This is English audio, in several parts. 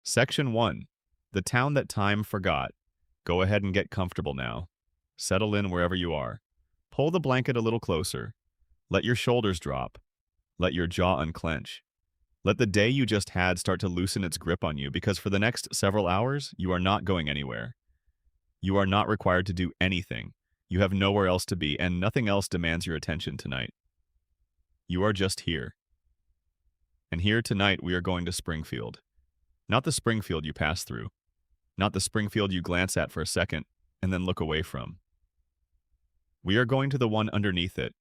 Section 1. The town that time forgot. Go ahead and get comfortable now. Settle in wherever you are. Pull the blanket a little closer. Let your shoulders drop. Let your jaw unclench. Let the day you just had start to loosen its grip on you because for the next several hours, you are not going anywhere. You are not required to do anything. You have nowhere else to be, and nothing else demands your attention tonight. You are just here. And here tonight we are going to Springfield. Not the Springfield you pass through. Not the Springfield you glance at for a second and then look away from. We are going to the one underneath it.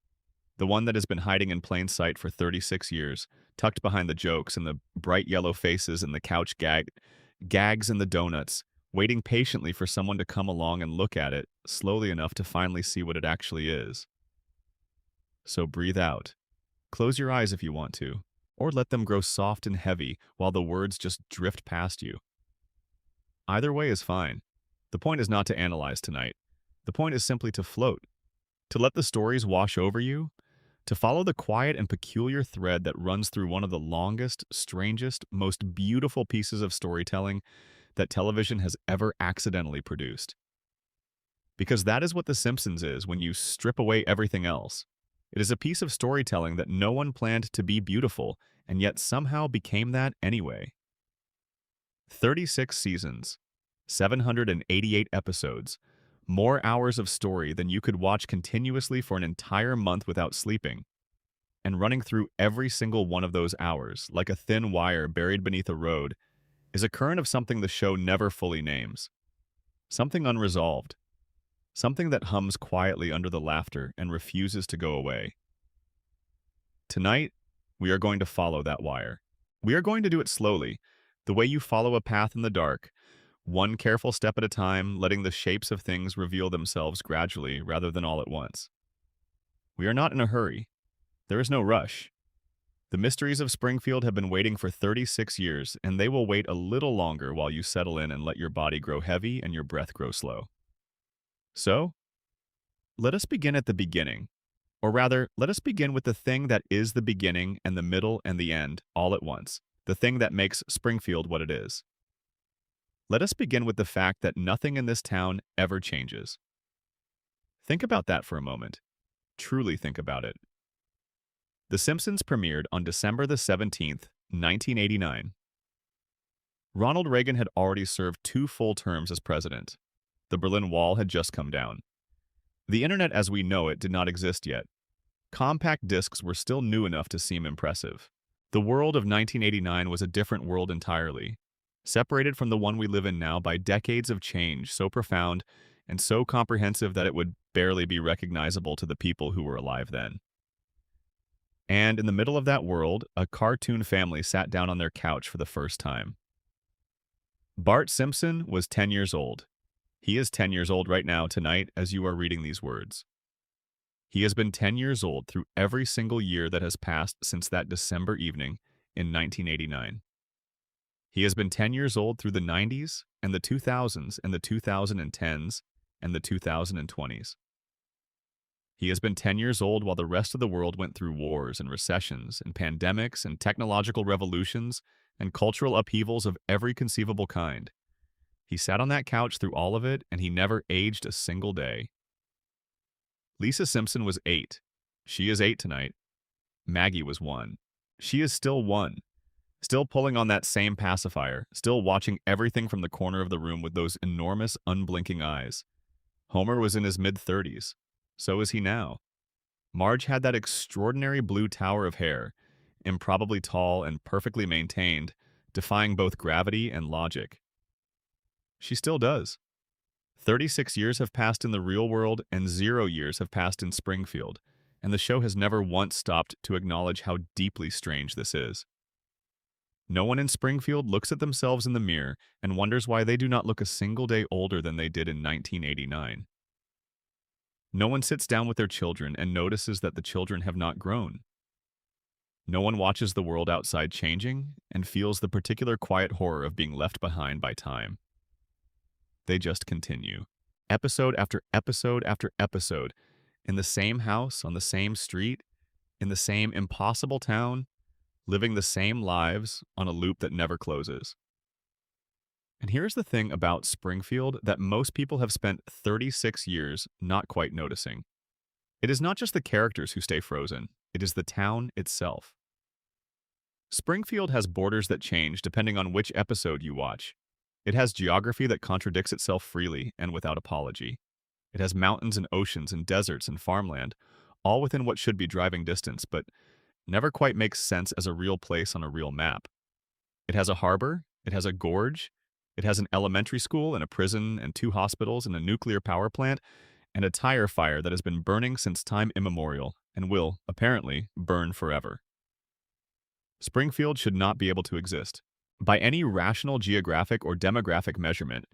The one that has been hiding in plain sight for 36 years, tucked behind the jokes and the bright yellow faces and the couch gags and the donuts, waiting patiently for someone to come along and look at it slowly enough to finally see what it actually is. So breathe out. Close your eyes if you want to, or let them grow soft and heavy while the words just drift past you. Either way is fine. The point is not to analyze tonight. The point is simply to float, to let the stories wash over you, to follow the quiet and peculiar thread that runs through one of the longest, strangest, most beautiful pieces of storytelling that television has ever accidentally produced. Because that is what The Simpsons is when you strip away everything else. It is a piece of storytelling that no one planned to be beautiful, and yet somehow became that anyway. 36 seasons, 788 episodes, more hours of story than you could watch continuously for an entire month without sleeping. And running through every single one of those hours, like a thin wire buried beneath a road, is a current of something the show never fully names. Something unresolved. Something that hums quietly under the laughter and refuses to go away. Tonight, we are going to follow that wire. We are going to do it slowly, the way you follow a path in the dark, one careful step at a time, letting the shapes of things reveal themselves gradually rather than all at once. We are not in a hurry. There is no rush. The mysteries of Springfield have been waiting for 36 years, and they will wait a little longer while you settle in and let your body grow heavy and your breath grow slow. So, let us begin at the beginning. Or rather, let us begin with the thing that is the beginning and the middle and the end all at once, the thing that makes Springfield what it is. Let us begin with the fact that nothing in this town ever changes. Think about that for a moment. Truly think about it. The Simpsons premiered on December the 17th, 1989. Ronald Reagan had already served 2 full terms as president. The Berlin Wall had just come down. The internet as we know it did not exist yet. Compact discs were still new enough to seem impressive. The world of 1989 was a different world entirely, separated from the one we live in now by decades of change so profound and so comprehensive that it would barely be recognizable to the people who were alive then. And in the middle of that world, a cartoon family sat down on their couch for the first time. Bart Simpson was 10 years old. He is 10 years old right now tonight as you are reading these words. He has been 10 years old through every single year that has passed since that December evening in 1989. He has been 10 years old through the 90s and the 2000s and the 2010s and the 2020s. He has been 10 years old while the rest of the world went through wars and recessions and pandemics and technological revolutions and cultural upheavals of every conceivable kind. He sat on that couch through all of it, and he never aged a single day. Lisa Simpson was 8. She is 8 tonight. Maggie was 1. She is still 1. Still pulling on that same pacifier, still watching everything from the corner of the room with those enormous, unblinking eyes. Homer was in his mid-30s. So is he now. Marge had that extraordinary blue tower of hair, improbably tall and perfectly maintained, defying both gravity and logic. She still does. 36 years have passed in the real world and 0 years have passed in Springfield, and the show has never once stopped to acknowledge how deeply strange this is. No one in Springfield looks at themselves in the mirror and wonders why they do not look a single day older than they did in 1989. No one sits down with their children and notices that the children have not grown. No one watches the world outside changing and feels the particular quiet horror of being left behind by time. They just continue, episode after episode after episode, in the same house, on the same street, in the same impossible town, living the same lives on a loop that never closes. And here's the thing about Springfield that most people have spent 36 years not quite noticing. It is not just the characters who stay frozen, it is the town itself. Springfield has borders that change depending on which episode you watch. It has geography that contradicts itself freely and without apology. It has mountains and oceans and deserts and farmland, all within what should be driving distance, but never quite makes sense as a real place on a real map. It has a harbor, it has a gorge, it has an elementary school and a prison and two hospitals and a nuclear power plant and a tire fire that has been burning since time immemorial and will, apparently, burn forever. Springfield should not be able to exist. By any rational geographic or demographic measurement,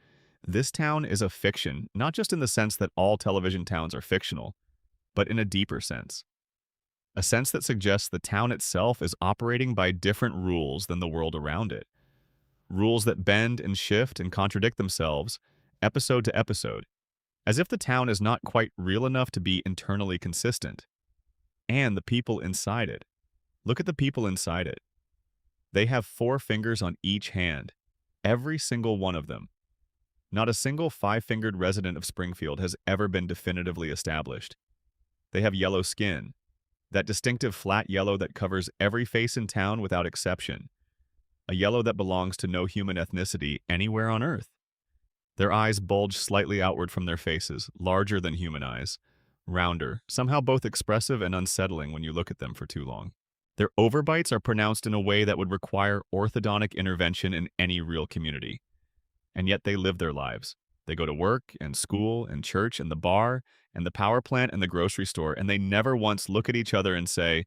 this town is a fiction, not just in the sense that all television towns are fictional, but in a deeper sense. A sense that suggests the town itself is operating by different rules than the world around it. Rules that bend and shift and contradict themselves, episode to episode, as if the town is not quite real enough to be internally consistent. And the people inside it. Look at the people inside it. They have 4 fingers on each hand, every single one of them. Not a single 5-fingered resident of Springfield has ever been definitively established. They have yellow skin, that distinctive flat yellow that covers every face in town without exception, a yellow that belongs to no human ethnicity anywhere on Earth. Their eyes bulge slightly outward from their faces, larger than human eyes, rounder, somehow both expressive and unsettling when you look at them for too long. Their overbites are pronounced in a way that would require orthodontic intervention in any real community. And yet they live their lives. They go to work and school and church and the bar and the power plant and the grocery store, and they never once look at each other and say,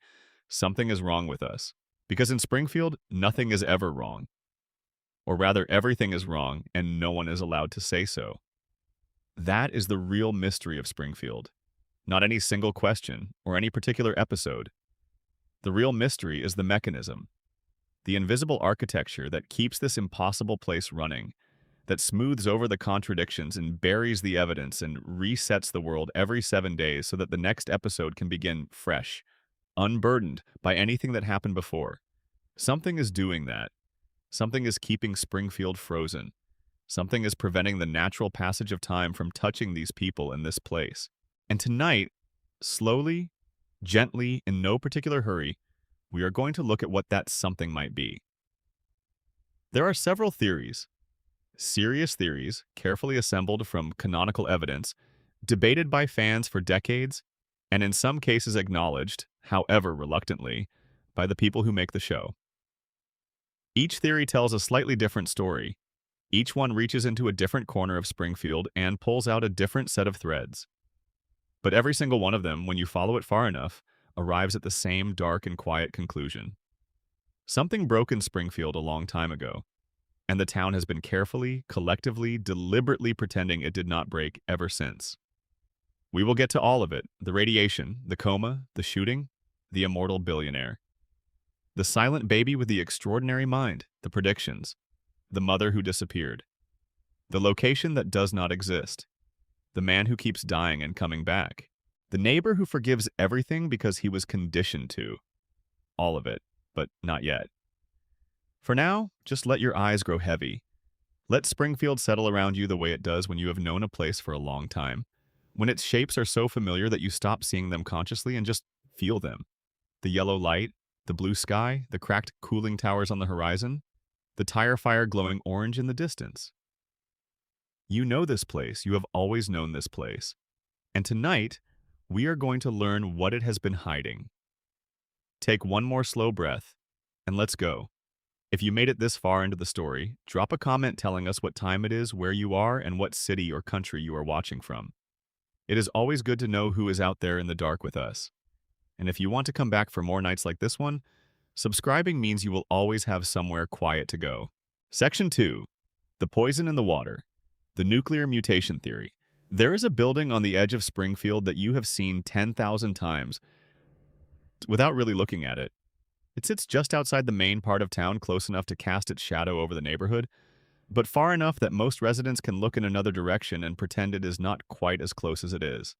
something is wrong with us. Because in Springfield, nothing is ever wrong. Or rather, everything is wrong, and no one is allowed to say so. That is the real mystery of Springfield. Not any single question or any particular episode. The real mystery is the mechanism, the invisible architecture that keeps this impossible place running, that smooths over the contradictions and buries the evidence and resets the world every 7 days so that the next episode can begin fresh, unburdened by anything that happened before. Something is doing that. Something is keeping Springfield frozen. Something is preventing the natural passage of time from touching these people in this place. And tonight, slowly, gently, in no particular hurry, we are going to look at what that something might be. There are several theories, serious theories, carefully assembled from canonical evidence, debated by fans for decades, and in some cases acknowledged, however reluctantly, by the people who make the show. Each theory tells a slightly different story. Each one reaches into a different corner of Springfield and pulls out a different set of threads. But every single one of them, when you follow it far enough, arrives at the same dark and quiet conclusion. Something broke in Springfield a long time ago, and the town has been carefully, collectively, deliberately pretending it did not break ever since. We will get to all of it: the radiation, the coma, the shooting, the immortal billionaire. The silent baby with the extraordinary mind, the predictions, the mother who disappeared, the location that does not exist, the man who keeps dying and coming back, the neighbor who forgives everything because he was conditioned to. All of it, but not yet. For now, just let your eyes grow heavy. Let Springfield settle around you the way it does when you have known a place for a long time, when its shapes are so familiar that you stop seeing them consciously and just feel them. The yellow light, the blue sky, the cracked cooling towers on the horizon, the tire fire glowing orange in the distance. You know this place. You have always known this place. And tonight, we are going to learn what it has been hiding. Take one more slow breath, and let's go. If you made it this far into the story, drop a comment telling us what time it is, where you are, and what city or country you are watching from. It is always good to know who is out there in the dark with us. And if you want to come back for more nights like this one, subscribing means you will always have somewhere quiet to go. Section 2. The poison in the water. The nuclear mutation theory. There is a building on the edge of Springfield that you have seen 10,000 times without really looking at it. It sits just outside the main part of town, close enough to cast its shadow over the neighborhood, but far enough that most residents can look in another direction and pretend it is not quite as close as it is.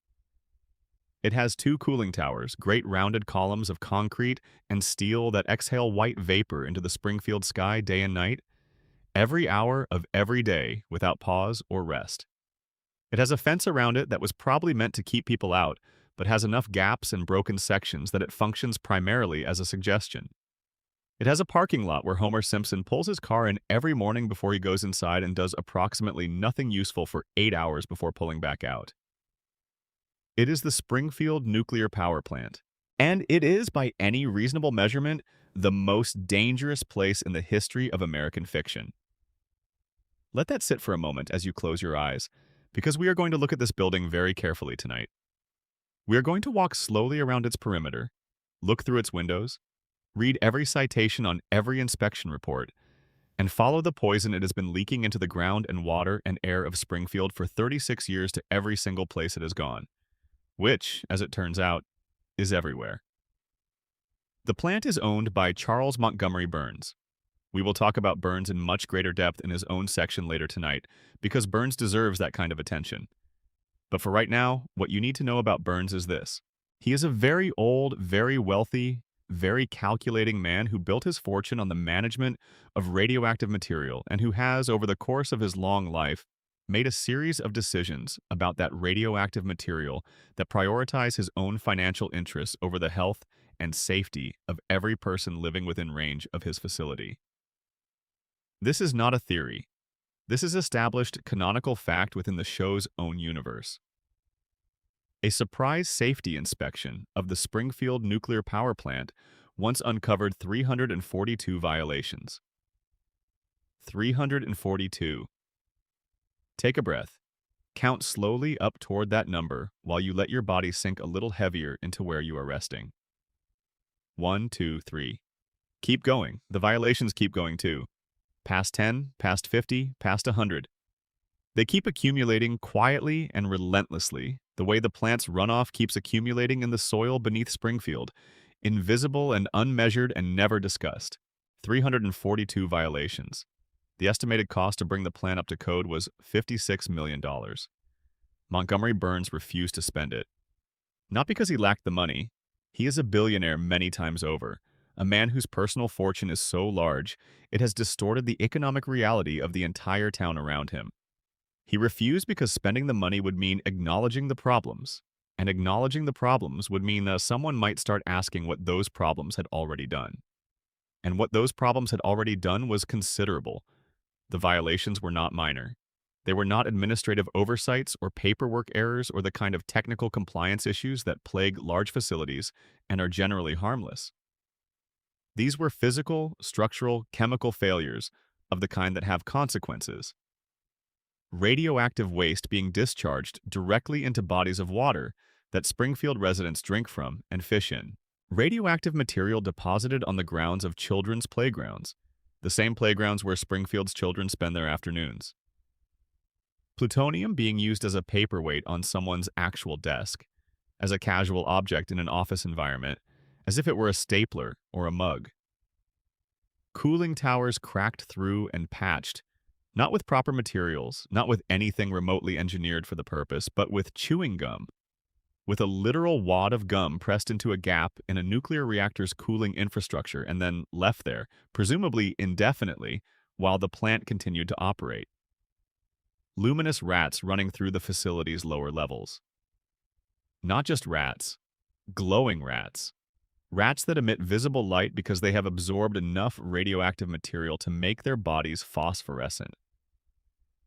It has 2 cooling towers, great rounded columns of concrete and steel that exhale white vapor into the Springfield sky day and night. every hour of every day without pause or rest. It has a fence around it that was probably meant to keep people out, but has enough gaps and broken sections that it functions primarily as a suggestion. It has a parking lot where Homer Simpson pulls his car in every morning before he goes inside and does approximately nothing useful for 8 hours before pulling back out. It is the Springfield nuclear power plant, and it is, by any reasonable measurement, the most dangerous place in the history of American fiction. Let that sit for a moment as you close your eyes, because we are going to look at this building very carefully tonight. We are going to walk slowly around its perimeter, look through its windows, read every citation on every inspection report, and follow the poison it has been leaking into the ground and water and air of Springfield for 36 years to every single place it has gone, which, as it turns out, is everywhere. The plant is owned by Charles Montgomery Burns. We will talk about Burns in much greater depth in his own section later tonight, because Burns deserves that kind of attention. But for right now, what you need to know about Burns is this. He is a very old, very wealthy, very calculating man who built his fortune on the management of radioactive material and who has, over the course of his long life, made a series of decisions about that radioactive material that prioritize his own financial interests over the health and safety of every person living within range of his facility. This is not a theory. This is established canonical fact within the show's own universe. A surprise safety inspection of the Springfield nuclear power plant once uncovered 342 violations. 342. Take a breath. Count slowly up toward that number while you let your body sink a little heavier into where you are resting. 1, 2, 3. Keep going. The violations keep going too. Past 10, past 50, past 100. They keep accumulating quietly and relentlessly, the way the plant's runoff keeps accumulating in the soil beneath Springfield, invisible and unmeasured and never discussed. 342 violations. The estimated cost to bring the plant up to code was $56 million. Montgomery Burns refused to spend it. Not because he lacked the money. He is a billionaire many times over, a man whose personal fortune is so large, it has distorted the economic reality of the entire town around him. He refused because spending the money would mean acknowledging the problems, and acknowledging the problems would mean that someone might start asking what those problems had already done. And what those problems had already done was considerable. The violations were not minor. They were not administrative oversights or paperwork errors or the kind of technical compliance issues that plague large facilities and are generally harmless. These were physical, structural, chemical failures of the kind that have consequences. Radioactive waste being discharged directly into bodies of water that Springfield residents drink from and fish in. Radioactive material deposited on the grounds of children's playgrounds, the same playgrounds where Springfield's children spend their afternoons. Plutonium being used as a paperweight on someone's actual desk, as a casual object in an office environment, as if it were a stapler or a mug. Cooling towers cracked through and patched, not with proper materials, not with anything remotely engineered for the purpose, but with chewing gum. With a literal wad of gum pressed into a gap in a nuclear reactor's cooling infrastructure and then left there, presumably indefinitely, while the plant continued to operate. Luminous rats running through the facility's lower levels. Not just rats, glowing rats. Rats that emit visible light because they have absorbed enough radioactive material to make their bodies phosphorescent.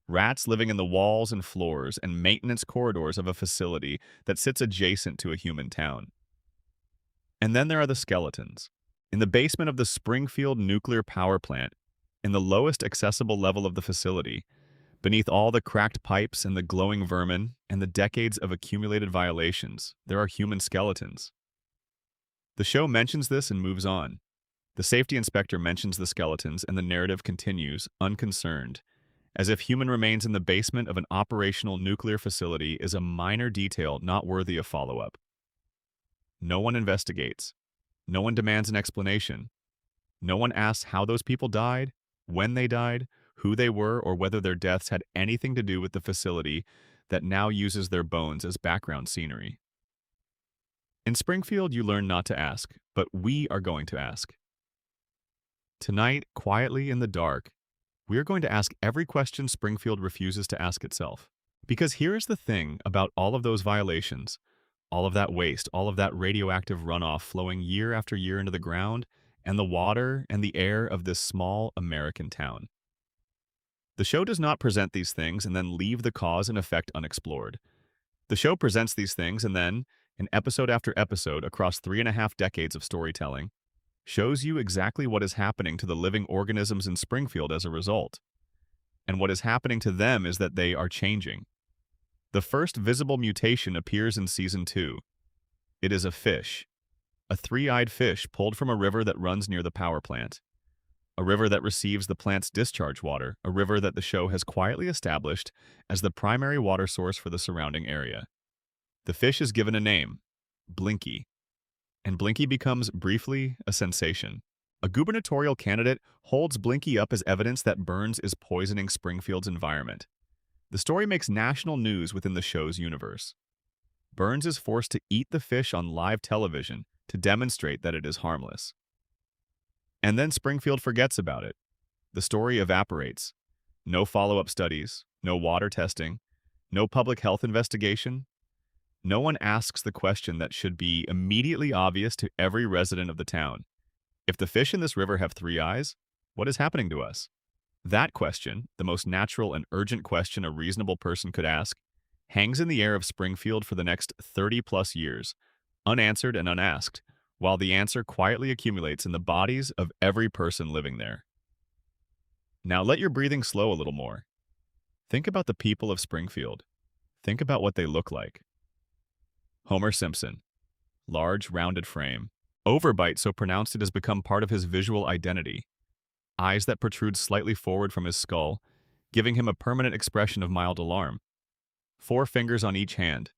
Rats living in the walls and floors and maintenance corridors of a facility that sits adjacent to a human town. And then there are the skeletons. In the basement of the Springfield nuclear power plant, in the lowest accessible level of the facility, beneath all the cracked pipes and the glowing vermin and the decades of accumulated violations, there are human skeletons. The show mentions this and moves on. The safety inspector mentions the skeletons and the narrative continues, unconcerned, as if human remains in the basement of an operational nuclear facility is a minor detail not worthy of follow-up. No one investigates. No one demands an explanation. No one asks how those people died, when they died, who they were, or whether their deaths had anything to do with the facility that now uses their bones as background scenery. In Springfield, you learn not to ask, but we are going to ask. Tonight, quietly in the dark, we are going to ask every question Springfield refuses to ask itself. Because here is the thing about all of those violations, all of that waste, all of that radioactive runoff flowing year after year into the ground, and the water and the air of this small American town. The show does not present these things and then leave the cause and effect unexplored. The show presents these things and then, in episode after episode across 3.5 decades of storytelling, shows you exactly what is happening to the living organisms in Springfield as a result. And what is happening to them is that they are changing. The first visible mutation appears in Season 2. It is a fish. A three-eyed fish pulled from a river that runs near the power plant. A river that receives the plant's discharge water, a river that the show has quietly established as the primary water source for the surrounding area. The fish is given a name, Blinky. And Blinky becomes, briefly, a sensation. A gubernatorial candidate holds Blinky up as evidence that Burns is poisoning Springfield's environment. The story makes national news within the show's universe. Burns is forced to eat the fish on live television to demonstrate that it is harmless. And then Springfield forgets about it. The story evaporates. No follow-up studies, no water testing, no public health investigation. No one asks the question that should be immediately obvious to every resident of the town. If the fish in this river have 3 eyes, what is happening to us? That question, the most natural and urgent question a reasonable person could ask, hangs in the air of Springfield for the next 30-plus years, unanswered and unasked, while the answer quietly accumulates in the bodies of every person living there. Now let your breathing slow a little more. Think about the people of Springfield. Think about what they look like. Homer Simpson. Large, rounded frame. Overbite so pronounced it has become part of his visual identity. Eyes that protrude slightly forward from his skull, giving him a permanent expression of mild alarm. 4 fingers on each hand.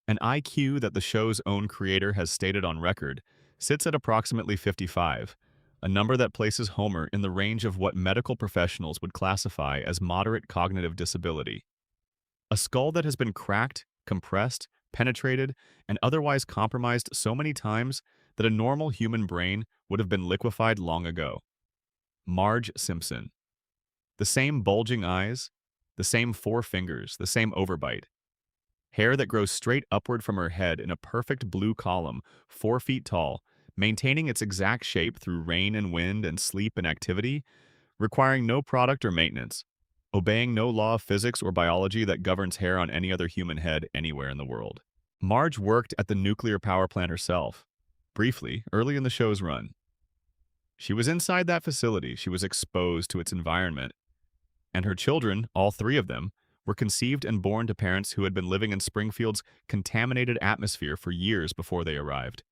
An IQ that the show's own creator has stated on record sits at approximately 55, a number that places Homer in the range of what medical professionals would classify as moderate cognitive disability. A skull that has been cracked, compressed, penetrated, and otherwise compromised so many times that a normal human brain would have been liquefied long ago. Marge Simpson. The same bulging eyes, the same 4 fingers, the same overbite. Hair that grows straight upward from her head in a perfect blue column, 4 feet tall, maintaining its exact shape through rain and wind and sleep and activity, requiring no product or maintenance, obeying no law of physics or biology that governs hair on any other human head anywhere in the world. Marge worked at the nuclear power plant herself, briefly, early in the show's run. She was inside that facility, she was exposed to its environment, and her children, all 3 of them, were conceived and born to parents who had been living in Springfield's contaminated atmosphere for years before they arrived.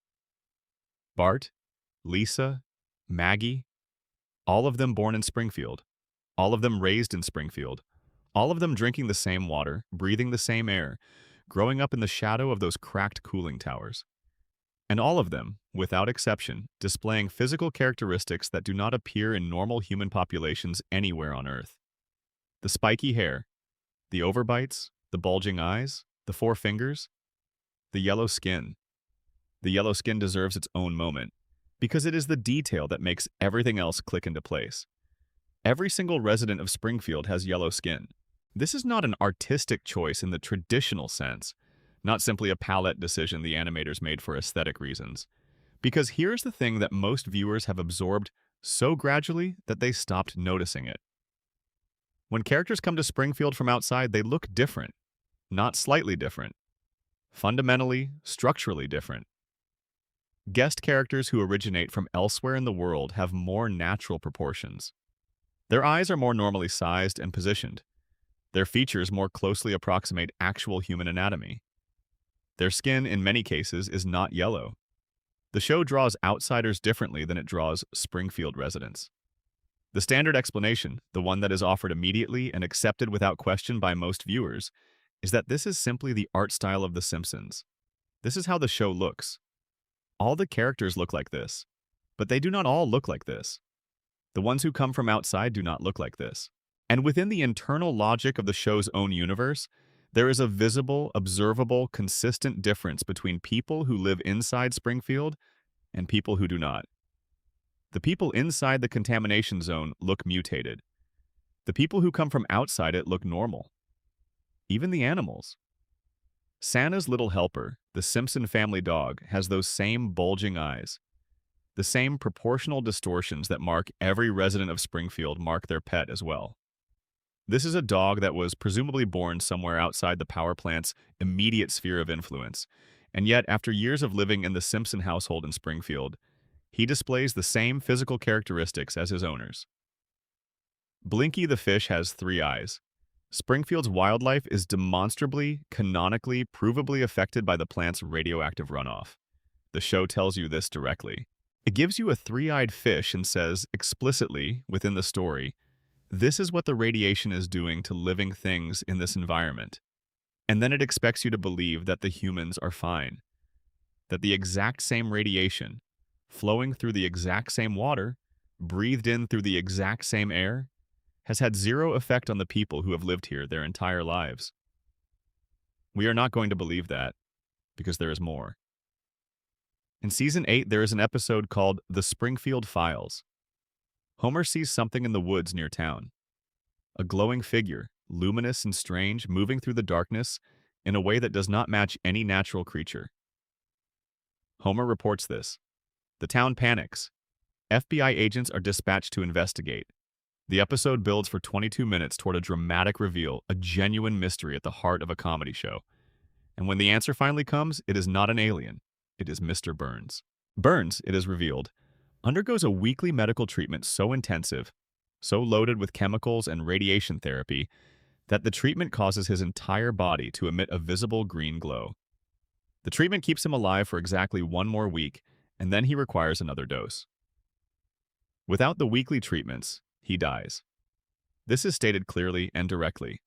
Bart, Lisa, Maggie, all of them born in Springfield, all of them raised in Springfield, all of them drinking the same water, breathing the same air, growing up in the shadow of those cracked cooling towers. And all of them, without exception, displaying physical characteristics that do not appear in normal human populations anywhere on Earth. The spiky hair, the overbites, the bulging eyes, the 4 fingers, the yellow skin. The yellow skin deserves its own moment, because it is the detail that makes everything else click into place. Every single resident of Springfield has yellow skin. This is not an artistic choice in the traditional sense, not simply a palette decision the animators made for aesthetic reasons. Because here's the thing that most viewers have absorbed so gradually that they stopped noticing it. When characters come to Springfield from outside, they look different, not slightly different. Fundamentally, structurally different. Guest characters who originate from elsewhere in the world have more natural proportions. Their eyes are more normally sized and positioned. Their features more closely approximate actual human anatomy. Their skin, in many cases, is not yellow. The show draws outsiders differently than it draws Springfield residents. The standard explanation, the one that is offered immediately and accepted without question by most viewers, is that this is simply the art style of The Simpsons. This is how the show looks. All the characters look like this, but they do not all look like this. The ones who come from outside do not look like this. And within the internal logic of the show's own universe, there is a visible, observable, consistent difference between people who live inside Springfield and people who do not. The people inside the contamination zone look mutated. The people who come from outside it look normal. Even the animals. Santa's little helper, the Simpson family dog, has those same bulging eyes. The same proportional distortions that mark every resident of Springfield mark their pet as well. This is a dog that was presumably born somewhere outside the power plant's immediate sphere of influence, and yet after years of living in the Simpson household in Springfield, he displays the same physical characteristics as his owners. Blinky the fish has 3 eyes. Springfield's wildlife is demonstrably, canonically, provably affected by the plant's radioactive runoff. The show tells you this directly. It gives you a 3-eyed fish and says, explicitly, within the story, this is what the radiation is doing to living things in this environment. And then it expects you to believe that the humans are fine. That the exact same radiation, flowing through the exact same water, breathed in through the exact same air, has had 0 effect on the people who have lived here their entire lives. We are not going to believe that, because there is more. In Season 8, there is an episode called The Springfield Files. Homer sees something in the woods near town. A glowing figure, luminous and strange, moving through the darkness in a way that does not match any natural creature. Homer reports this. The town panics. FBI agents are dispatched to investigate. The episode builds for 22 minutes toward a dramatic reveal, a genuine mystery at the heart of a comedy show. And when the answer finally comes, it is not an alien. It is Mr. Burns. Burns, it is revealed, undergoes a weekly medical treatment so intensive, so loaded with chemicals and radiation therapy, that the treatment causes his entire body to emit a visible green glow. The treatment keeps him alive for exactly 1 more week, and then he requires another dose. Without the weekly treatments, he dies. This is stated clearly and directly.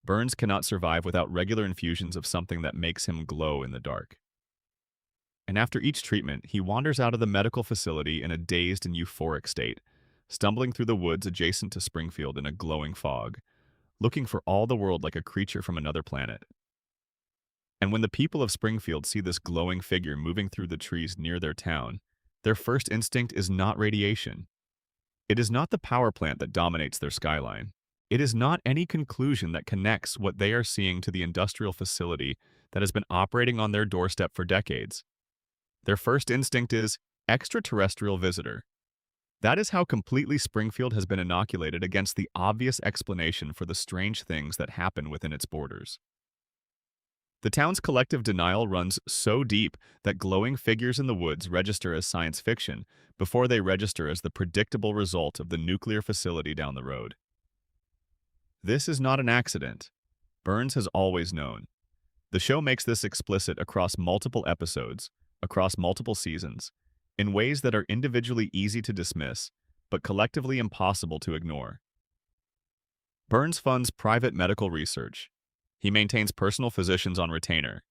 Burns cannot survive without regular infusions of something that makes him glow in the dark. And after each treatment, he wanders out of the medical facility in a dazed and euphoric state, stumbling through the woods adjacent to Springfield in a glowing fog, looking for all the world like a creature from another planet. And when the people of Springfield see this glowing figure moving through the trees near their town, their first instinct is not radiation. It is not the power plant that dominates their skyline. It is not any conclusion that connects what they are seeing to the industrial facility that has been operating on their doorstep for decades. Their first instinct is extraterrestrial visitor. That is how completely Springfield has been inoculated against the obvious explanation for the strange things that happen within its borders. The town's collective denial runs so deep that glowing figures in the woods register as science fiction before they register as the predictable result of the nuclear facility down the road. This is not an accident. Burns has always known. The show makes this explicit across multiple episodes, across multiple seasons, in ways that are individually easy to dismiss, but collectively impossible to ignore. Burns funds private medical research. He maintains personal physicians on retainer.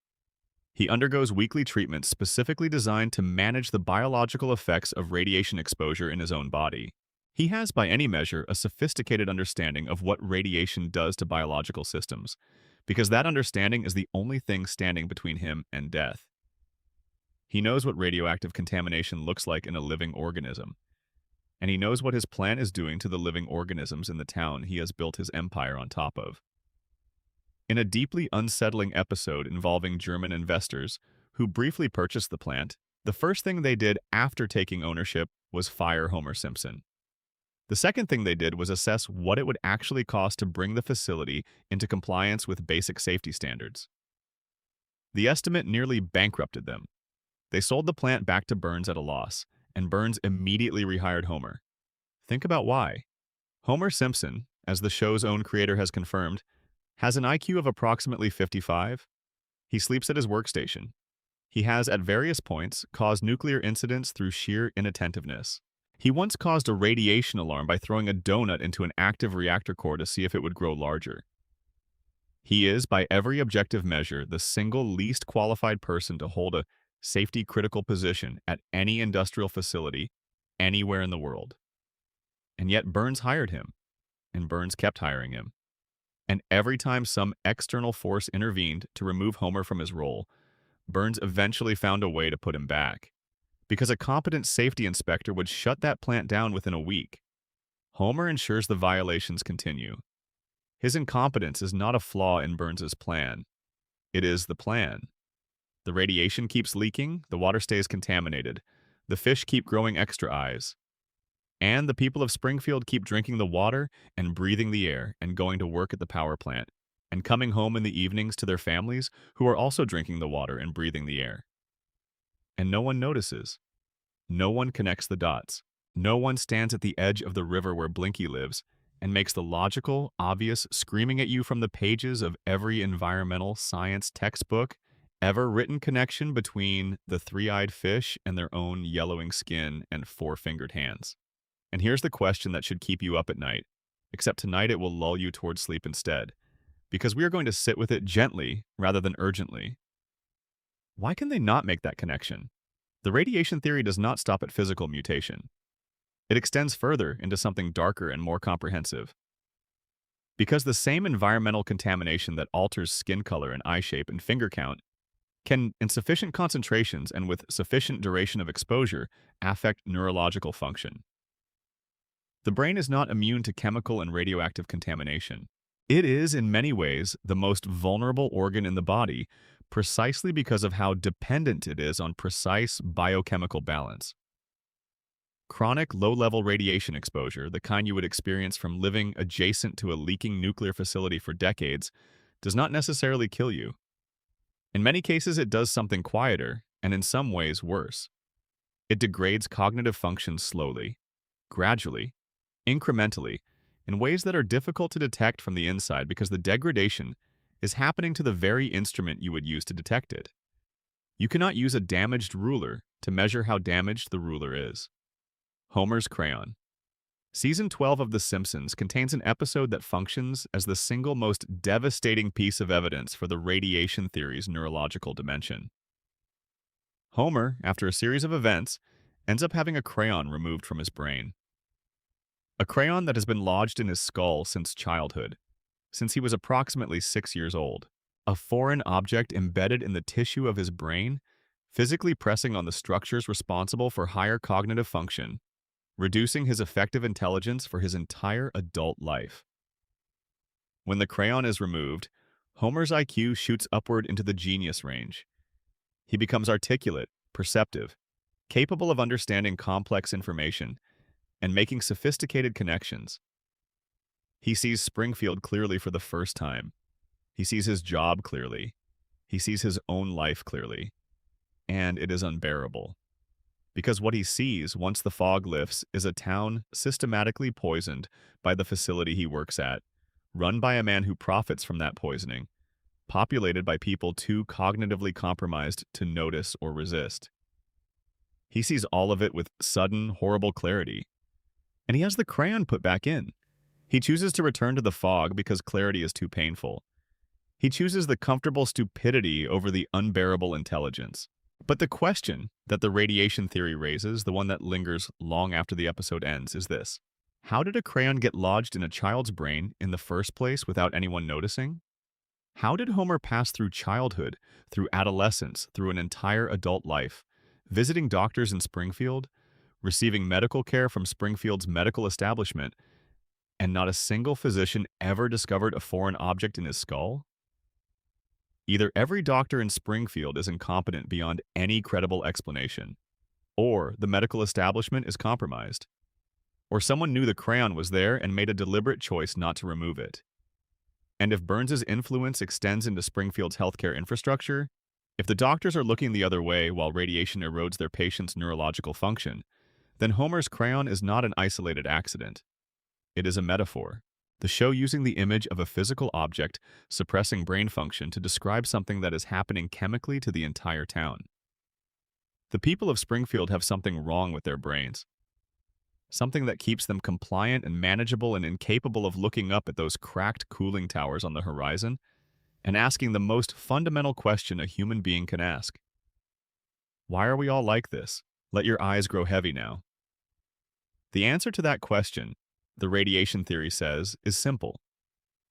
He undergoes weekly treatments specifically designed to manage the biological effects of radiation exposure in his own body. He has, by any measure, a sophisticated understanding of what radiation does to biological systems, because that understanding is the only thing standing between him and death. He knows what radioactive contamination looks like in a living organism, and he knows what his plant is doing to the living organisms in the town he has built his empire on top of. In a deeply unsettling episode involving German investors who briefly purchased the plant, the first thing they did after taking ownership was fire Homer Simpson. The second thing they did was assess what it would actually cost to bring the facility into compliance with basic safety standards. The estimate nearly bankrupted them. They sold the plant back to Burns at a loss, and Burns immediately rehired Homer. Think about why. Homer Simpson, as the show's own creator has confirmed, has an IQ of approximately 55. He sleeps at his workstation. He has, at various points, caused nuclear incidents through sheer inattentiveness. He once caused a radiation alarm by throwing a donut into an active reactor core to see if it would grow larger. He is, by every objective measure, the single least qualified person to hold a safety-critical position at any industrial facility anywhere in the world. And yet Burns hired him, and Burns kept hiring him. And every time some external force intervened to remove Homer from his role, Burns eventually found a way to put him back, because a competent safety inspector would shut that plant down within a week. Homer ensures the violations continue. His incompetence is not a flaw in Burns's plan. It is the plan. The radiation keeps leaking, the water stays contaminated, the fish keep growing extra eyes, and the people of Springfield keep drinking the water and breathing the air and going to work at the power plant and coming home in the evenings to their families who are also drinking the water and breathing the air. And no one notices. No one connects the dots. No one stands at the edge of the river where Blinky lives and makes the logical, obvious, screaming at you from the pages of every environmental science textbook ever written connection between the three-eyed fish and their own yellowing skin and four-fingered hands. And here's the question that should keep you up at night, except tonight it will lull you towards sleep instead, because we are going to sit with it gently rather than urgently. Why can they not make that connection? The radiation theory does not stop at physical mutation. It extends further into something darker and more comprehensive. Because the same environmental contamination that alters skin color and eye shape and finger count can, in sufficient concentrations and with sufficient duration of exposure, affect neurological function. The brain is not immune to chemical and radioactive contamination. It is, in many ways, the most vulnerable organ in the body, precisely because of how dependent it is on precise biochemical balance. Chronic low-level radiation exposure, the kind you would experience from living adjacent to a leaking nuclear facility for decades, does not necessarily kill you. In many cases, it does something quieter, and in some ways worse. It degrades cognitive functions slowly, gradually, incrementally, in ways that are difficult to detect from the inside because the degradation is happening to the very instrument you would use to detect it. You cannot use a damaged ruler to measure how damaged the ruler is. Homer's crayon. Season 12 of The Simpsons contains an episode that functions as the single most devastating piece of evidence for the radiation theory's neurological dimension. Homer, after a series of events, ends up having a crayon removed from his brain. A crayon that has been lodged in his skull since childhood, since he was approximately 6 years old. A foreign object embedded in the tissue of his brain, physically pressing on the structures responsible for higher cognitive function, reducing his effective intelligence for his entire adult life. When the crayon is removed, Homer's IQ shoots upward into the genius range. He becomes articulate, perceptive, capable of understanding complex information, and making sophisticated connections. He sees Springfield clearly for the first time. He sees his job clearly. He sees his own life clearly. And it is unbearable. Because what he sees, once the fog lifts, is a town systematically poisoned by the facility he works at, run by a man who profits from that poisoning, populated by people too cognitively compromised to notice or resist. He sees all of it with sudden, horrible clarity. And he has the crayon put back in. He chooses to return to the fog because clarity is too painful. He chooses the comfortable stupidity over the unbearable intelligence. But the question that the radiation theory raises, the one that lingers long after the episode ends, is this. How did a crayon get lodged in a child's brain in the first place without anyone noticing? How did Homer pass through childhood, through adolescence, through an entire adult life, visiting doctors in Springfield, receiving medical care from Springfield's medical establishment, and not a single physician ever discovered a foreign object in his skull? Either every doctor in Springfield is incompetent beyond any credible explanation, or the medical establishment is compromised, or someone knew the crayon was there and made a deliberate choice not to remove it. And if Burns's influence extends into Springfield's healthcare infrastructure, if the doctors are looking the other way while radiation erodes their patients' neurological function, then Homer's crayon is not an isolated accident. It is a metaphor. The show using the image of a physical object suppressing brain function to describe something that is happening chemically to the entire town. The people of Springfield have something wrong with their brains. Something that keeps them compliant and manageable and incapable of looking up at those cracked cooling towers on the horizon and asking the most fundamental question a human being can ask. Why are we all like this? Let your eyes grow heavy now. The answer to that question, the radiation theory says, is simple.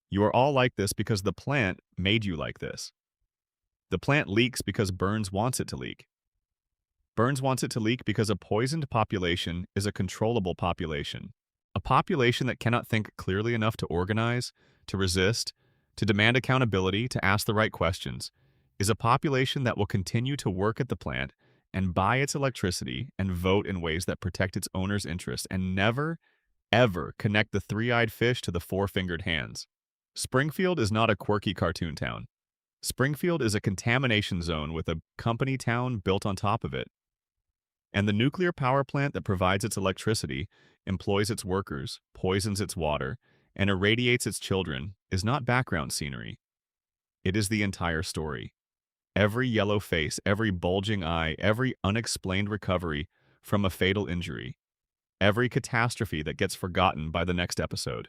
You are all like this because the plant made you like this. The plant leaks because Burns wants it to leak. Burns wants it to leak because a poisoned population is a controllable population. A population that cannot think clearly enough to organize, to resist, to demand accountability, to ask the right questions, is a population that will continue to work at the plant and buy its electricity and vote in ways that protect its owner's interest and never, ever connect the three-eyed fish to the four-fingered hands. Springfield is not a quirky cartoon town. Springfield is a contamination zone with a company town built on top of it. And the nuclear power plant that provides its electricity, employs its workers, poisons its water, and irradiates its children is not background scenery. It is the entire story. Every yellow face, every bulging eye, every unexplained recovery from a fatal injury, every catastrophe that gets forgotten by the next episode.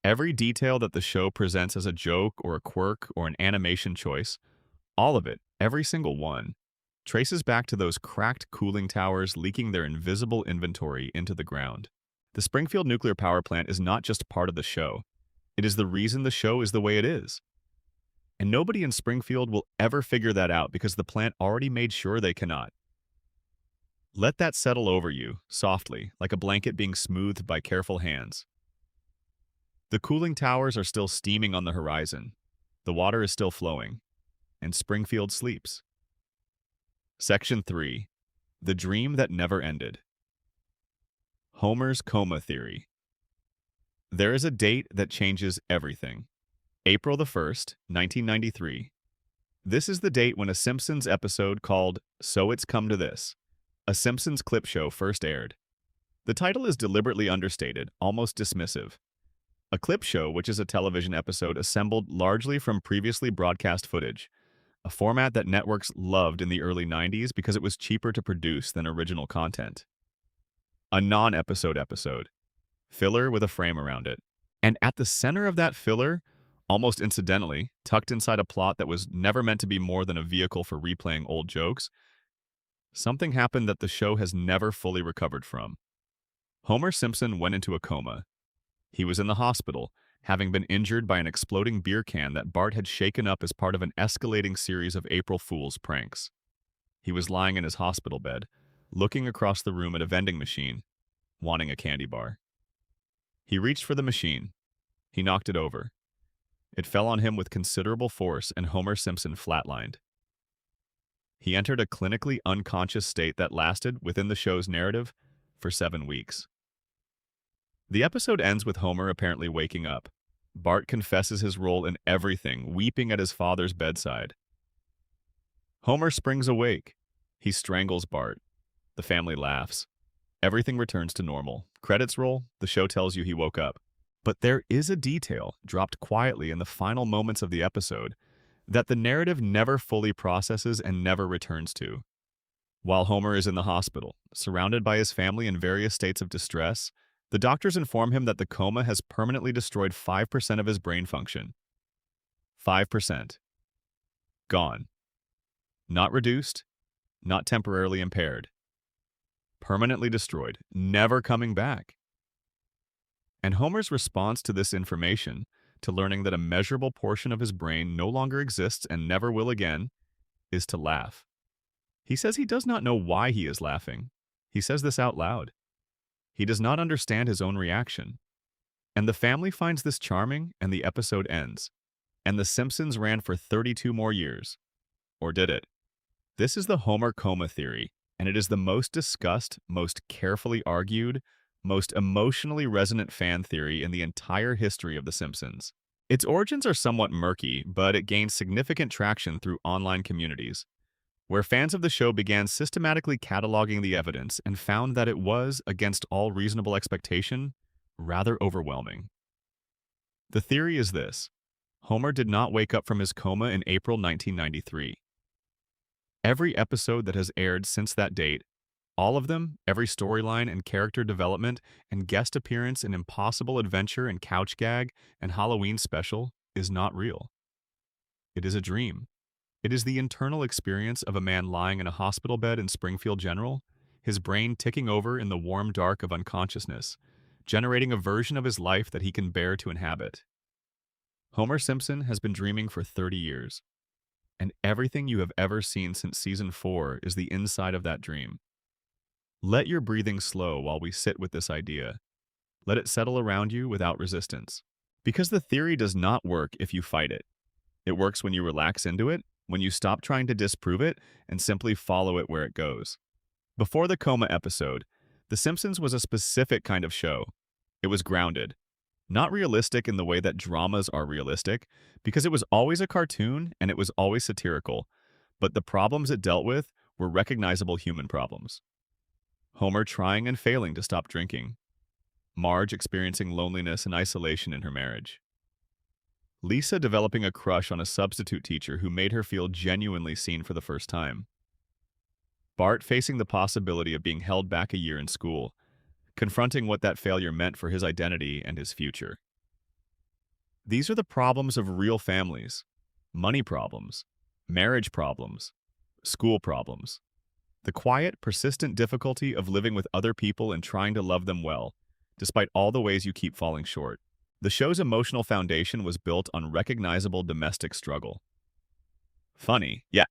Every detail that the show presents as a joke or a quirk or an animation choice, all of it, every single one, traces back to those cracked cooling towers leaking their invisible inventory into the ground. The Springfield nuclear power plant is not just part of the show. It is the reason the show is the way it is. And nobody in Springfield will ever figure that out because the plant already made sure they cannot. Let that settle over you, softly, like a blanket being smoothed by careful hands. The cooling towers are still steaming on the horizon. The water is still flowing. And Springfield sleeps. Section 3. The Dream That Never Ended. Homer's Coma Theory. There is a date that changes everything. April the 1st, 1993. This is the date when a Simpsons episode called So It's Come to This, a Simpsons clip show, first aired. The title is deliberately understated, almost dismissive. A clip show, which is a television episode assembled largely from previously broadcast footage, a format that networks loved in the early 90s because it was cheaper to produce than original content. A non-episode episode, filler with a frame around it. And at the center of that filler, almost incidentally, tucked inside a plot that was never meant to be more than a vehicle for replaying old jokes, something happened that the show has never fully recovered from. Homer Simpson went into a coma. He was in the hospital, having been injured by an exploding beer can that Bart had shaken up as part of an escalating series of April Fool's pranks. He was lying in his hospital bed, looking across the room at a vending machine, wanting a candy bar. He reached for the machine. He knocked it over. It fell on him with considerable force, and Homer Simpson flatlined. He entered a clinically unconscious state that lasted, within the show's narrative, for 7 weeks. The episode ends with Homer apparently waking up. Bart confesses his role in everything, weeping at his father's bedside. Homer springs awake. He strangles Bart. The family laughs. Everything returns to normal. Credits roll, the show tells you he woke up. But there is a detail, dropped quietly in the final moments of the episode, that the narrative never fully processes and never returns to. While Homer is in the hospital, surrounded by his family in various states of distress, the doctors inform him that the coma has permanently destroyed 5% of his brain function. 5%. Gone. Not reduced, not temporarily impaired. Permanently destroyed, never coming back. And Homer's response to this information, to learning that a measurable portion of his brain no longer exists and never will again, is to laugh. He says he does not know why he is laughing. He says this out loud. He does not understand his own reaction. And the family finds this charming, and the episode ends. And The Simpsons ran for 32 more years. Or did it? This is the Homer coma theory, and it is the most discussed, most carefully argued, most emotionally resonant fan theory in the entire history of The Simpsons. Its origins are somewhat murky, but it gained significant traction through online communities, where fans of the show began systematically cataloging the evidence and found that it was, against all reasonable expectation, rather overwhelming. The theory is this: Homer did not wake up from his coma in April 1993. Every episode that has aired since that date, all of them, every storyline and character development and guest appearance in Impossible Adventure and Couch Gag and Halloween Special, is not real. It is a dream. It is the internal experience of a man lying in a hospital bed in Springfield General, his brain ticking over in the warm dark of unconsciousness, generating a version of his life that he can bear to inhabit. Homer Simpson has been dreaming for 30 years, and everything you have ever seen since season 4 is the inside of that dream. Let your breathing slow while we sit with this idea. Let it settle around you without resistance. Because the theory does not work if you fight it. It works when you relax into it, when you stop trying to disprove it and simply follow it where it goes. Before the coma episode, The Simpsons was a specific kind of show. It was grounded, not realistic in the way that dramas are realistic, because it was always a cartoon and it was always satirical, but the problems it dealt with were recognizable human problems. Homer trying and failing to stop drinking. Marge experiencing loneliness and isolation in her marriage. Lisa developing a crush on a substitute teacher who made her feel genuinely seen for the first time. Bart facing the possibility of being held back a year in school, confronting what that failure meant for his identity and his future. These are the problems of real families. Money problems, marriage problems, school problems. The quiet, persistent difficulty of living with other people and trying to love them well, despite all the ways you keep falling short. The show's emotional foundation was built on recognizable domestic struggle. Funny, yeah,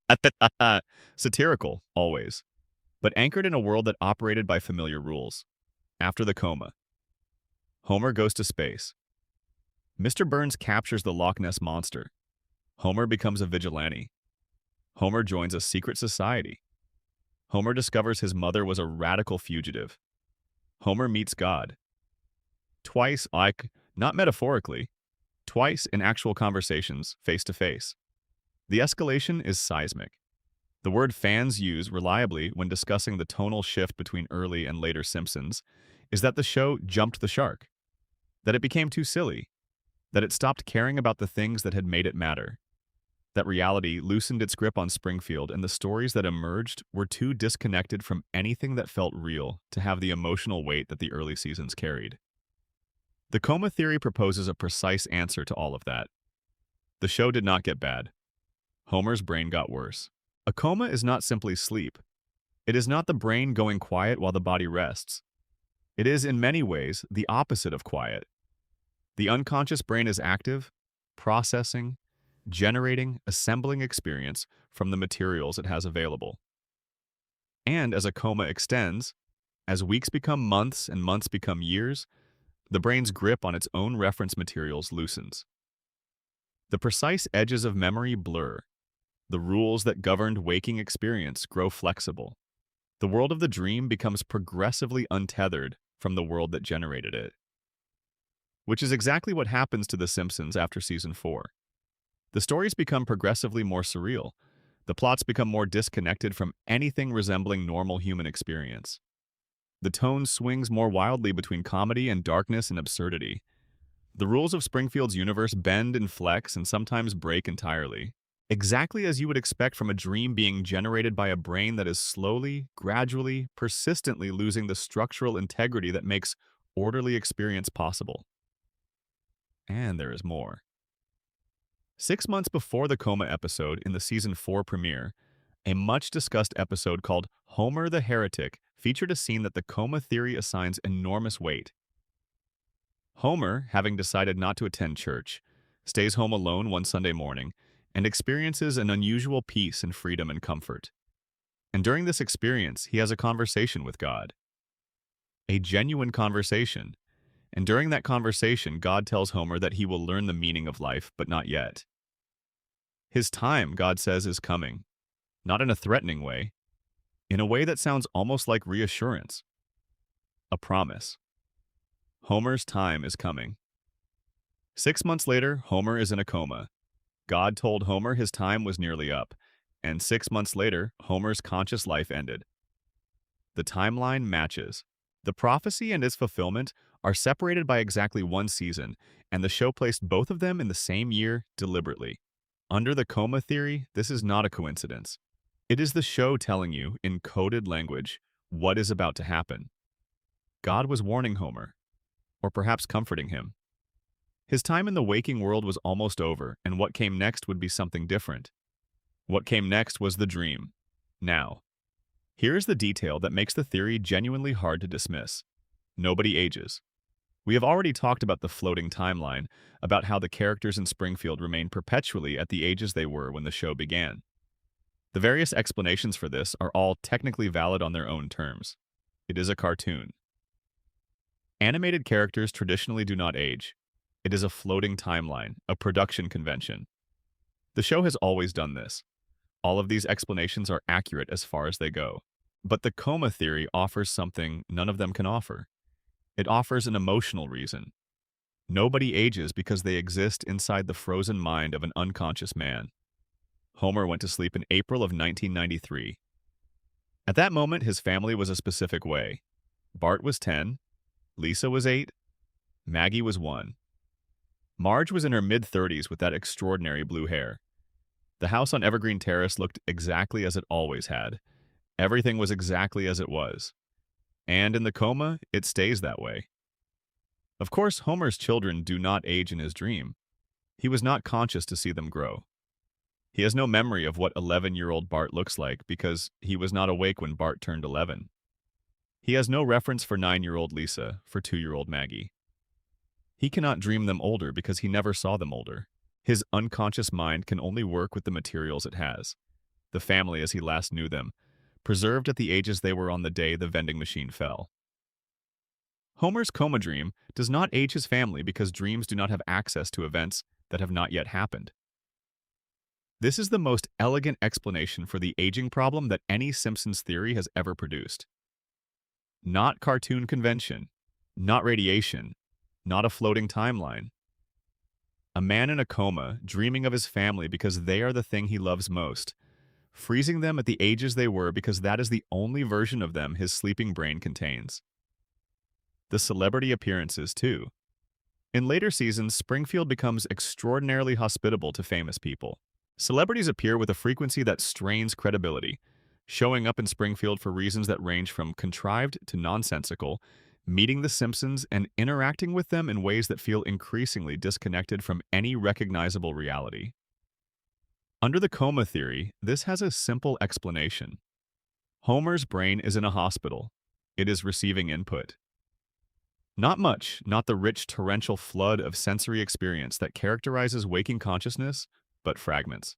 satirical, always, but anchored in a world that operated by familiar rules. After the coma, Homer goes to space. Mr. Burns captures the Loch Ness Monster. Homer becomes a vigilante. Homer joins a secret society. Homer discovers his mother was a radical fugitive. Homer meets God. Twice, not metaphorically, twice in actual conversations, face to face. The escalation is seismic. The word fans use reliably when discussing the tonal shift between early and later Simpsons is that the show jumped the shark, that it became too silly, that it stopped caring about the things that had made it matter, that reality loosened its grip on Springfield and the stories that emerged were too disconnected from anything that felt real to have the emotional weight that the early seasons carried. The coma theory proposes a precise answer to all of that. The show did not get bad. Homer's brain got worse. A coma is not simply sleep. It is not the brain going quiet while the body rests. It is, in many ways, the opposite of quiet. The unconscious brain is active, processing, generating, assembling experience from the materials it has available. And as a coma extends, as weeks become months and months become years, the brain's grip on its own reference materials loosens. The precise edges of memory blur. The rules that governed waking experience grow flexible. The world of the dream becomes progressively untethered from the world that generated it. Which is exactly what happens to The Simpsons after season 4. The stories become progressively more surreal. The plots become more disconnected from anything resembling normal human experience. The tone swings more wildly between comedy and darkness and absurdity. The rules of Springfield's universe bend and flex and sometimes break entirely. Exactly as you would expect from a dream being generated by a brain that is slowly, gradually, persistently losing the structural integrity that makes orderly experience possible. And there is more. 6 months before the coma episode in the season 4 premiere, a much-discussed episode called Homer the Heretic featured a scene that the coma theory assigns enormous weight. Homer, having decided not to attend church, stays home alone one Sunday morning and experiences an unusual peace and freedom and comfort. And during this experience, he has a conversation with God. A genuine conversation. And during that conversation, God tells Homer that he will learn the meaning of life, but not yet. His time, God says, is coming. Not in a threatening way. In a way that sounds almost like reassurance. A promise. Homer's time is coming. 6 months later, Homer is in a coma. God told Homer his time was nearly up, and 6 months later, Homer's conscious life ended. The timeline matches. The prophecy and its fulfillment are separated by exactly 1 season, and the show placed both of them in the same year deliberately. Under the coma theory, this is not a coincidence. It is the show telling you, in coded language, what is about to happen. God was warning Homer, or perhaps comforting him. His time in the waking world was almost over, and what came next would be something different. What came next was the dream. Now, here is the detail that makes the theory genuinely hard to dismiss. Nobody ages. We have already talked about the floating timeline, about how the characters in Springfield remain perpetually at the ages they were when the show began. The various explanations for this are all technically valid on their own terms. It is a cartoon. Animated characters traditionally do not age. It is a floating timeline, a production convention. The show has always done this. All of these explanations are accurate as far as they go. But the coma theory offers something none of them can offer. It offers an emotional reason. Nobody ages because they exist inside the frozen mind of an unconscious man. Homer went to sleep in April of 1993. At that moment, his family was a specific way. Bart was 10, Lisa was 8, Maggie was 1. Marge was in her mid-30s with that extraordinary blue hair. The house on Evergreen Terrace looked exactly as it always had. Everything was exactly as it was. And in the coma, it stays that way. Of course, Homer's children do not age in his dream. He was not conscious to see them grow. He has no memory of what 11-year-old Bart looks like because he was not awake when Bart turned 11. He has no reference for 9-year-old Lisa, for 2-year-old Maggie. He cannot dream them older because he never saw them older. His unconscious mind can only work with the materials it has. The family as he last knew them, preserved at the ages they were on the day the vending machine fell. Homer's coma dream does not age his family because dreams do not have access to events that have not yet happened. This is the most elegant explanation for the aging problem that any Simpsons theory has ever produced. Not cartoon convention, not radiation, not a floating timeline. A man in a coma, dreaming of his family because they are the thing he loves most, freezing them at the ages they were because that is the only version of them his sleeping brain contains. The celebrity appearances, too. In later seasons, Springfield becomes extraordinarily hospitable to famous people. Celebrities appear with a frequency that strains credibility, showing up in Springfield for reasons that range from contrived to nonsensical, meeting the Simpsons and interacting with them in ways that feel increasingly disconnected from any recognizable reality. Under the coma theory, this has a simple explanation. Homer's brain is in a hospital. It is receiving input. Not much, not the rich torrential flood of sensory experience that characterizes waking consciousness, but fragments.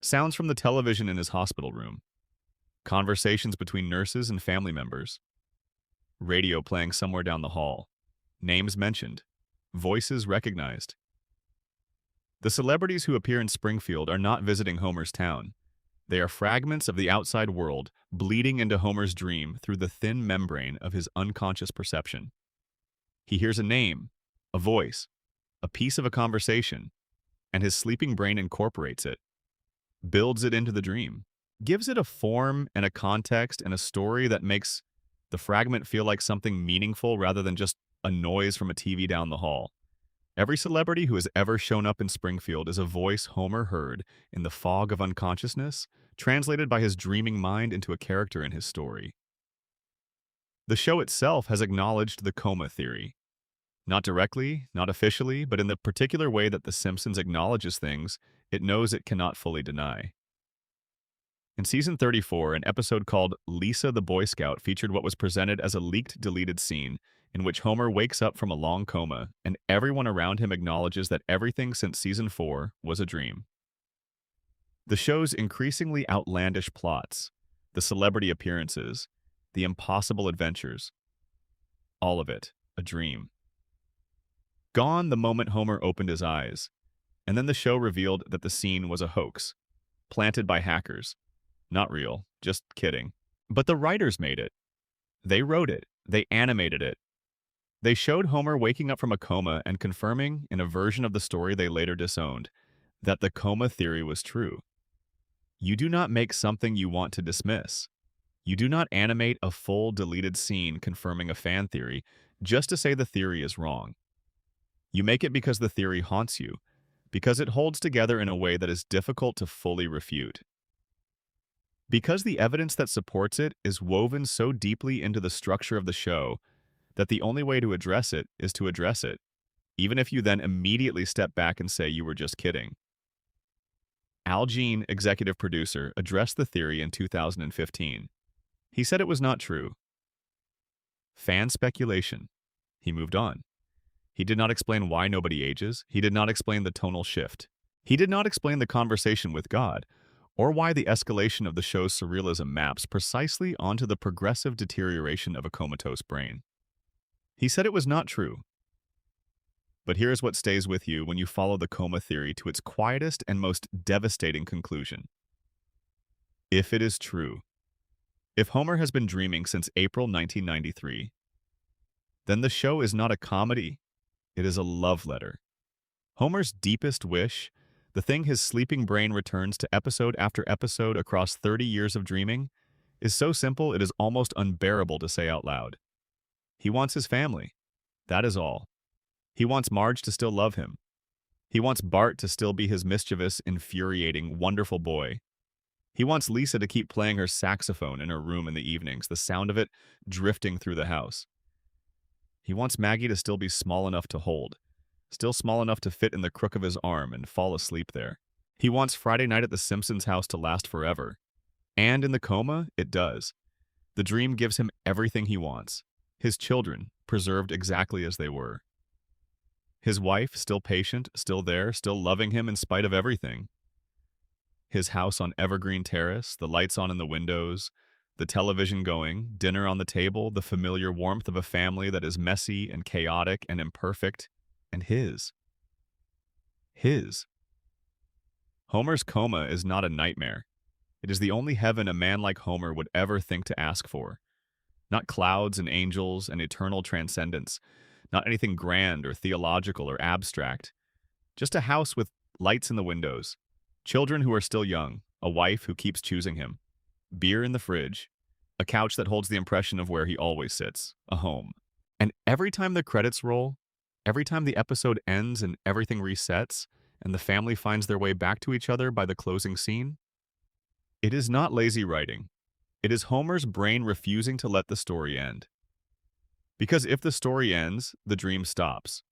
Sounds from the television in his hospital room. Conversations between nurses and family members. Radio playing somewhere down the hall. Names mentioned. Voices recognized. The celebrities who appear in Springfield are not visiting Homer's town. They are fragments of the outside world bleeding into Homer's dream through the thin membrane of his unconscious perception. He hears a name, a voice, a piece of a conversation, and his sleeping brain incorporates it, builds it into the dream, gives it a form and a context and a story that makes the fragment feel like something meaningful rather than just a noise from a TV down the hall. Every celebrity who has ever shown up in Springfield is a voice Homer heard in the fog of unconsciousness, translated by his dreaming mind into a character in his story. The show itself has acknowledged the coma theory. Not directly, not officially, but in the particular way that The Simpsons acknowledges things it knows it cannot fully deny. In season 34, an episode called Lisa the Boy Scout featured what was presented as a leaked deleted scene in which Homer wakes up from a long coma and everyone around him acknowledges that everything since season 4 was a dream. The show's increasingly outlandish plots, the celebrity appearances, the impossible adventures, all of it a dream. Gone the moment Homer opened his eyes, and then the show revealed that the scene was a hoax, planted by hackers. Not real, just kidding. But the writers made it. They wrote it. They animated it. They showed Homer waking up from a coma and confirming, in a version of the story they later disowned, that the coma theory was true. You do not make something you want to dismiss. You do not animate a full deleted scene confirming a fan theory just to say the theory is wrong. You make it because the theory haunts you, because it holds together in a way that is difficult to fully refute. Because the evidence that supports it is woven so deeply into the structure of the show that the only way to address it is to address it, even if you then immediately step back and say you were just kidding. Al Jean, executive producer, addressed the theory in 2015. He said it was not true. Fan speculation. He moved on. He did not explain why nobody ages. He did not explain the tonal shift. He did not explain the conversation with God, or why the escalation of the show's surrealism maps precisely onto the progressive deterioration of a comatose brain. He said it was not true. But here's what stays with you when you follow the coma theory to its quietest and most devastating conclusion. If it is true, if Homer has been dreaming since April 1993, then the show is not a comedy, it is a love letter. Homer's deepest wish, the thing his sleeping brain returns to episode after episode across 30 years of dreaming, is so simple it is almost unbearable to say out loud. He wants his family. That is all. He wants Marge to still love him. He wants Bart to still be his mischievous, infuriating, wonderful boy. He wants Lisa to keep playing her saxophone in her room in the evenings, the sound of it drifting through the house. He wants Maggie to still be small enough to hold, still small enough to fit in the crook of his arm and fall asleep there. He wants Friday night at the Simpsons house to last forever. And in the coma, it does. The dream gives him everything he wants. His children, preserved exactly as they were. His wife, still patient, still there, still loving him in spite of everything. His house on Evergreen Terrace, the lights on in the windows, the television going, dinner on the table, the familiar warmth of a family that is messy and chaotic and imperfect, and his. His. Homer's coma is not a nightmare. It is the only heaven a man like Homer would ever think to ask for. Not clouds and angels and eternal transcendence, not anything grand or theological or abstract. Just a house with lights in the windows, children who are still young, a wife who keeps choosing him, beer in the fridge, a couch that holds the impression of where he always sits, a home. And every time the credits roll, every time the episode ends and everything resets, and the family finds their way back to each other by the closing scene, it is not lazy writing. It is Homer's brain refusing to let the story end. Because if the story ends, the dream stops.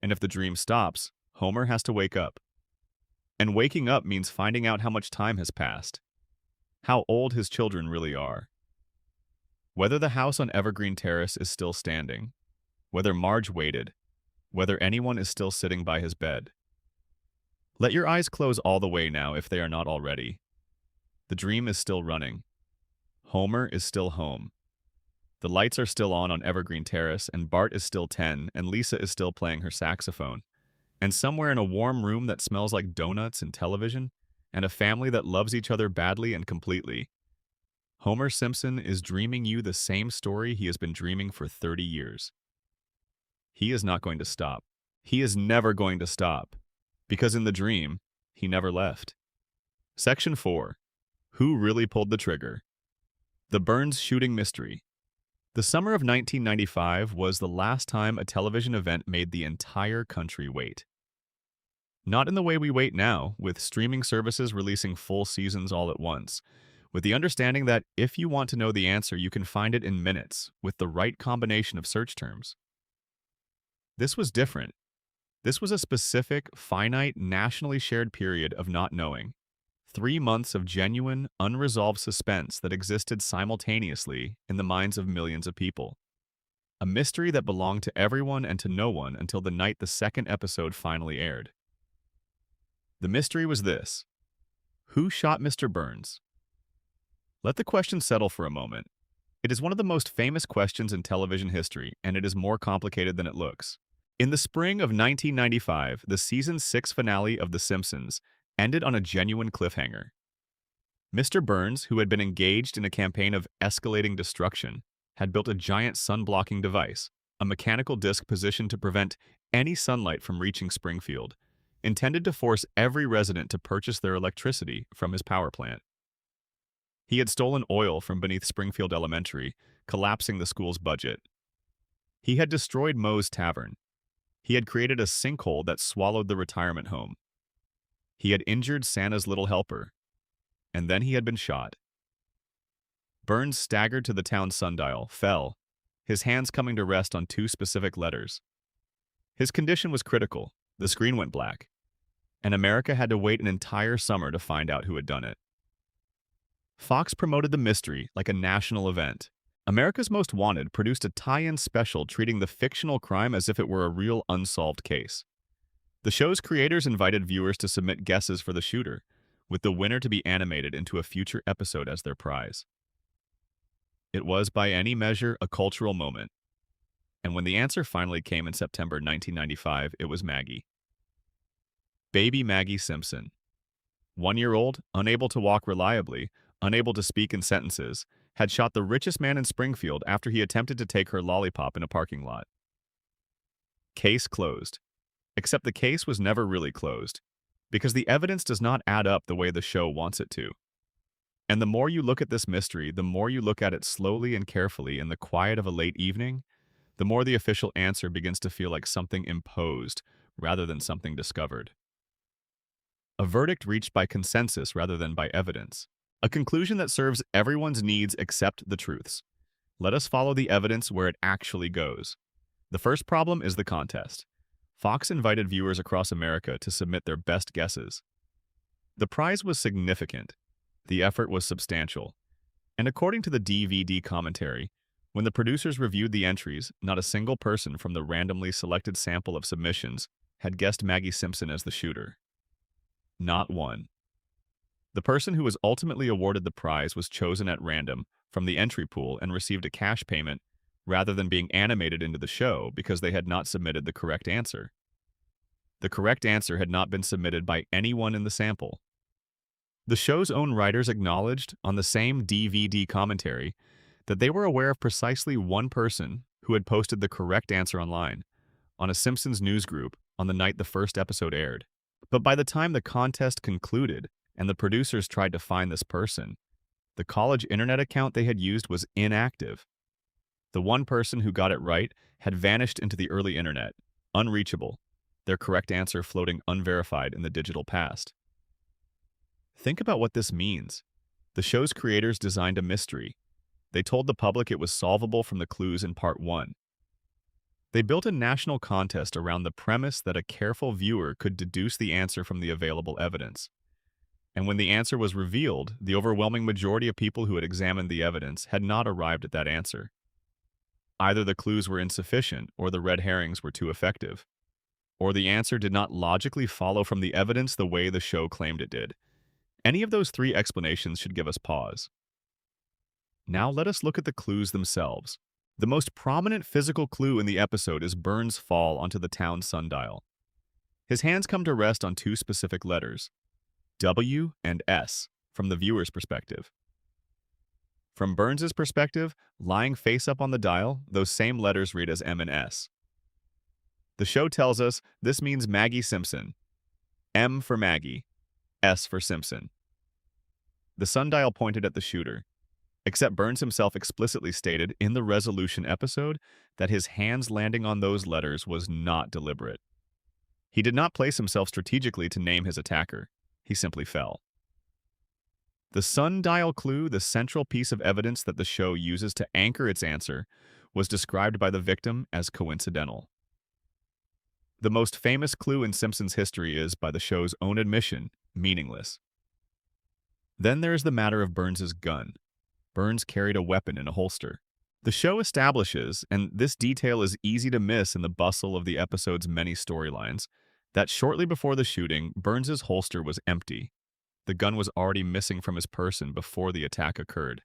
And if the dream stops, Homer has to wake up. And waking up means finding out how much time has passed, how old his children really are, whether the house on Evergreen Terrace is still standing, whether Marge waited, whether anyone is still sitting by his bed. Let your eyes close all the way now if they are not already. The dream is still running. Homer is still home. The lights are still on Evergreen Terrace, and Bart is still 10, and Lisa is still playing her saxophone. And somewhere in a warm room that smells like donuts and television, and a family that loves each other badly and completely, Homer Simpson is dreaming you the same story he has been dreaming for 30 years. He is not going to stop. He is never going to stop. Because in the dream, he never left. Section 4. Who really pulled the trigger? The Burns shooting mystery. The summer of 1995 was the last time a television event made the entire country wait. Not in the way we wait now, with streaming services releasing full seasons all at once, with the understanding that if you want to know the answer, you can find it in minutes with the right combination of search terms. This was different. This was a specific, finite, nationally shared period of not knowing. 3 months of genuine, unresolved suspense that existed simultaneously in the minds of millions of people. A mystery that belonged to everyone and to no one until the night the second episode finally aired. The mystery was this: who shot Mr. Burns? Let the question settle for a moment. It is one of the most famous questions in television history, and it is more complicated than it looks. In the spring of 1995, the season 6 finale of The Simpsons ended on a genuine cliffhanger. Mr. Burns, who had been engaged in a campaign of escalating destruction, had built a giant sun-blocking device, a mechanical disc positioned to prevent any sunlight from reaching Springfield, intended to force every resident to purchase their electricity from his power plant. He had stolen oil from beneath Springfield Elementary, collapsing the school's budget. He had destroyed Moe's Tavern. He had created a sinkhole that swallowed the retirement home. He had injured Santa's little helper. And then he had been shot. Burns staggered to the town sundial, fell, his hands coming to rest on 2 specific letters. His condition was critical. The screen went black. And America had to wait an entire summer to find out who had done it. Fox promoted the mystery like a national event. America's Most Wanted produced a tie-in special treating the fictional crime as if it were a real unsolved case. The show's creators invited viewers to submit guesses for the shooter, with the winner to be animated into a future episode as their prize. It was, by any measure, a cultural moment. And when the answer finally came in September 1995, it was Maggie. Baby Maggie Simpson. 1 year old, unable to walk reliably, unable to speak in sentences, had shot the richest man in Springfield after he attempted to take her lollipop in a parking lot. Case closed. Except the case was never really closed, because the evidence does not add up the way the show wants it to. And the more you look at this mystery, the more you look at it slowly and carefully in the quiet of a late evening, the more the official answer begins to feel like something imposed rather than something discovered. A verdict reached by consensus rather than by evidence. A conclusion that serves everyone's needs except the truth's. Let us follow the evidence where it actually goes. The first problem is the contest. Fox invited viewers across America to submit their best guesses. The prize was significant. The effort was substantial. And according to the DVD commentary, when the producers reviewed the entries, not a single person from the randomly selected sample of submissions had guessed Maggie Simpson as the shooter. Not one. The person who was ultimately awarded the prize was chosen at random from the entry pool and received a cash payment rather than being animated into the show because they had not submitted the correct answer. The correct answer had not been submitted by anyone in the sample. The show's own writers acknowledged, on the same DVD commentary, that they were aware of precisely one person who had posted the correct answer online, on a Simpsons news group on the night the first episode aired. But by the time the contest concluded and the producers tried to find this person, the college internet account they had used was inactive. The one person who got it right had vanished into the early internet, unreachable, their correct answer floating unverified in the digital past. Think about what this means. The show's creators designed a mystery. They told the public it was solvable from the clues in part 1. They built a national contest around the premise that a careful viewer could deduce the answer from the available evidence. And when the answer was revealed, the overwhelming majority of people who had examined the evidence had not arrived at that answer. Either the clues were insufficient, or the red herrings were too effective. Or the answer did not logically follow from the evidence the way the show claimed it did. Any of those three explanations should give us pause. Now let us look at the clues themselves. The most prominent physical clue in the episode is Burns' fall onto the town sundial. His hands come to rest on two specific letters, W and S, from the viewer's perspective. From Burns' perspective, lying face up on the dial, those same letters read as M and S. The show tells us this means Maggie Simpson. M for Maggie, S for Simpson. The sundial pointed at the shooter, except Burns himself explicitly stated in the resolution episode that his hands landing on those letters was not deliberate. He did not place himself strategically to name his attacker. He simply fell. The sundial clue, the central piece of evidence that the show uses to anchor its answer, was described by the victim as coincidental. The most famous clue in Simpsons history is, by the show's own admission, meaningless. Then there is the matter of Burns' gun. Burns carried a weapon in a holster. The show establishes, and this detail is easy to miss in the bustle of the episode's many storylines, that shortly before the shooting, Burns' holster was empty. The gun was already missing from his person before the attack occurred.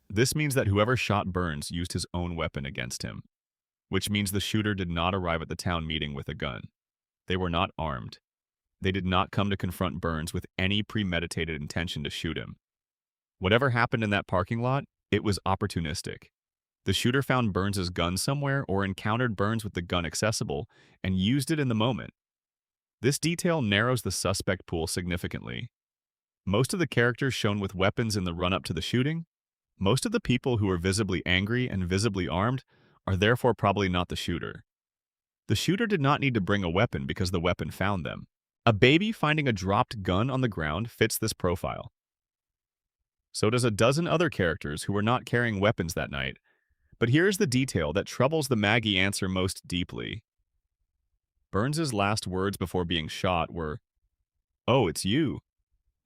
This means that whoever shot Burns used his own weapon against him, which means the shooter did not arrive at the town meeting with a gun. They were not armed. They did not come to confront Burns with any premeditated intention to shoot him. Whatever happened in that parking lot, it was opportunistic. The shooter found Burns' gun somewhere or encountered Burns with the gun accessible and used it in the moment. This detail narrows the suspect pool significantly. Most of the characters shown with weapons in the run-up to the shooting, most of the people who are visibly angry and visibly armed, are therefore probably not the shooter. The shooter did not need to bring a weapon because the weapon found them. A baby finding a dropped gun on the ground fits this profile. So does a dozen other characters who were not carrying weapons that night. But here's the detail that troubles the Maggie answer most deeply. Burns' last words before being shot were, "Oh, it's you."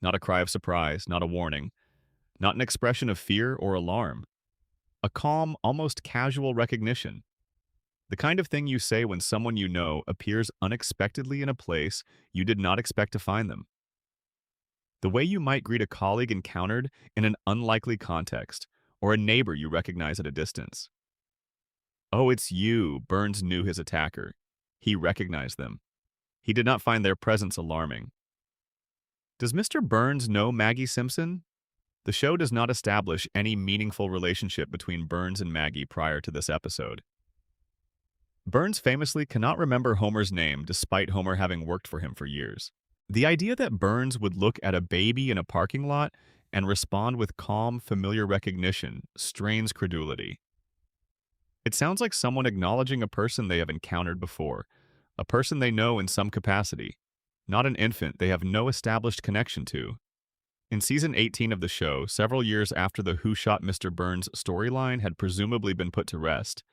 Not a cry of surprise, not a warning, not an expression of fear or alarm. A calm, almost casual recognition. The kind of thing you say when someone you know appears unexpectedly in a place you did not expect to find them. The way you might greet a colleague encountered in an unlikely context, or a neighbor you recognize at a distance. "Oh, it's you." Burns knew his attacker. He recognized them. He did not find their presence alarming. Does Mr. Burns know Maggie Simpson? The show does not establish any meaningful relationship between Burns and Maggie prior to this episode. Burns famously cannot remember Homer's name despite Homer having worked for him for years. The idea that Burns would look at a baby in a parking lot and respond with calm, familiar recognition strains credulity. It sounds like someone acknowledging a person they have encountered before, a person they know in some capacity, not an infant they have no established connection to. In season 18 of the show, several years after the Who Shot Mr. Burns storyline had presumably been put to rest,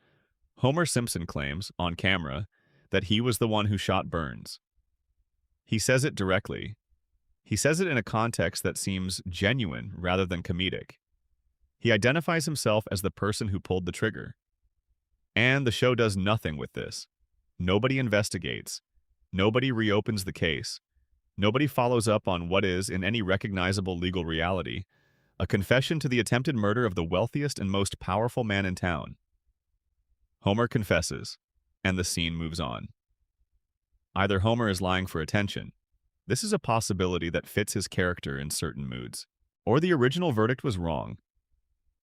Homer Simpson claims, on camera, that he was the one who shot Burns. He says it directly. He says it in a context that seems genuine rather than comedic. He identifies himself as the person who pulled the trigger. And the show does nothing with this. Nobody investigates. Nobody reopens the case. Nobody follows up on what is, in any recognizable legal reality, a confession to the attempted murder of the wealthiest and most powerful man in town. Homer confesses, and the scene moves on. Either Homer is lying for attention. This is a possibility that fits his character in certain moods. Or the original verdict was wrong.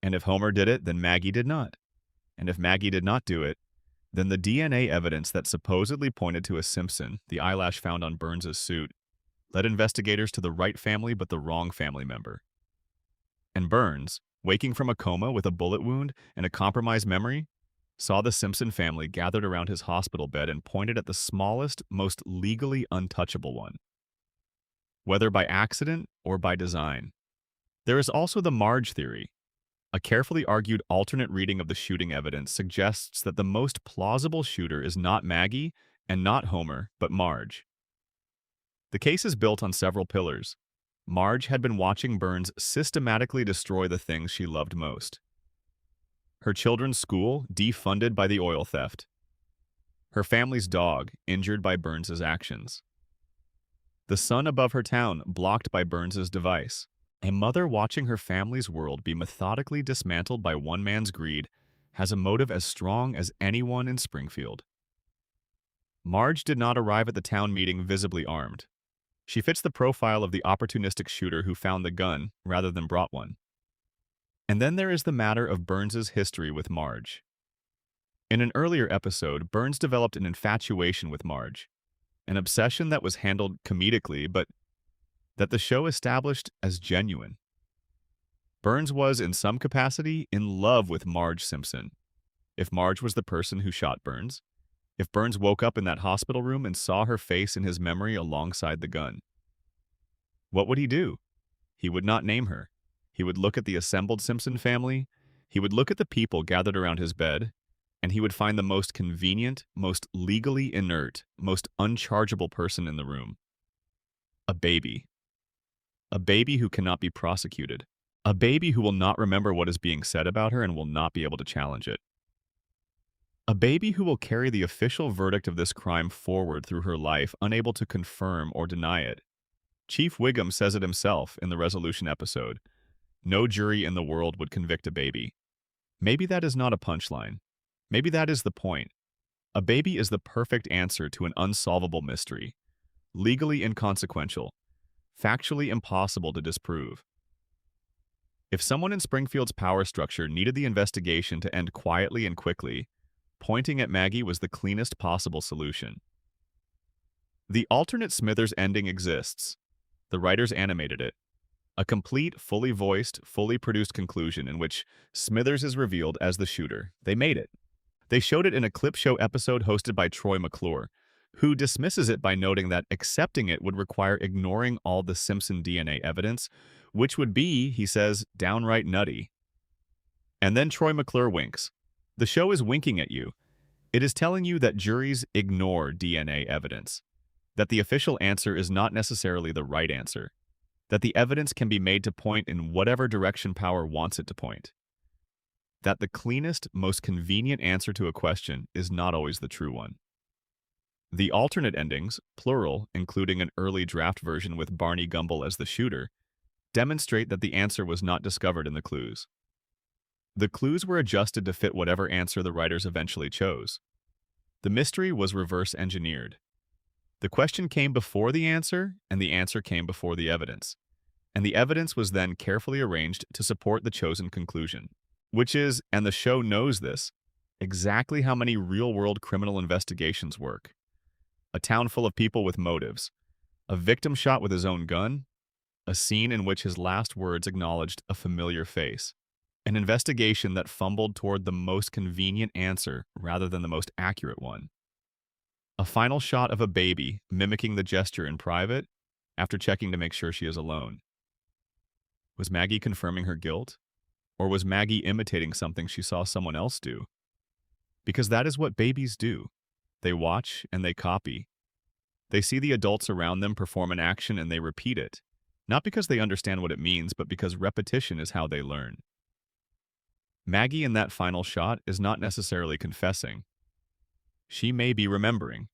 And if Homer did it, then Maggie did not. And if Maggie did not do it, then the DNA evidence that supposedly pointed to a Simpson, the eyelash found on Burns' suit, led investigators to the right family but the wrong family member. And Burns, waking from a coma with a bullet wound and a compromised memory, saw the Simpson family gathered around his hospital bed and pointed at the smallest, most legally untouchable one. Whether by accident or by design. There is also the Marge theory. A carefully argued alternate reading of the shooting evidence suggests that the most plausible shooter is not Maggie and not Homer, but Marge. The case is built on several pillars. Marge had been watching Burns systematically destroy the things she loved most. Her children's school defunded by the oil theft. Her family's dog injured by Burns' actions. The sun above her town blocked by Burns' device. A mother watching her family's world be methodically dismantled by one man's greed has a motive as strong as anyone in Springfield. Marge did not arrive at the town meeting visibly armed. She fits the profile of the opportunistic shooter who found the gun rather than brought one. And then there is the matter of Burns' history with Marge. In an earlier episode, Burns developed an infatuation with Marge, an obsession that was handled comedically, but that the show established as genuine. Burns was, in some capacity, in love with Marge Simpson. If Marge was the person who shot Burns, if Burns woke up in that hospital room and saw her face in his memory alongside the gun, what would he do? He would not name her. He would look at the assembled Simpson family, he would look at the people gathered around his bed, and he would find the most convenient, most legally inert, most unchargeable person in the room. A baby. A baby who cannot be prosecuted. A baby who will not remember what is being said about her and will not be able to challenge it. A baby who will carry the official verdict of this crime forward through her life, unable to confirm or deny it. Chief Wiggum says it himself in the resolution episode. No jury in the world would convict a baby. Maybe that is not a punchline. Maybe that is the point. A baby is the perfect answer to an unsolvable mystery. Legally inconsequential. Factually impossible to disprove. If someone in Springfield's power structure needed the investigation to end quietly and quickly, pointing at Maggie was the cleanest possible solution. The alternate Smithers ending exists. The writers animated it. A complete, fully voiced, fully produced conclusion in which Smithers is revealed as the shooter. They made it. They showed it in a clip show episode hosted by Troy McClure, who dismisses it by noting that accepting it would require ignoring all the Simpson DNA evidence, which would be, he says, downright nutty. And then Troy McClure winks. The show is winking at you. It is telling you that juries ignore DNA evidence, that the official answer is not necessarily the right answer, that the evidence can be made to point in whatever direction power wants it to point, that the cleanest, most convenient answer to a question is not always the true one. The alternate endings, plural, including an early draft version with Barney Gumble as the shooter, demonstrate that the answer was not discovered in the clues. The clues were adjusted to fit whatever answer the writers eventually chose. The mystery was reverse engineered. The question came before the answer came before the evidence. And the evidence was then carefully arranged to support the chosen conclusion. Which is, and the show knows this, exactly how many real-world criminal investigations work. A town full of people with motives. A victim shot with his own gun. A scene in which his last words acknowledged a familiar face. An investigation that fumbled toward the most convenient answer rather than the most accurate one. A final shot of a baby mimicking the gesture in private after checking to make sure she is alone. Was Maggie confirming her guilt? Or was Maggie imitating something she saw someone else do? Because that is what babies do. They watch and they copy. They see the adults around them perform an action and they repeat it. Not because they understand what it means, but because repetition is how they learn. Maggie in that final shot is not necessarily confessing. She may be remembering.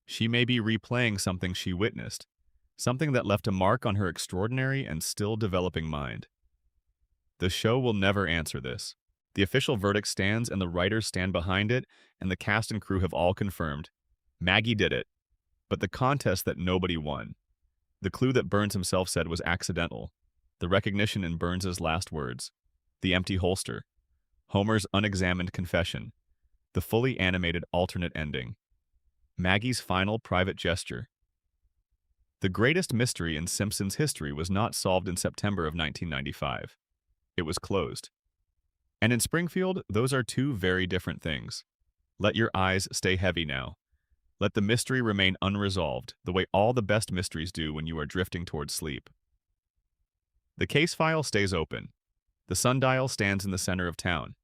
She may be replaying something she witnessed, something that left a mark on her extraordinary and still developing mind. The show will never answer this. The official verdict stands and the writers stand behind it, and the cast and crew have all confirmed. Maggie did it. But the contest that nobody won. The clue that Burns himself said was accidental. The recognition in Burns's last words. The empty holster. Homer's unexamined confession. The fully animated alternate ending. Maggie's final private gesture. The greatest mystery in Simpsons history was not solved in September of 1995. It was closed. And in Springfield, those are two very different things. Let your eyes stay heavy now. Let the mystery remain unresolved, the way all the best mysteries do when you are drifting towards sleep. The case file stays open. The sundial stands in the center of town.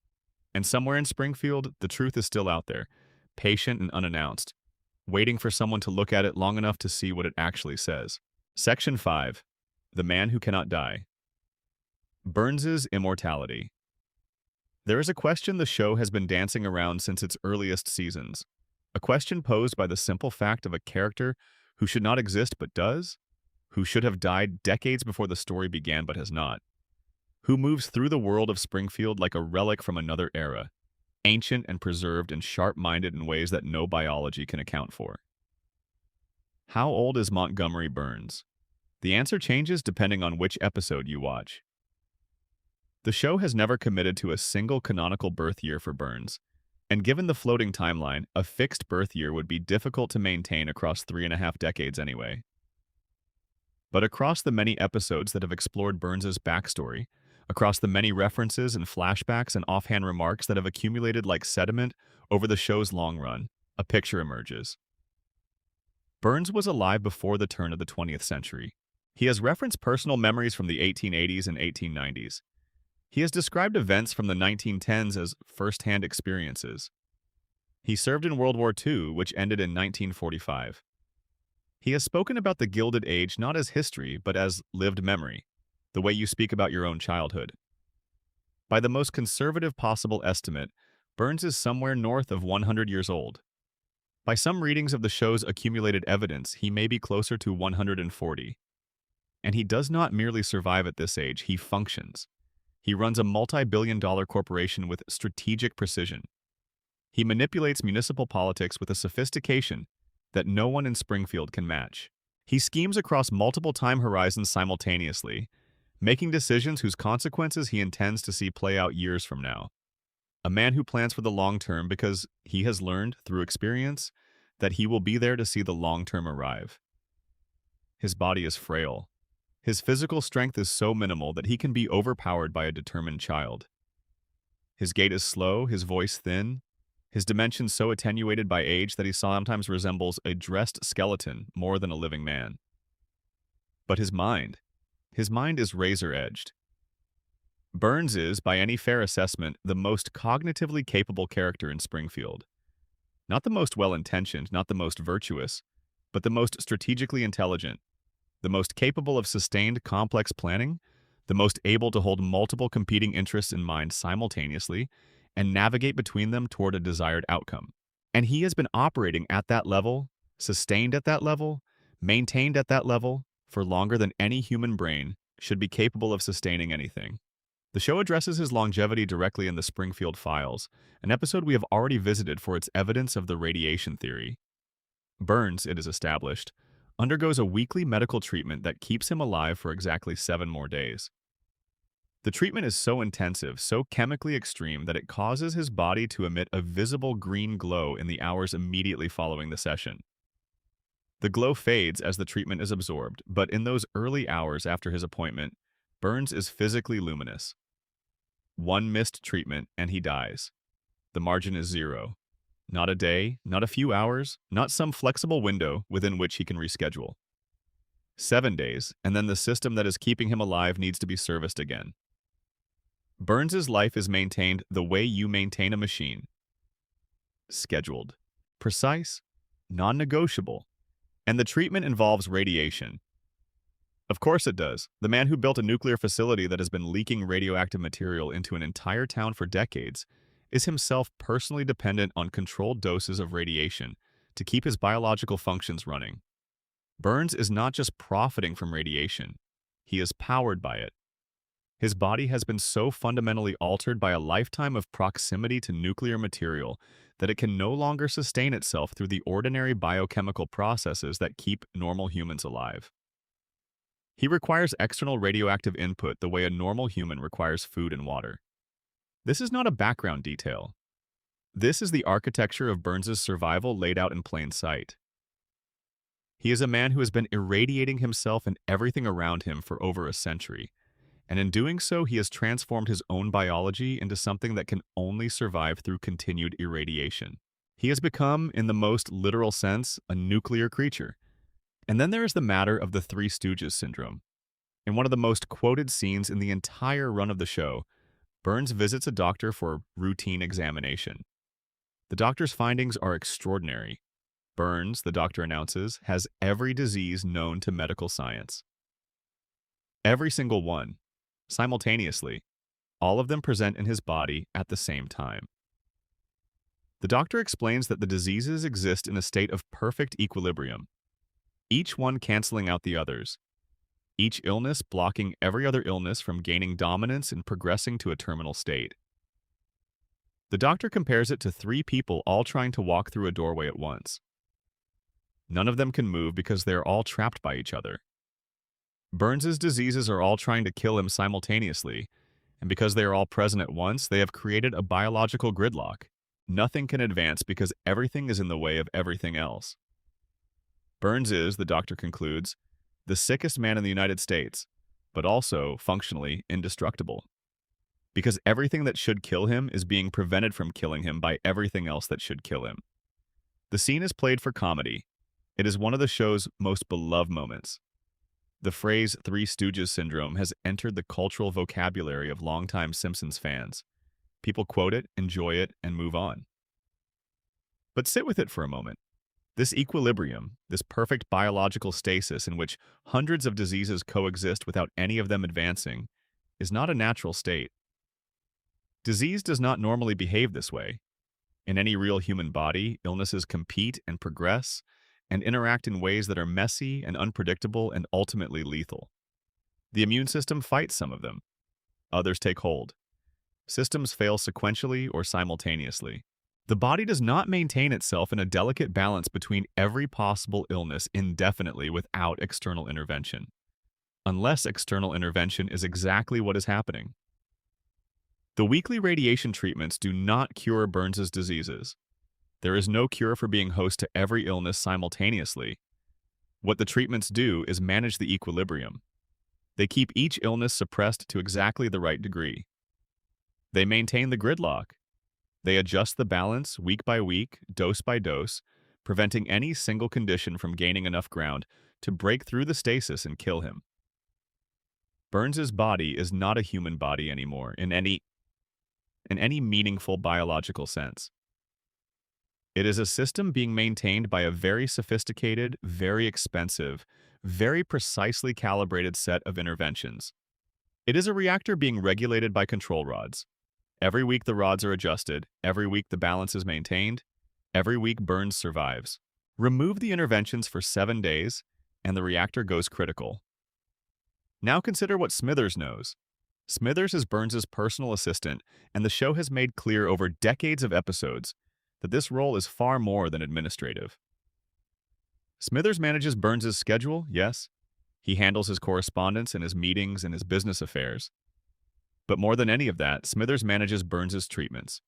And somewhere in Springfield, the truth is still out there, patient and unannounced, waiting for someone to look at it long enough to see what it actually says. Section 5. The Man Who Cannot Die. Burns's immortality. There is a question the show has been dancing around since its earliest seasons. A question posed by the simple fact of a character who should not exist but does, who should have died decades before the story began but has not, who moves through the world of Springfield like a relic from another era, ancient and preserved and sharp-minded in ways that no biology can account for. How old is Montgomery Burns? The answer changes depending on which episode you watch. The show has never committed to a single canonical birth year for Burns, and given the floating timeline, a fixed birth year would be difficult to maintain across 3.5 decades anyway. But across the many episodes that have explored Burns's backstory, across the many references and flashbacks and offhand remarks that have accumulated like sediment over the show's long run, a picture emerges. Burns was alive before the turn of the 20th century. He has referenced personal memories from the 1880s and 1890s. He has described events from the 1910s as first-hand experiences. He served in World War II, which ended in 1945. He has spoken about the Gilded Age not as history, but as lived memory, the way you speak about your own childhood. By the most conservative possible estimate, Burns is somewhere north of 100 years old. By some readings of the show's accumulated evidence, he may be closer to 140. And he does not merely survive at this age, he functions. He runs a multi-billion-dollar corporation with strategic precision. He manipulates municipal politics with a sophistication that no one in Springfield can match. He schemes across multiple time horizons simultaneously, making decisions whose consequences he intends to see play out years from now. A man who plans for the long term because he has learned, through experience, that he will be there to see the long term arrive. His body is frail. His physical strength is so minimal that he can be overpowered by a determined child. His gait is slow, his voice thin, his dimensions so attenuated by age that he sometimes resembles a dressed skeleton more than a living man. But his mind is razor-edged. Burns is, by any fair assessment, the most cognitively capable character in Springfield. Not the most well-intentioned, not the most virtuous, but the most strategically intelligent, the most capable of sustained, complex planning, the most able to hold multiple competing interests in mind simultaneously and navigate between them toward a desired outcome. And he has been operating at that level, sustained at that level, maintained at that level, for longer than any human brain should be capable of sustaining anything. The show addresses his longevity directly in the Springfield Files, an episode we have already visited for its evidence of the radiation theory. Burns, it is established, undergoes a weekly medical treatment that keeps him alive for exactly 7 more days. The treatment is so intensive, so chemically extreme, that it causes his body to emit a visible green glow in the hours immediately following the session. The glow fades as the treatment is absorbed, but in those early hours after his appointment, Burns is physically luminous. One missed treatment and he dies. The margin is 0. Not a day, not a few hours, not some flexible window within which he can reschedule. 7 days, and then the system that is keeping him alive needs to be serviced again. Burns's life is maintained the way you maintain a machine. Scheduled, precise, non-negotiable, and the treatment involves radiation. Of course it does. The man who built a nuclear facility that has been leaking radioactive material into an entire town for decades is himself personally dependent on controlled doses of radiation to keep his biological functions running. Burns is not just profiting from radiation, he is powered by it. His body has been so fundamentally altered by a lifetime of proximity to nuclear material that it can no longer sustain itself through the ordinary biochemical processes that keep normal humans alive. He requires external radioactive input the way a normal human requires food and water. This is not a background detail. This is the architecture of Burns's survival laid out in plain sight. He is a man who has been irradiating himself and everything around him for over a century, and in doing so he has transformed his own biology into something that can only survive through continued irradiation. He has become, in the most literal sense, a nuclear creature. And then there is the matter of the Three Stooges syndrome. In one of the most quoted scenes in the entire run of the show, Burns visits a doctor for routine examination. The doctor's findings are extraordinary. Burns, the doctor announces, has every disease known to medical science. Every single one, simultaneously, all of them present in his body at the same time. The doctor explains that the diseases exist in a state of perfect equilibrium, each one canceling out the others, each illness blocking every other illness from gaining dominance and progressing to a terminal state. The doctor compares it to 3 people all trying to walk through a doorway at once. None of them can move because they are all trapped by each other. Burns's diseases are all trying to kill him simultaneously, and because they are all present at once, they have created a biological gridlock. Nothing can advance because everything is in the way of everything else. Burns is, the doctor concludes, the sickest man in the United States, but also, functionally, indestructible. Because everything that should kill him is being prevented from killing him by everything else that should kill him. The scene is played for comedy. It is one of the show's most beloved moments. The phrase Three Stooges syndrome has entered the cultural vocabulary of longtime Simpsons fans. People quote it, enjoy it, and move on. But sit with it for a moment. This equilibrium, this perfect biological stasis in which hundreds of diseases coexist without any of them advancing, is not a natural state. Disease does not normally behave this way. In any real human body, illnesses compete and progress, and interact in ways that are messy and unpredictable and ultimately lethal. The immune system fights some of them. Others take hold. Systems fail sequentially or simultaneously. The body does not maintain itself in a delicate balance between every possible illness indefinitely without external intervention, unless external intervention is exactly what is happening. The weekly radiation treatments do not cure Burns's diseases. There is no cure for being host to every illness simultaneously. What the treatments do is manage the equilibrium. They keep each illness suppressed to exactly the right degree. They maintain the gridlock. They adjust the balance week by week, dose by dose, preventing any single condition from gaining enough ground to break through the stasis and kill him. Burns's body is not a human body anymore in any meaningful biological sense. It is a system being maintained by a very sophisticated, very expensive, very precisely calibrated set of interventions. It is a reactor being regulated by control rods. Every week the rods are adjusted, every week the balance is maintained, every week Burns survives. Remove the interventions for 7 days, and the reactor goes critical. Now consider what Smithers knows. Smithers is Burns's personal assistant, and the show has made clear over decades of episodes that this role is far more than administrative. Smithers manages Burns's schedule, yes. He handles his correspondence and his meetings and his business affairs. But more than any of that, Smithers manages Burns's treatments.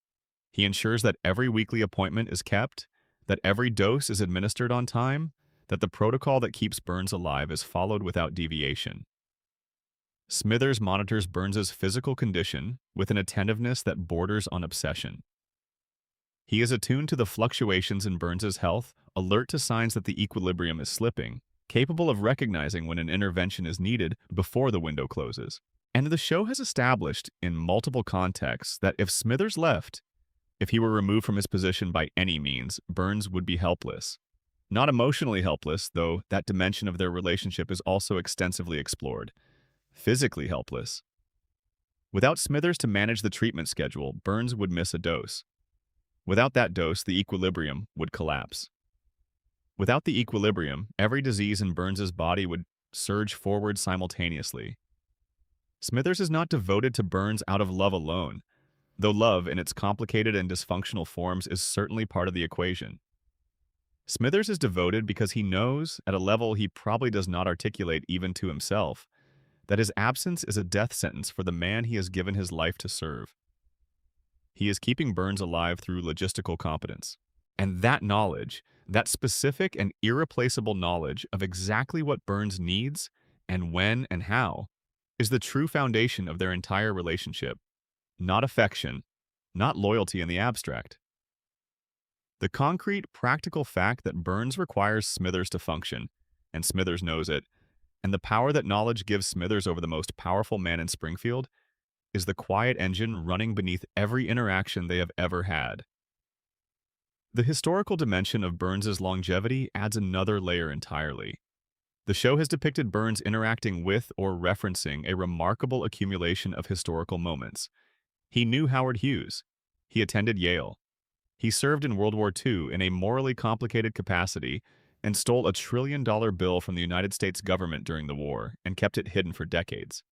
He ensures that every weekly appointment is kept, that every dose is administered on time, that the protocol that keeps Burns alive is followed without deviation. Smithers monitors Burns's physical condition with an attentiveness that borders on obsession. He is attuned to the fluctuations in Burns's health, alert to signs that the equilibrium is slipping, capable of recognizing when an intervention is needed before the window closes. And the show has established, in multiple contexts, that if Smithers left, if he were removed from his position by any means, Burns would be helpless. Not emotionally helpless, though that dimension of their relationship is also extensively explored. Physically helpless. Without Smithers to manage the treatment schedule, Burns would miss a dose. Without that dose, the equilibrium would collapse. Without the equilibrium, every disease in Burns's body would surge forward simultaneously. Smithers is not devoted to Burns out of love alone, though love, in its complicated and dysfunctional forms, is certainly part of the equation. Smithers is devoted because he knows, at a level he probably does not articulate even to himself, that his absence is a death sentence for the man he has given his life to serve. He is keeping Burns alive through logistical competence. And that knowledge, that specific and irreplaceable knowledge of exactly what Burns needs and when and how, is the true foundation of their entire relationship. Not affection, not loyalty in the abstract. The concrete, practical fact that Burns requires Smithers to function, and Smithers knows it, and the power that knowledge gives Smithers over the most powerful man in Springfield, is the quiet engine running beneath every interaction they have ever had. The historical dimension of Burns's longevity adds another layer entirely. The show has depicted Burns interacting with or referencing a remarkable accumulation of historical moments. He knew Howard Hughes. He attended Yale. He served in World War II in a morally complicated capacity and stole a $1 trillion bill from the United States government during the war and kept it hidden for decades.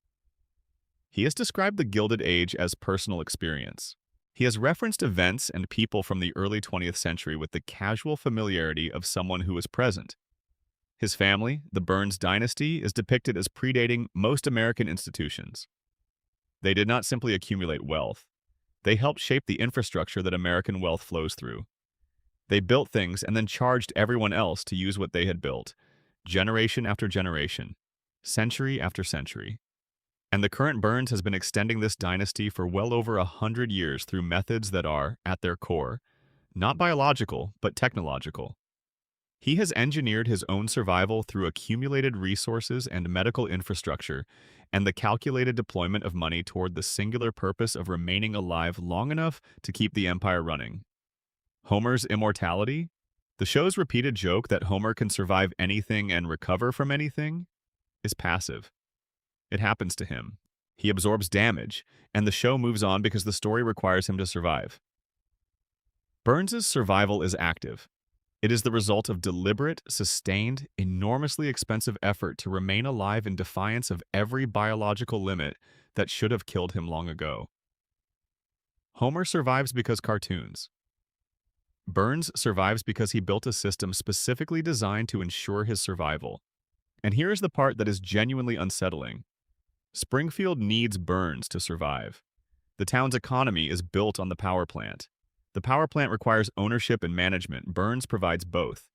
He has described the Gilded Age as personal experience. He has referenced events and people from the early 20th century with the casual familiarity of someone who was present. His family, the Burns dynasty, is depicted as predating most American institutions. They did not simply accumulate wealth. They helped shape the infrastructure that American wealth flows through. They built things and then charged everyone else to use what they had built, generation after generation, century after century. And the current Burns has been extending this dynasty for well over 100 years through methods that are, at their core, not biological, but technological. He has engineered his own survival through accumulated resources and medical infrastructure and the calculated deployment of money toward the singular purpose of remaining alive long enough to keep the empire running. Homer's immortality? The show's repeated joke that Homer can survive anything and recover from anything is passive. It happens to him. He absorbs damage, and the show moves on because the story requires him to survive. Burns's survival is active. It is the result of deliberate, sustained, enormously expensive effort to remain alive in defiance of every biological limit that should have killed him long ago. Homer survives because cartoons. Burns survives because he built a system specifically designed to ensure his survival. And here is the part that is genuinely unsettling. Springfield needs Burns to survive. The town's economy is built on the power plant. The power plant requires ownership and management. Burns provides both.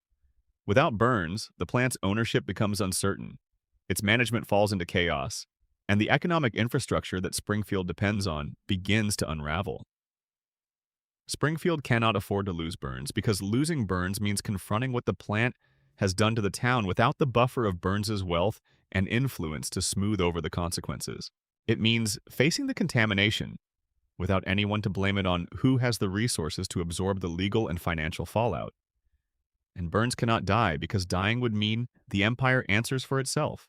Without Burns, the plant's ownership becomes uncertain. Its management falls into chaos, and the economic infrastructure that Springfield depends on begins to unravel. Springfield cannot afford to lose Burns because losing Burns means confronting what the plant has done to the town without the buffer of Burns's wealth and influence to smooth over the consequences. It means facing the contamination without anyone to blame it on who has the resources to absorb the legal and financial fallout. And Burns cannot die because dying would mean the empire answers for itself.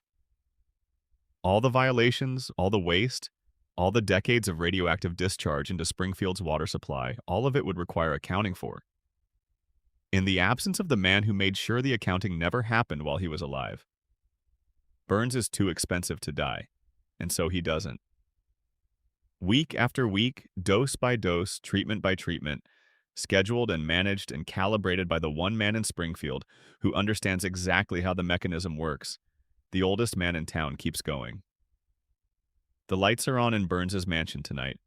All the violations, all the waste, all the decades of radioactive discharge into Springfield's water supply, all of it would require accounting for. In the absence of the man who made sure the accounting never happened while he was alive, Burns is too expensive to die, and so he doesn't. Week after week, dose by dose, treatment by treatment, scheduled and managed and calibrated by the one man in Springfield who understands exactly how the mechanism works. The oldest man in town keeps going. The lights are on in Burns's mansion tonight.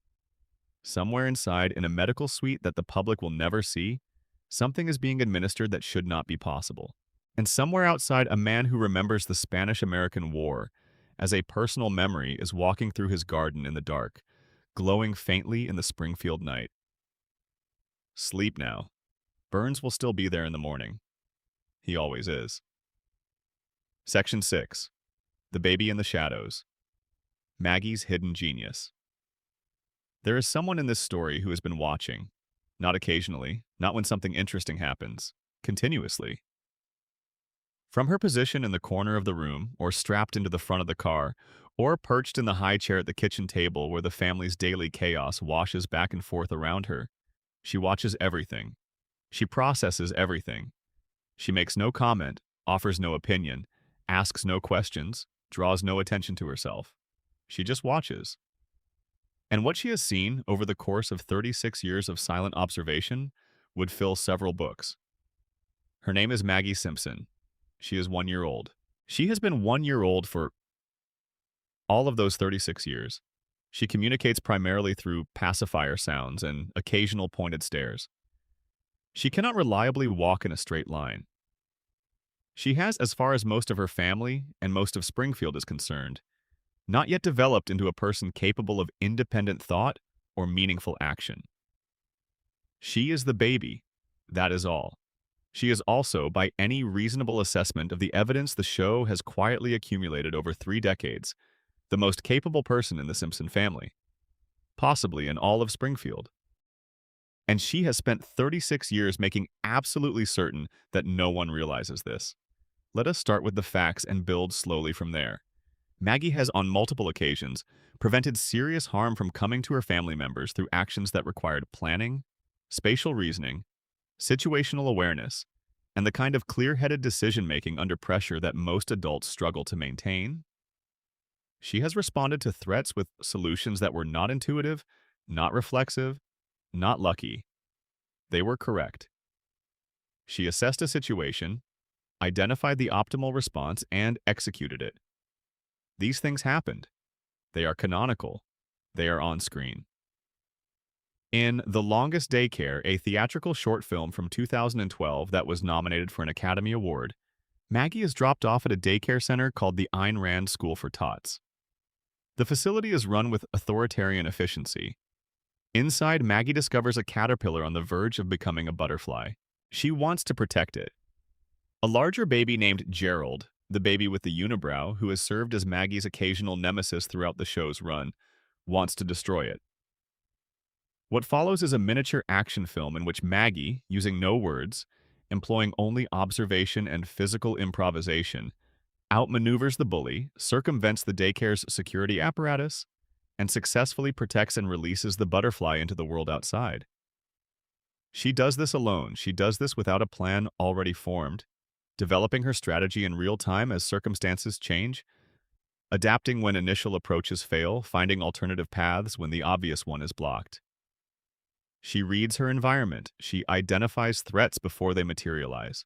Somewhere inside, in a medical suite that the public will never see, something is being administered that should not be possible. And somewhere outside, a man who remembers the Spanish-American War as a personal memory is walking through his garden in the dark, glowing faintly in the Springfield night. Sleep now. Burns will still be there in the morning. He always is. Section 6. The Baby in the Shadows. Maggie's Hidden Genius. There is someone in this story who has been watching. Not occasionally, not when something interesting happens. Continuously. From her position in the corner of the room, or strapped into the front of the car, or perched in the high chair at the kitchen table where the family's daily chaos washes back and forth around her, she watches everything. She processes everything. She makes no comment, offers no opinion, asks no questions, draws no attention to herself. She just watches. And what she has seen over the course of 36 years of silent observation would fill several books. Her name is Maggie Simpson. She is 1 year old. She has been 1 year old for all of those 36 years. She communicates primarily through pacifier sounds and occasional pointed stares. She cannot reliably walk in a straight line. She has, as far as most of her family and most of Springfield is concerned, not yet developed into a person capable of independent thought or meaningful action. She is the baby. That is all. She is also, by any reasonable assessment of the evidence the show has quietly accumulated over 3 decades, the most capable person in the Simpson family, possibly in all of Springfield. And she has spent 36 years making absolutely certain that no one realizes this. Let us start with the facts and build slowly from there. Maggie has, on multiple occasions, prevented serious harm from coming to her family members through actions that required planning, spatial reasoning, situational awareness, and the kind of clear-headed decision-making under pressure that most adults struggle to maintain. She has responded to threats with solutions that were not intuitive, not reflexive, not lucky. They were correct. She assessed a situation, identified the optimal response, and executed it. These things happened. They are canonical. They are on screen. In The Longest Daycare, a theatrical short film from 2012 that was nominated for an Academy Award, Maggie is dropped off at a daycare center called the Ayn Rand School for Tots. The facility is run with authoritarian efficiency. Inside, Maggie discovers a caterpillar on the verge of becoming a butterfly. She wants to protect it. A larger baby named Gerald, the baby with the unibrow, who has served as Maggie's occasional nemesis throughout the show's run, wants to destroy it. What follows is a miniature action film in which Maggie, using no words, employing only observation and physical improvisation, outmaneuvers the bully, circumvents the daycare's security apparatus, and successfully protects and releases the butterfly into the world outside. She does this alone. She does this without a plan already formed, developing her strategy in real time as circumstances change, adapting when initial approaches fail, finding alternative paths when the obvious one is blocked. She reads her environment. She identifies threats before they materialize.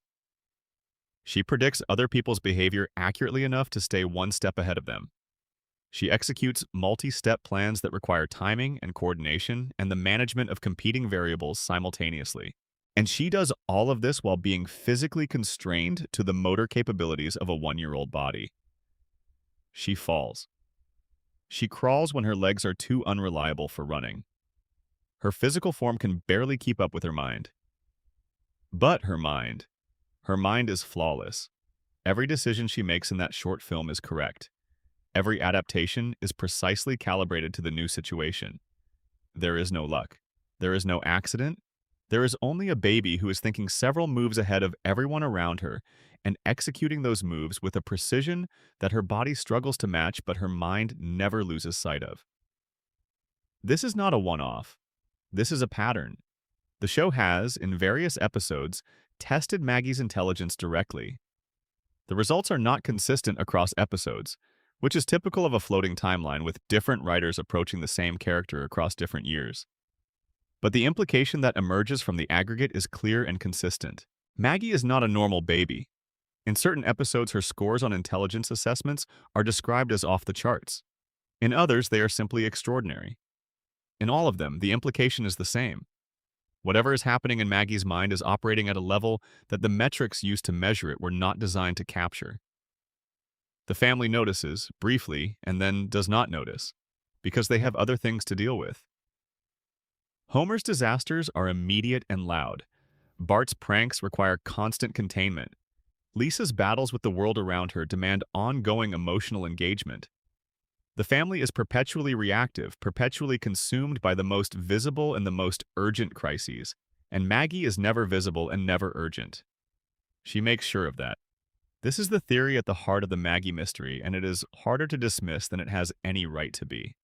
She predicts other people's behavior accurately enough to stay one step ahead of them. She executes multi-step plans that require timing and coordination and the management of competing variables simultaneously. And she does all of this while being physically constrained to the motor capabilities of a 1-year-old body. She falls. She crawls when her legs are too unreliable for running. Her physical form can barely keep up with her mind. But her mind is flawless. Every decision she makes in that short film is correct. Every adaptation is precisely calibrated to the new situation. There is no luck. There is no accident. There is only a baby who is thinking several moves ahead of everyone around her and executing those moves with a precision that her body struggles to match but her mind never loses sight of. This is not a one-off. This is a pattern. The show has, in various episodes, tested Maggie's intelligence directly. The results are not consistent across episodes, which is typical of a floating timeline with different writers approaching the same character across different years. But the implication that emerges from the aggregate is clear and consistent. Maggie is not a normal baby. In certain episodes, her scores on intelligence assessments are described as off the charts. In others, they are simply extraordinary. In all of them, the implication is the same. Whatever is happening in Maggie's mind is operating at a level that the metrics used to measure it were not designed to capture. The family notices, briefly, and then does not notice, because they have other things to deal with. Homer's disasters are immediate and loud. Bart's pranks require constant containment. Lisa's battles with the world around her demand ongoing emotional engagement. The family is perpetually reactive, perpetually consumed by the most visible and the most urgent crises, and Maggie is never visible and never urgent. She makes sure of that. This is the theory at the heart of the Maggie mystery, and it is harder to dismiss than it has any right to be.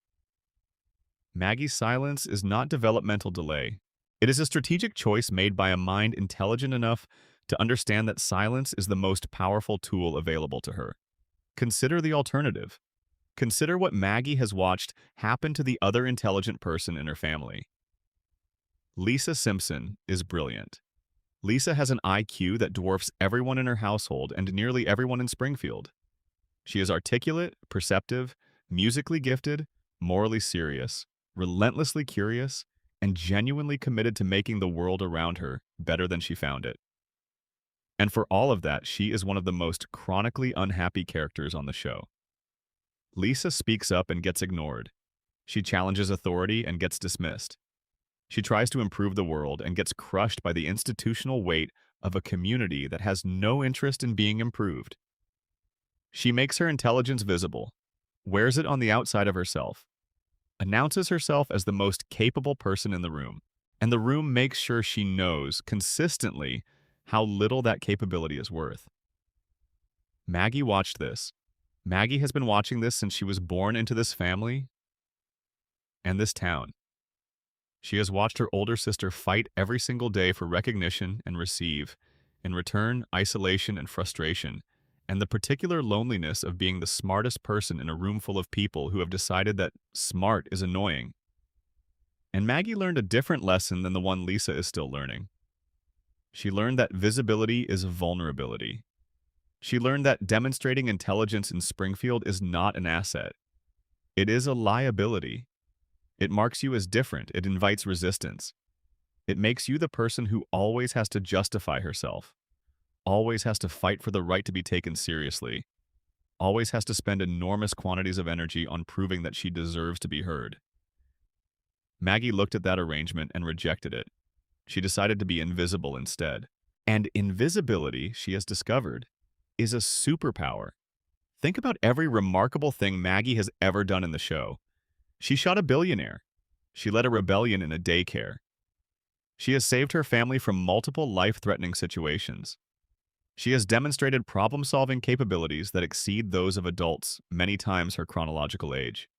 Maggie's silence is not developmental delay. It is a strategic choice made by a mind intelligent enough to understand that silence is the most powerful tool available to her. Consider the alternative. Consider what Maggie has watched happen to the other intelligent person in her family. Lisa Simpson is brilliant. Lisa has an IQ that dwarfs everyone in her household and nearly everyone in Springfield. She is articulate, perceptive, musically gifted, morally serious, relentlessly curious, and genuinely committed to making the world around her better than she found it. And for all of that, she is one of the most chronically unhappy characters on the show. Lisa speaks up and gets ignored. She challenges authority and gets dismissed. She tries to improve the world and gets crushed by the institutional weight of a community that has no interest in being improved. She makes her intelligence visible, wears it on the outside of herself, announces herself as the most capable person in the room, and the room makes sure she knows consistently how little that capability is worth. Maggie watched this. Maggie has been watching this since she was born into this family and this town. She has watched her older sister fight every single day for recognition and receive, in return, isolation and frustration, and the particular loneliness of being the smartest person in a room full of people who have decided that smart is annoying. And Maggie learned a different lesson than the one Lisa is still learning. She learned that visibility is vulnerability. She learned that demonstrating intelligence in Springfield is not an asset. It is a liability. It marks you as different. It invites resistance. It makes you the person who always has to justify herself, always has to fight for the right to be taken seriously, always has to spend enormous quantities of energy on proving that she deserves to be heard. Maggie looked at that arrangement and rejected it. She decided to be invisible instead. And invisibility, she has discovered, is a superpower. Think about every remarkable thing Maggie has ever done in the show. She shot a billionaire. She led a rebellion in a daycare. She has saved her family from multiple life-threatening situations. She has demonstrated problem-solving capabilities that exceed those of adults many times her chronological age.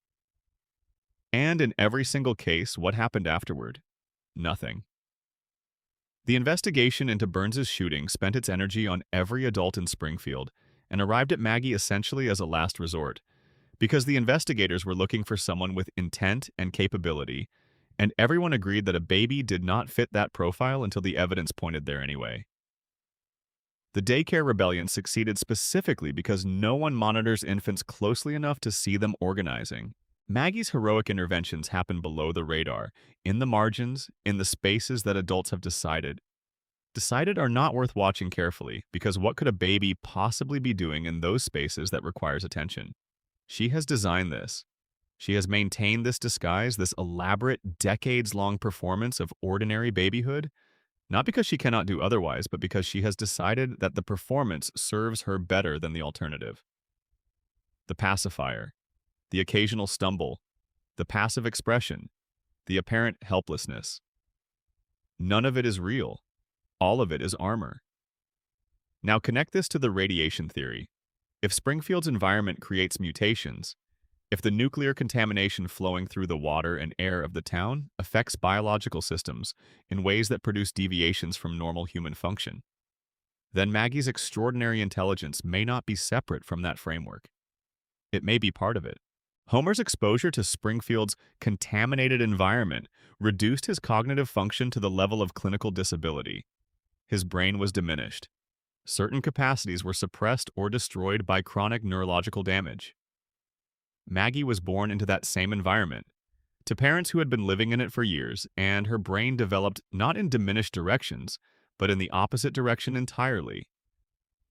And in every single case, what happened afterward? Nothing. The investigation into Burns's shooting spent its energy on every adult in Springfield and arrived at Maggie essentially as a last resort, because the investigators were looking for someone with intent and capability, and everyone agreed that a baby did not fit that profile until the evidence pointed there anyway. The daycare rebellion succeeded specifically because no one monitors infants closely enough to see them organizing. Maggie's heroic interventions happen below the radar, in the margins, in the spaces that adults have decided are not worth watching carefully, because what could a baby possibly be doing in those spaces that requires attention? She has designed this. She has maintained this disguise, this elaborate, decades-long performance of ordinary babyhood, not because she cannot do otherwise, but because she has decided that the performance serves her better than the alternative. The pacifier, the occasional stumble, the passive expression, the apparent helplessness. None of it is real. All of it is armor. Now connect this to the radiation theory. If Springfield's environment creates mutations, if the nuclear contamination flowing through the water and air of the town affects biological systems in ways that produce deviations from normal human function, then Maggie's extraordinary intelligence may not be separate from that framework. It may be part of it. Homer's exposure to Springfield's contaminated environment reduced his cognitive function to the level of clinical disability. His brain was diminished. Certain capacities were suppressed or destroyed by chronic neurological damage. Maggie was born into that same environment, to parents who had been living in it for years, and her brain developed not in diminished directions, but in the opposite direction entirely.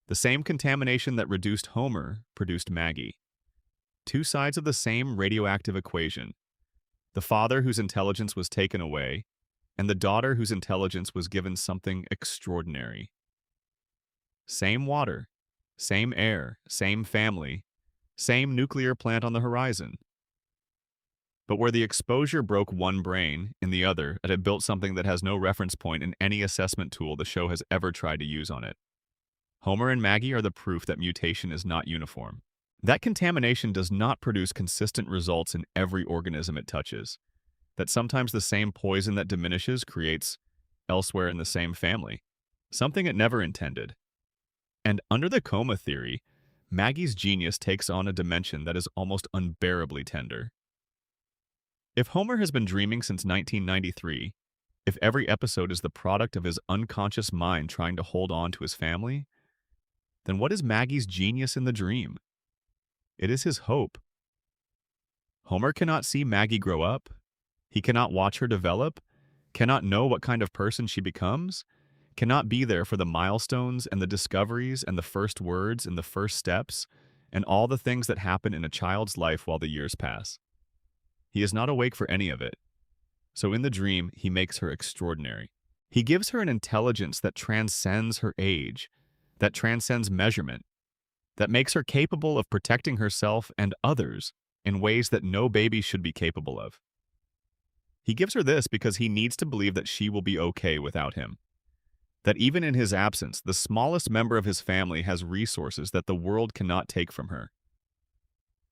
The same contamination that reduced Homer produced Maggie. Two sides of the same radioactive equation. The father whose intelligence was taken away, and the daughter whose intelligence was given something extraordinary. Same water, same air, same family, same nuclear plant on the horizon. But where the exposure broke one brain, in the other, it had built something that has no reference point in any assessment tool the show has ever tried to use on it. Homer and Maggie are the proof that mutation is not uniform. That contamination does not produce consistent results in every organism it touches. That sometimes the same poison that diminishes creates elsewhere in the same family. Something it never intended. And under the coma theory, Maggie's genius takes on a dimension that is almost unbearably tender. If Homer has been dreaming since 1993, if every episode is the product of his unconscious mind trying to hold on to his family, then what is Maggie's genius in the dream? It is his hope. Homer cannot see Maggie grow up. He cannot watch her develop, cannot know what kind of person she becomes, cannot be there for the milestones and the discoveries and the first words and the first steps and all the things that happen in a child's life while the years pass. He is not awake for any of it. So in the dream, he makes her extraordinary. He gives her an intelligence that transcends her age, that transcends measurement, that makes her capable of protecting herself and others in ways that no baby should be capable of. He gives her this because he needs to believe that she will be okay without him. That even in his absence, the smallest member of his family has resources that the world cannot take from her.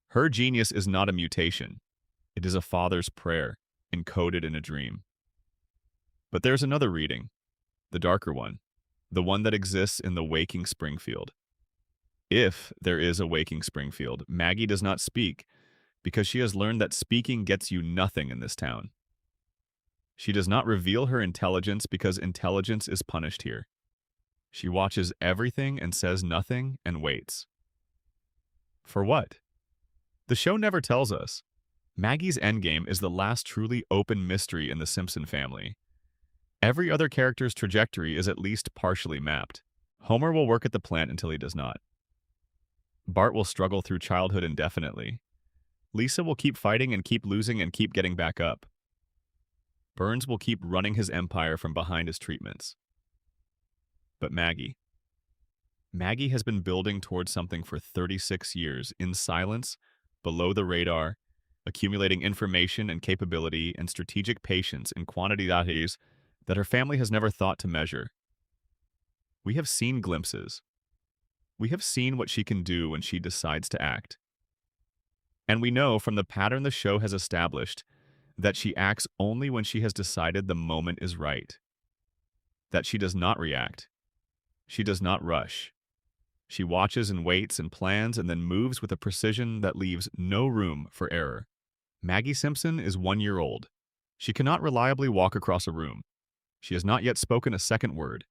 Her genius is not a mutation. It is a father's prayer, encoded in a dream. But there's another reading, the darker one, the one that exists in the waking Springfield. If there is a waking Springfield, Maggie does not speak because she has learned that speaking gets you nothing in this town. She does not reveal her intelligence because intelligence is punished here. She watches everything and says nothing and waits. For what? The show never tells us. Maggie's endgame is the last truly open mystery in the Simpson family. Every other character's trajectory is at least partially mapped. Homer will work at the plant until he does not. Bart will struggle through childhood indefinitely. Lisa will keep fighting and keep losing and keep getting back up. Burns will keep running his empire from behind his treatments. But Maggie has been building towards something for 36 years, in silence, below the radar, accumulating information and capability and strategic patience in quantities that her family has never thought to measure. We have seen glimpses. We have seen what she can do when she decides to act. And we know from the pattern the show has established that she acts only when she has decided the moment is right. That she does not react. She does not rush. She watches and waits and plans and then moves with a precision that leaves no room for error. Maggie Simpson is 1 year old. She cannot reliably walk across a room. She has not yet spoken a second word.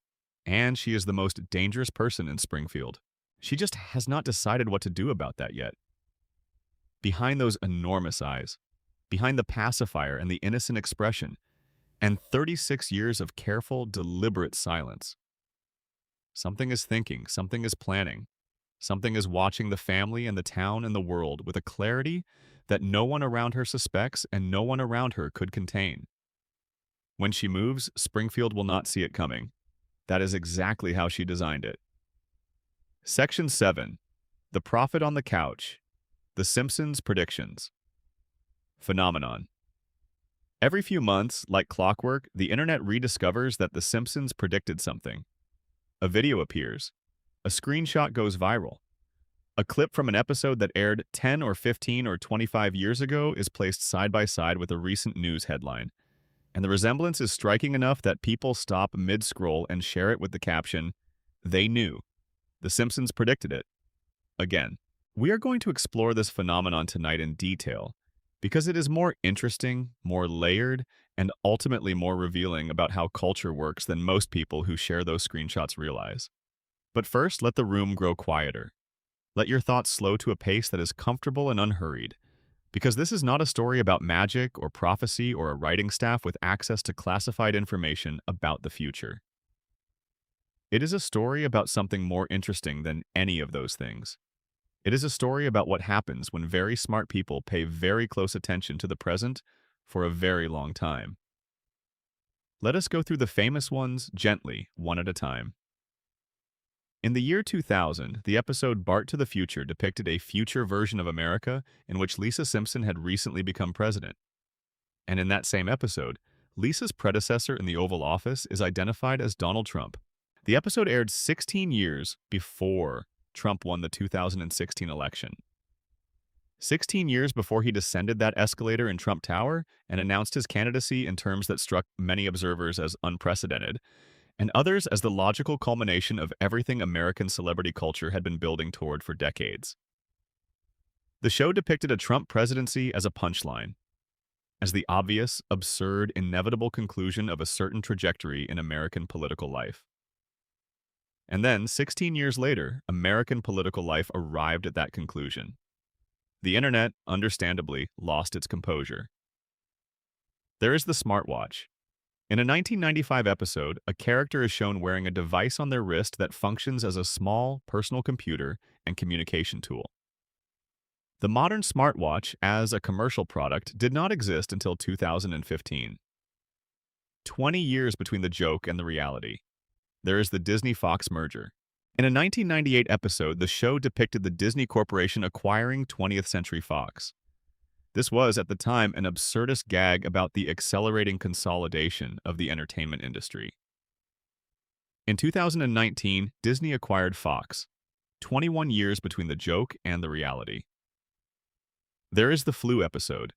And she is the most dangerous person in Springfield. She just has not decided what to do about that yet. Behind those enormous eyes, behind the pacifier and the innocent expression, and 36 years of careful, deliberate silence. Something is thinking, something is planning, something is watching the family and the town and the world with a clarity that no one around her suspects and no one around her could contain. When she moves, Springfield will not see it coming. That is exactly how she designed it. Section 7. The Prophet on the Couch. The Simpsons Predictions. Phenomenon. Every few months, like clockwork, the internet rediscovers that The Simpsons predicted something. A video appears. A screenshot goes viral. A clip from an episode that aired 10 or 15 or 25 years ago is placed side by side with a recent news headline. And the resemblance is striking enough that people stop mid-scroll and share it with the caption, "They knew. The Simpsons predicted it." Again. We are going to explore this phenomenon tonight in detail because it is more interesting, more layered, and ultimately more revealing about how culture works than most people who share those screenshots realize. But first, let the room grow quieter. Let your thoughts slow to a pace that is comfortable and unhurried, because this is not a story about magic or prophecy or a writing staff with access to classified information about the future. It is a story about something more interesting than any of those things. It is a story about what happens when very smart people pay very close attention to the present for a very long time. Let us go through the famous ones gently, one at a time. In the year 2000, the episode Bart to the Future depicted a future version of America in which Lisa Simpson had recently become president. And in that same episode, Lisa's predecessor in the Oval Office is identified as Donald Trump. The episode aired 16 years before Trump won the 2016 election. 16 years before he descended that escalator in Trump Tower and announced his candidacy in terms that struck many observers as unprecedented, and others as the logical culmination of everything American celebrity culture had been building toward for decades. The show depicted a Trump presidency as a punchline, as the obvious, absurd, inevitable conclusion of a certain trajectory in American political life. And then, 16 years later, American political life arrived at that conclusion. The internet, understandably, lost its composure. There is the smartwatch. In a 1995 episode, a character is shown wearing a device on their wrist that functions as a small, personal computer and communication tool. The modern smartwatch, as a commercial product, did not exist until 2015. 20 years between the joke and the reality. There is the Disney-Fox merger. In a 1998 episode, the show depicted the Disney Corporation acquiring 20th Century Fox. This was, at the time, an absurdist gag about the accelerating consolidation of the entertainment industry. In 2019, Disney acquired Fox, 21 years between the joke and the reality. There is the flu episode.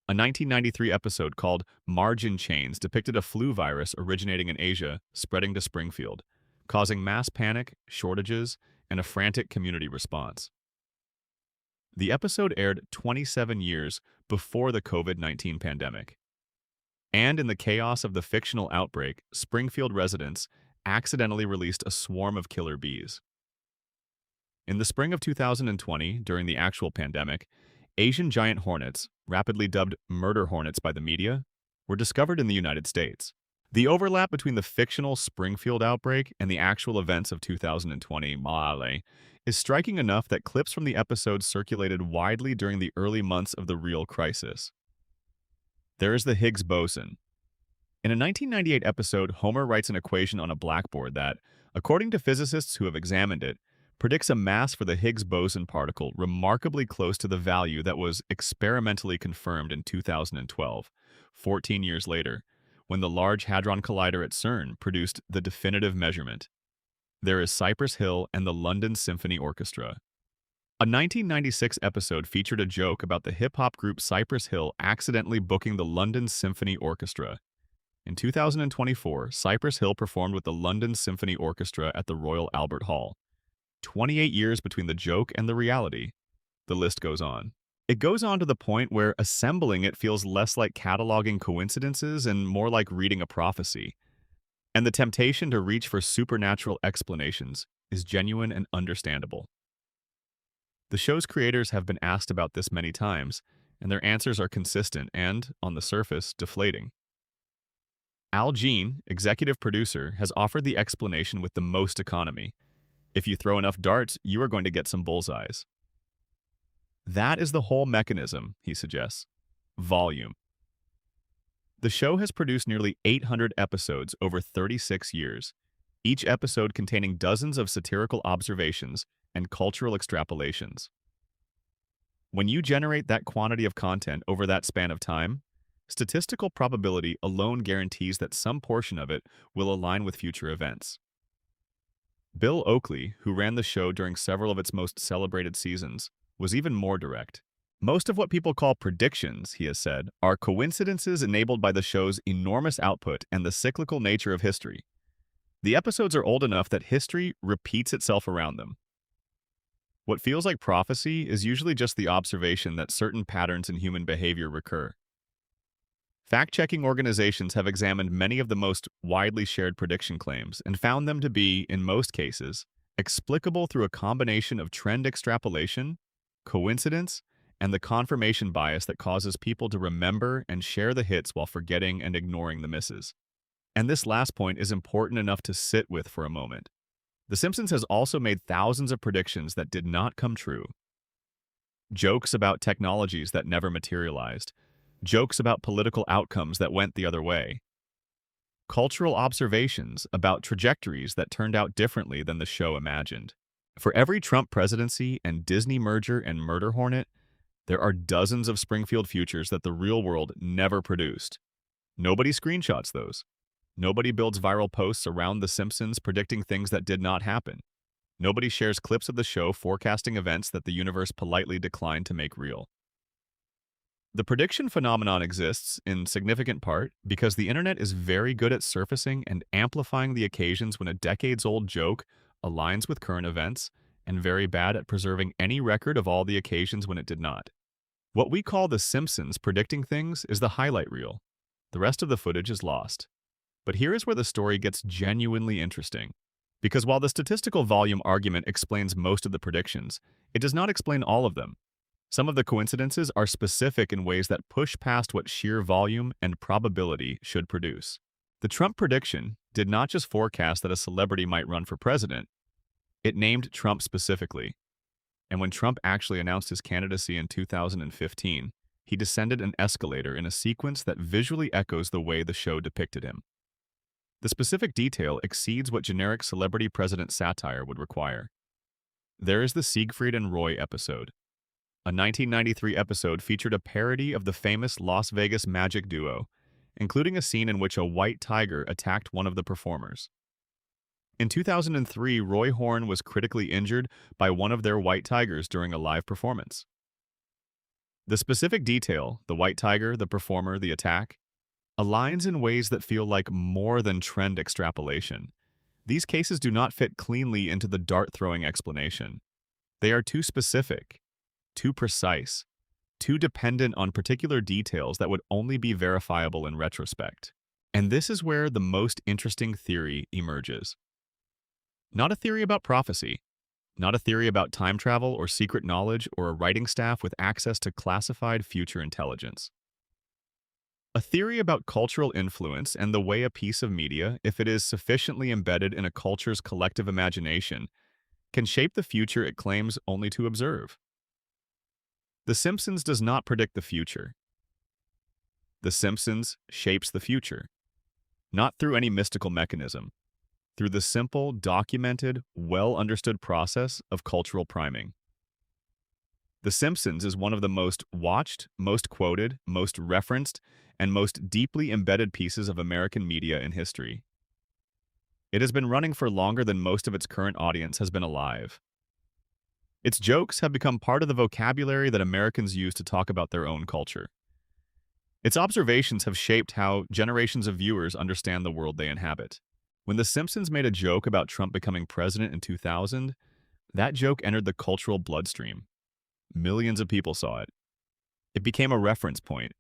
A 1993 episode called Margin Chains depicted a flu virus originating in Asia, spreading to Springfield, causing mass panic, shortages, and a frantic community response. The episode aired 27 years before the COVID-19 pandemic. And in the chaos of the fictional outbreak, Springfield residents accidentally released a swarm of killer bees. In the spring of 2020, during the actual pandemic, Asian giant hornets, rapidly dubbed murder hornets by the media, were discovered in the United States. The overlap between the fictional Springfield outbreak and the actual events of 2020 Maale is striking enough that clips from the episode circulated widely during the early months of the real crisis. There is the Higgs boson. In a 1998 episode, Homer writes an equation on a blackboard that, according to physicists who have examined it, predicts a mass for the Higgs boson particle remarkably close to the value that was experimentally confirmed in 2012, 14 years later, when the Large Hadron Collider at CERN produced the definitive measurement. There is Cypress Hill and the London Symphony Orchestra. A 1996 episode featured a joke about the hip-hop group Cypress Hill accidentally booking the London Symphony Orchestra. In 2024, Cypress Hill performed with the London Symphony Orchestra at the Royal Albert Hall. 28 years between the joke and the reality. The list goes on. It goes on to the point where assembling it feels less like cataloging coincidences and more like reading a prophecy. And the temptation to reach for supernatural explanations is genuine and understandable. The show's creators have been asked about this many times, and their answers are consistent and, on the surface, deflating. Al Jean, executive producer, has offered the explanation with the most economy. If you throw enough darts, you are going to get some bullseyes. That is the whole mechanism, he suggests. Volume. The show has produced nearly 800 episodes over 36 years, each episode containing dozens of satirical observations and cultural extrapolations. When you generate that quantity of content over that span of time, statistical probability alone guarantees that some portion of it will align with future events. Bill Oakley, who ran the show during several of its most celebrated seasons, was even more direct. Most of what people call predictions, he has said, are coincidences enabled by the show's enormous output and the cyclical nature of history. The episodes are old enough that history repeats itself around them. What feels like prophecy is usually just the observation that certain patterns in human behavior recur. Fact-checking organizations have examined many of the most widely shared prediction claims and found them to be, in most cases, explicable through a combination of trend extrapolation, coincidence, and the confirmation bias that causes people to remember and share the hits while forgetting and ignoring the misses. And this last point is important enough to sit with for a moment. The Simpsons has also made thousands of predictions that did not come true. Jokes about technologies that never materialized. Jokes about political outcomes that went the other way. Cultural observations about trajectories that turned out differently than the show imagined. For every Trump presidency and Disney merger and murder hornet, there are dozens of Springfield futures that the real world never produced. Nobody screenshots those. Nobody builds viral posts around The Simpsons predicting things that did not happen. Nobody shares clips of the show forecasting events that the universe politely declined to make real. The prediction phenomenon exists, in significant part, because the internet is very good at surfacing and amplifying the occasions when a decades-old joke aligns with current events, and very bad at preserving any record of all the occasions when it did not. What we call The Simpsons predicting things is the highlight reel. The rest of the footage is lost. But here is where the story gets genuinely interesting. Because while the statistical volume argument explains most of the predictions, it does not explain all of them. Some of the coincidences are specific in ways that push past what sheer volume and probability should produce. The Trump prediction did not just forecast that a celebrity might run for president, it named Trump specifically. And when Trump actually announced his candidacy in 2015, he descended an escalator in a sequence that visually echoes the way the show depicted him. The specific detail exceeds what generic celebrity president satire would require. There is the Siegfried and Roy episode. A 1993 episode featured a parody of the famous Las Vegas magic duo, including a scene in which a white tiger attacked one of the performers. In 2003, Roy Horn was critically injured by one of their white tigers during a live performance. The specific detail, the white tiger, the performer, the attack, aligns in ways that feel like more than trend extrapolation. These cases do not fit cleanly into the dart-throwing explanation. They are too specific, too precise, too dependent on particular details that would only be verifiable in retrospect. And this is where the most interesting theory emerges. Not a theory about prophecy, not a theory about time travel or secret knowledge or a writing staff with access to classified future intelligence. A theory about cultural influence and the way a piece of media, if it is sufficiently embedded in a culture's collective imagination, can shape the future it claims only to observe. The Simpsons does not predict the future. The Simpsons shapes the future, not through any mystical mechanism, through the simple, documented, well-understood process of cultural priming. The Simpsons is one of the most watched, most quoted, most referenced, and most deeply embedded pieces of American media in history. It has been running for longer than most of its current audience has been alive. Its jokes have become part of the vocabulary that Americans use to talk about their own culture. Its observations have shaped how generations of viewers understand the world they inhabit. When The Simpsons made a joke about Trump becoming president in 2000, that joke entered the cultural bloodstream. Millions of people saw it. It became a reference point.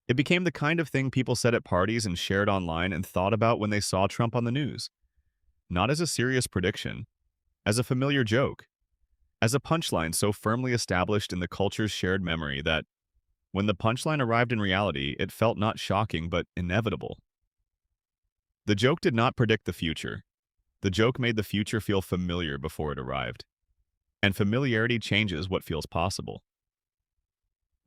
It became the kind of thing people said at parties and shared online and thought about when they saw Trump on the news. Not as a serious prediction, as a familiar joke, as a punchline so firmly established in the culture's shared memory that, when the punchline arrived in reality, it felt not shocking but inevitable. The joke did not predict the future. The joke made the future feel familiar before it arrived. And familiarity changes what feels possible.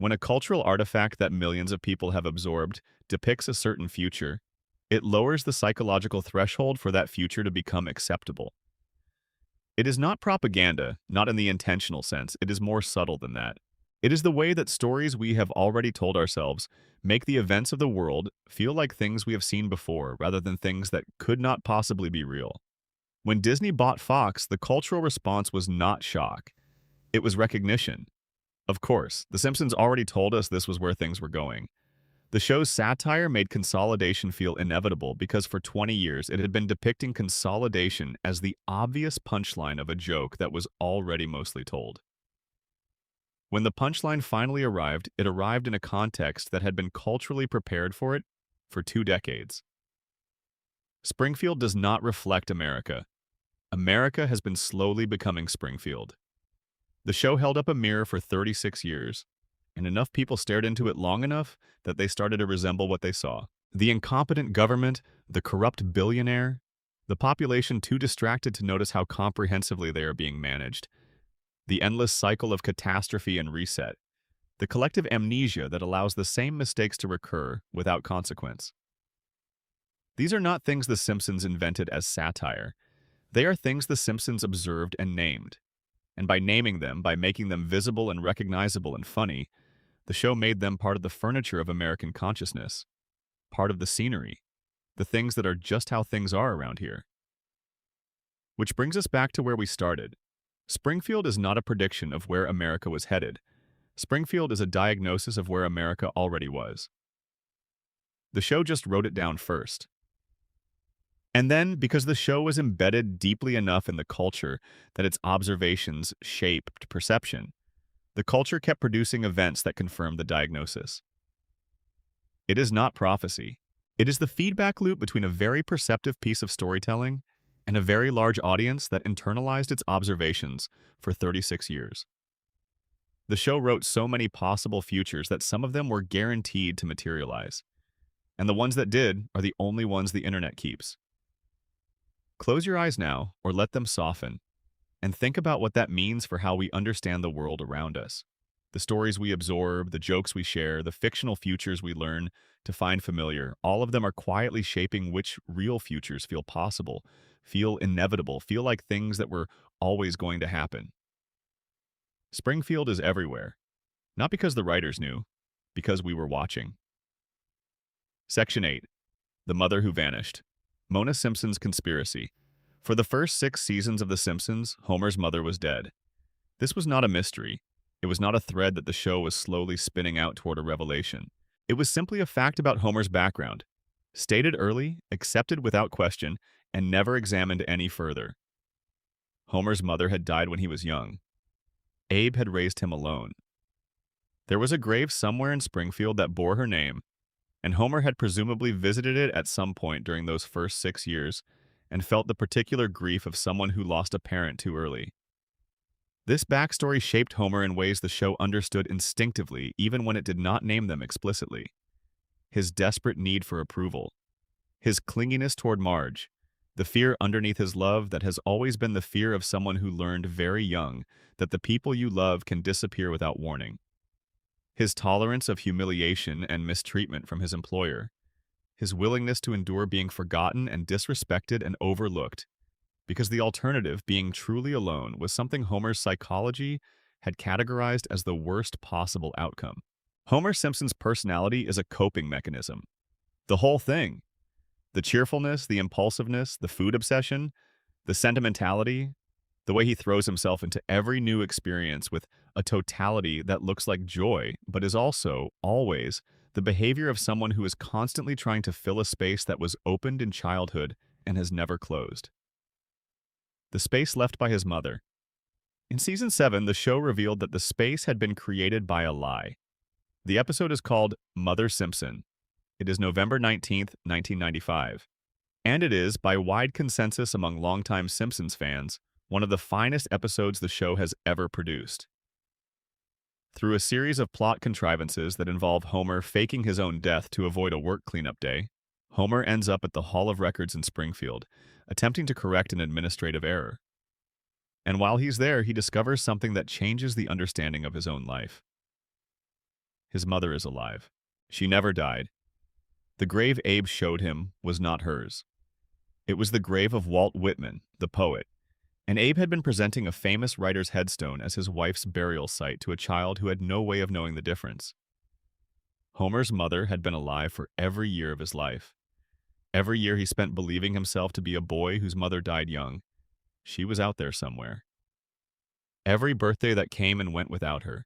When a cultural artifact that millions of people have absorbed depicts a certain future, it lowers the psychological threshold for that future to become acceptable. It is not propaganda, not in the intentional sense. It is more subtle than that. It is the way that stories we have already told ourselves make the events of the world feel like things we have seen before rather than things that could not possibly be real. When Disney bought Fox, the cultural response was not shock. It was recognition. Of course, The Simpsons already told us this was where things were going. The show's satire made consolidation feel inevitable because for 20 years it had been depicting consolidation as the obvious punchline of a joke that was already mostly told. When the punchline finally arrived, it arrived in a context that had been culturally prepared for it for 2 decades. Springfield does not reflect America. America has been slowly becoming Springfield. The show held up a mirror for 36 years, and enough people stared into it long enough that they started to resemble what they saw. The incompetent government, the corrupt billionaire, the population too distracted to notice how comprehensively they are being managed, the endless cycle of catastrophe and reset, the collective amnesia that allows the same mistakes to recur without consequence. These are not things The Simpsons invented as satire. They are things The Simpsons observed and named. And by naming them, by making them visible and recognizable and funny, the show made them part of the furniture of American consciousness, part of the scenery, the things that are just how things are around here. Which brings us back to where we started. Springfield is not a prediction of where America was headed. Springfield is a diagnosis of where America already was. The show just wrote it down first. And then, because the show was embedded deeply enough in the culture that its observations shaped perception, the culture kept producing events that confirmed the diagnosis. It is not prophecy. It is the feedback loop between a very perceptive piece of storytelling and a very large audience that internalized its observations for 36 years. The show wrote so many possible futures that some of them were guaranteed to materialize. And the ones that did are the only ones the internet keeps. Close your eyes now, or let them soften, and think about what that means for how we understand the world around us. The stories we absorb, the jokes we share, the fictional futures we learn to find familiar, all of them are quietly shaping which real futures feel possible, feel inevitable, feel like things that were always going to happen. Springfield is everywhere, not because the writers knew, because we were watching. Section 8. The Mother Who Vanished. Mona Simpson's Conspiracy. For the first 6 seasons of The Simpsons, Homer's mother was dead. This was not a mystery. It was not a thread that the show was slowly spinning out toward a revelation. It was simply a fact about Homer's background, stated early, accepted without question, and never examined any further. Homer's mother had died when he was young. Abe had raised him alone. There was a grave somewhere in Springfield that bore her name, and Homer had presumably visited it at some point during those first 6 years and felt the particular grief of someone who lost a parent too early. This backstory shaped Homer in ways the show understood instinctively, even when it did not name them explicitly. His desperate need for approval, his clinginess toward Marge, the fear underneath his love that has always been the fear of someone who learned very young that the people you love can disappear without warning. His tolerance of humiliation and mistreatment from his employer, his willingness to endure being forgotten and disrespected and overlooked, because the alternative, being truly alone, was something Homer's psychology had categorized as the worst possible outcome. Homer Simpson's personality is a coping mechanism. The whole thing. The cheerfulness, the impulsiveness, the food obsession, the sentimentality, the way he throws himself into every new experience with a totality that looks like joy, but is also, always, the behavior of someone who is constantly trying to fill a space that was opened in childhood and has never closed. The space left by his mother. In Season 7, the show revealed that the space had been created by a lie. The episode is called Mother Simpson. It is November 19th, 1995. And it is, by wide consensus among longtime Simpsons fans, one of the finest episodes the show has ever produced. Through a series of plot contrivances that involve Homer faking his own death to avoid a work cleanup day, Homer ends up at the Hall of Records in Springfield, attempting to correct an administrative error. And while he's there, he discovers something that changes the understanding of his own life. His mother is alive. She never died. The grave Abe showed him was not hers. It was the grave of Walt Whitman, the poet, and Abe had been presenting a famous writer's headstone as his wife's burial site to a child who had no way of knowing the difference. Homer's mother had been alive for every year of his life. Every year he spent believing himself to be a boy whose mother died young. She was out there somewhere. Every birthday that came and went without her,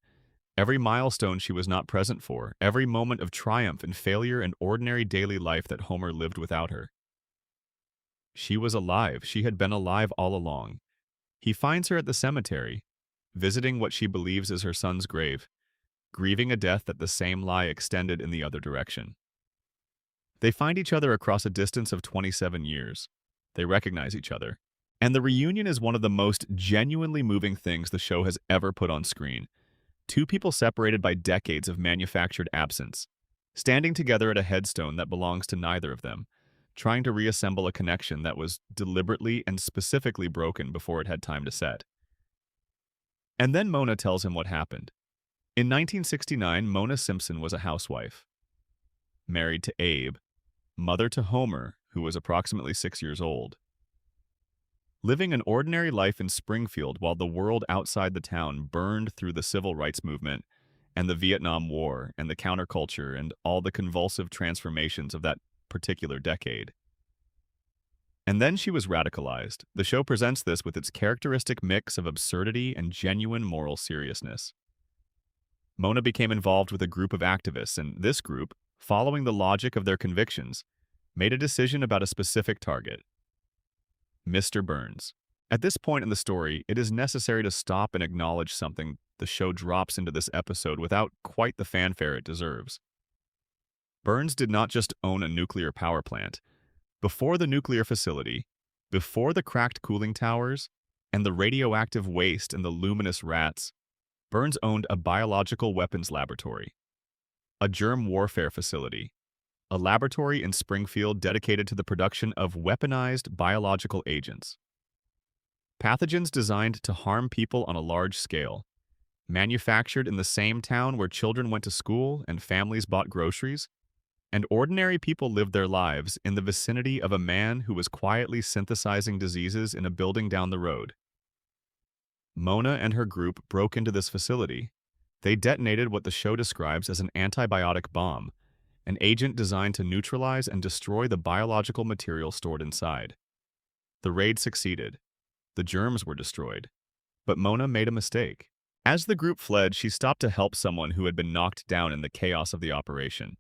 every milestone she was not present for, every moment of triumph and failure and ordinary daily life that Homer lived without her. She was alive. She had been alive all along. He finds her at the cemetery, visiting what she believes is her son's grave, grieving a death that the same lie extended in the other direction. They find each other across a distance of 27 years. They recognize each other. And the reunion is one of the most genuinely moving things the show has ever put on screen. Two people separated by decades of manufactured absence, standing together at a headstone that belongs to neither of them, trying to reassemble a connection that was deliberately and specifically broken before it had time to set. And then Mona tells him what happened. In 1969, Mona Simpson was a housewife, married to Abe, mother to Homer, who was approximately 6 years old. Living an ordinary life in Springfield while the world outside the town burned through the civil rights movement and the Vietnam War and the counterculture and all the convulsive transformations of that particular decade. And then she was radicalized. The show presents this with its characteristic mix of absurdity and genuine moral seriousness. Mona became involved with a group of activists, and this group, following the logic of their convictions, made a decision about a specific target: Mr. Burns. At this point in the story, it is necessary to stop and acknowledge something the show drops into this episode without quite the fanfare it deserves. Burns did not just own a nuclear power plant. Before the nuclear facility, before the cracked cooling towers, and the radioactive waste and the luminous rats, Burns owned a biological weapons laboratory, a germ warfare facility, a laboratory in Springfield dedicated to the production of weaponized biological agents. Pathogens designed to harm people on a large scale, manufactured in the same town where children went to school and families bought groceries, and ordinary people lived their lives in the vicinity of a man who was quietly synthesizing diseases in a building down the road. Mona and her group broke into this facility. They detonated what the show describes as an antibiotic bomb, an agent designed to neutralize and destroy the biological material stored inside. The raid succeeded. The germs were destroyed. But Mona made a mistake. As the group fled, she stopped to help someone who had been knocked down in the chaos of the operation.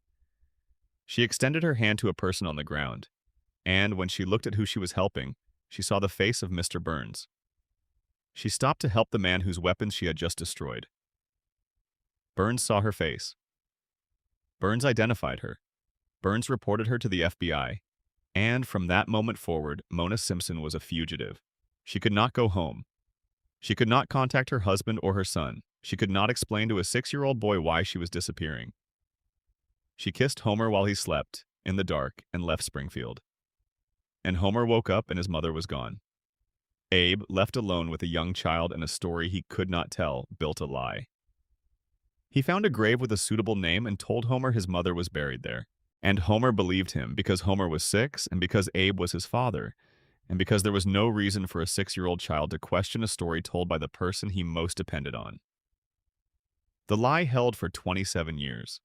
She extended her hand to a person on the ground, and when she looked at who she was helping, she saw the face of Mr. Burns. She stopped to help the man whose weapons she had just destroyed. Burns saw her face. Burns identified her. Burns reported her to the FBI. And from that moment forward, Mona Simpson was a fugitive. She could not go home. She could not contact her husband or her son. She could not explain to a 6-year-old boy why she was disappearing. She kissed Homer while he slept, in the dark, and left Springfield. And Homer woke up and his mother was gone. Abe, left alone with a young child and a story he could not tell, built a lie. He found a grave with a suitable name and told Homer his mother was buried there. And Homer believed him because Homer was 6 and because Abe was his father, and because there was no reason for a 6-year-old child to question a story told by the person he most depended on. The lie held for 27 years.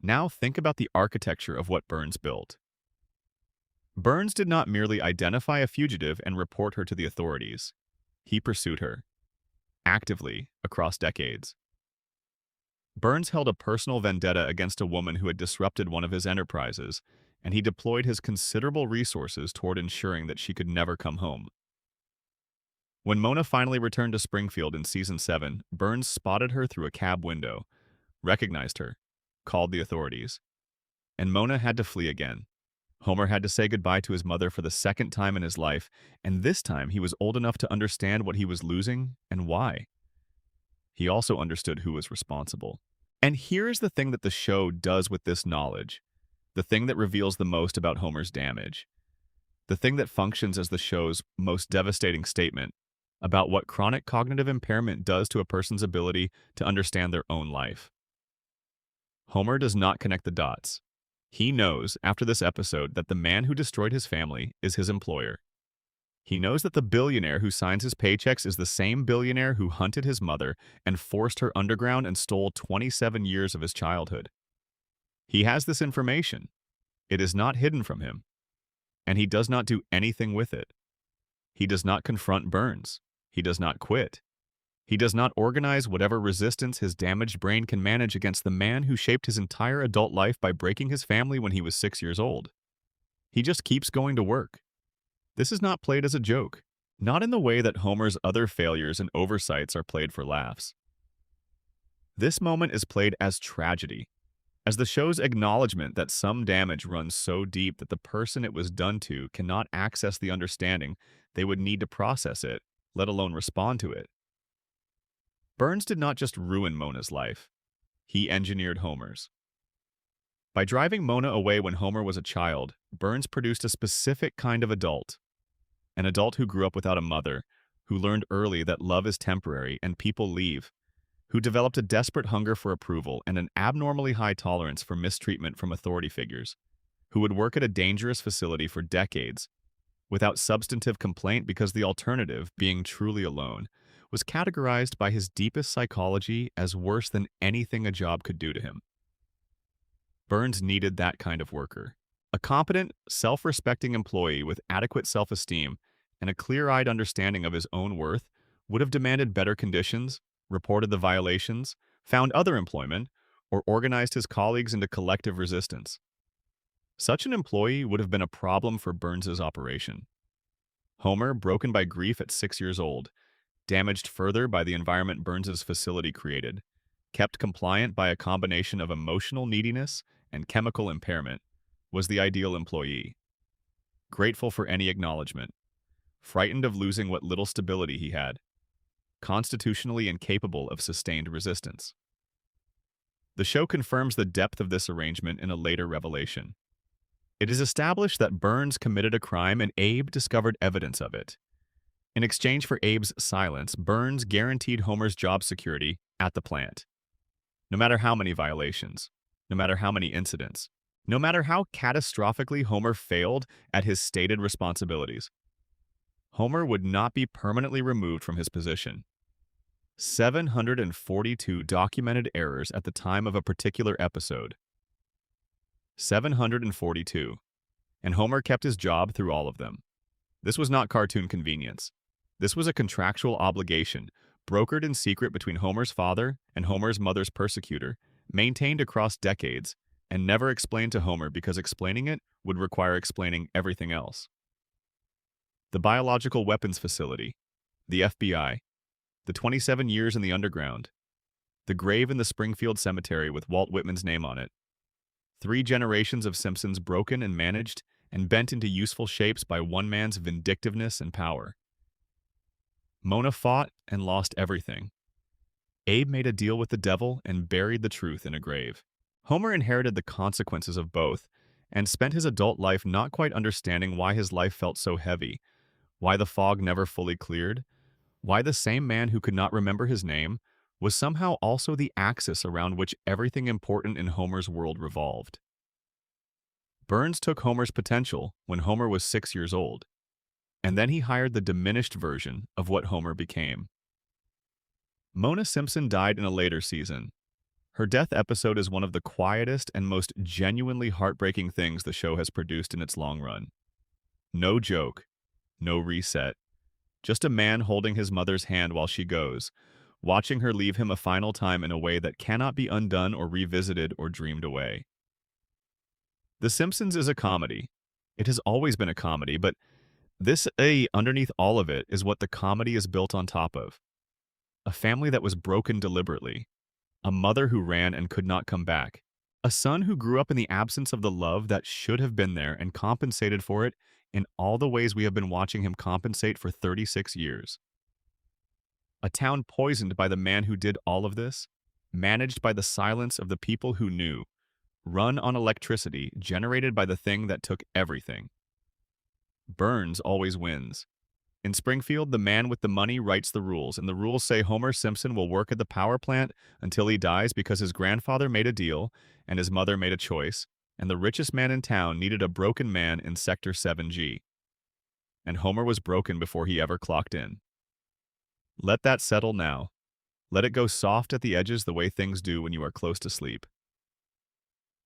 Now think about the architecture of what Burns built. Burns did not merely identify a fugitive and report her to the authorities. He pursued her, actively, across decades. Burns held a personal vendetta against a woman who had disrupted one of his enterprises, and he deployed his considerable resources toward ensuring that she could never come home. When Mona finally returned to Springfield in Season 7, Burns spotted her through a cab window, recognized her, called the authorities, and Mona had to flee again. Homer had to say goodbye to his mother for the second time in his life, and this time he was old enough to understand what he was losing and why. He also understood who was responsible. And here's the thing that the show does with this knowledge, the thing that reveals the most about Homer's damage, the thing that functions as the show's most devastating statement about what chronic cognitive impairment does to a person's ability to understand their own life. Homer does not connect the dots. He knows, after this episode, that the man who destroyed his family is his employer. He knows that the billionaire who signs his paychecks is the same billionaire who hunted his mother and forced her underground and stole 27 years of his childhood. He has this information. It is not hidden from him. And he does not do anything with it. He does not confront Burns. He does not quit. He does not organize whatever resistance his damaged brain can manage against the man who shaped his entire adult life by breaking his family when he was 6 years old. He just keeps going to work. This is not played as a joke. not in the way that Homer's other failures and oversights are played for laughs. This moment is played as tragedy, as the show's acknowledgement that some damage runs so deep that the person it was done to cannot access the understanding they would need to process it, let alone respond to it. Burns did not just ruin Mona's life, he engineered Homer's. By driving Mona away when Homer was a child, Burns produced a specific kind of adult, an adult who grew up without a mother, who learned early that love is temporary and people leave, who developed a desperate hunger for approval and an abnormally high tolerance for mistreatment from authority figures, who would work at a dangerous facility for decades without substantive complaint because the alternative, being truly alone, was categorized by his deepest psychology as worse than anything a job could do to him. Burns needed that kind of worker. A competent, self-respecting employee with adequate self-esteem and a clear-eyed understanding of his own worth would have demanded better conditions, reported the violations, found other employment, or organized his colleagues into collective resistance. Such an employee would have been a problem for Burns's operation. Homer, broken by grief at 6 years old, damaged further by the environment Burns's facility created, kept compliant by a combination of emotional neediness and chemical impairment, was the ideal employee. Grateful for any acknowledgement, frightened of losing what little stability he had, constitutionally incapable of sustained resistance. The show confirms the depth of this arrangement in a later revelation. It is established that Burns committed a crime and Abe discovered evidence of it. In exchange for Abe's silence, Burns guaranteed Homer's job security at the plant. No matter how many violations, no matter how many incidents, no matter how catastrophically Homer failed at his stated responsibilities, Homer would not be permanently removed from his position. 742 documented errors at the time of a particular episode. 742. And Homer kept his job through all of them. This was not cartoon convenience. This was a contractual obligation, brokered in secret between Homer's father and Homer's mother's persecutor, maintained across decades, and never explained to Homer because explaining it would require explaining everything else. The Biological Weapons Facility, the FBI, the 27 years in the underground, the grave in the Springfield Cemetery with Walt Whitman's name on it, 3 generations of Simpsons broken and managed and bent into useful shapes by one man's vindictiveness and power. Mona fought and lost everything. Abe made a deal with the devil and buried the truth in a grave. Homer inherited the consequences of both and spent his adult life not quite understanding why his life felt so heavy, why the fog never fully cleared, why the same man who could not remember his name was somehow also the axis around which everything important in Homer's world revolved. Burns took Homer's potential when Homer was 6 years old, and then he hired the diminished version of what Homer became. Mona Simpson died in a later season. Her death episode is one of the quietest and most genuinely heartbreaking things the show has produced in its long run. No joke, no reset, just a man holding his mother's hand while she goes, watching her leave him a final time in a way that cannot be undone or revisited or dreamed away. The Simpsons is a comedy. It has always been a comedy, but this underneath all of it is what the comedy is built on top of. A family that was broken deliberately. A mother who ran and could not come back. A son who grew up in the absence of the love that should have been there and compensated for it in all the ways we have been watching him compensate for 36 years. A town poisoned by the man who did all of this, managed by the silence of the people who knew, run on electricity generated by the thing that took everything. Burns always wins. In Springfield, the man with the money writes the rules, and the rules say Homer Simpson will work at the power plant until he dies because his grandfather made a deal and his mother made a choice, and the richest man in town needed a broken man in Sector 7G. And Homer was broken before he ever clocked in. Let that settle now. Let it go soft at the edges the way things do when you are close to sleep.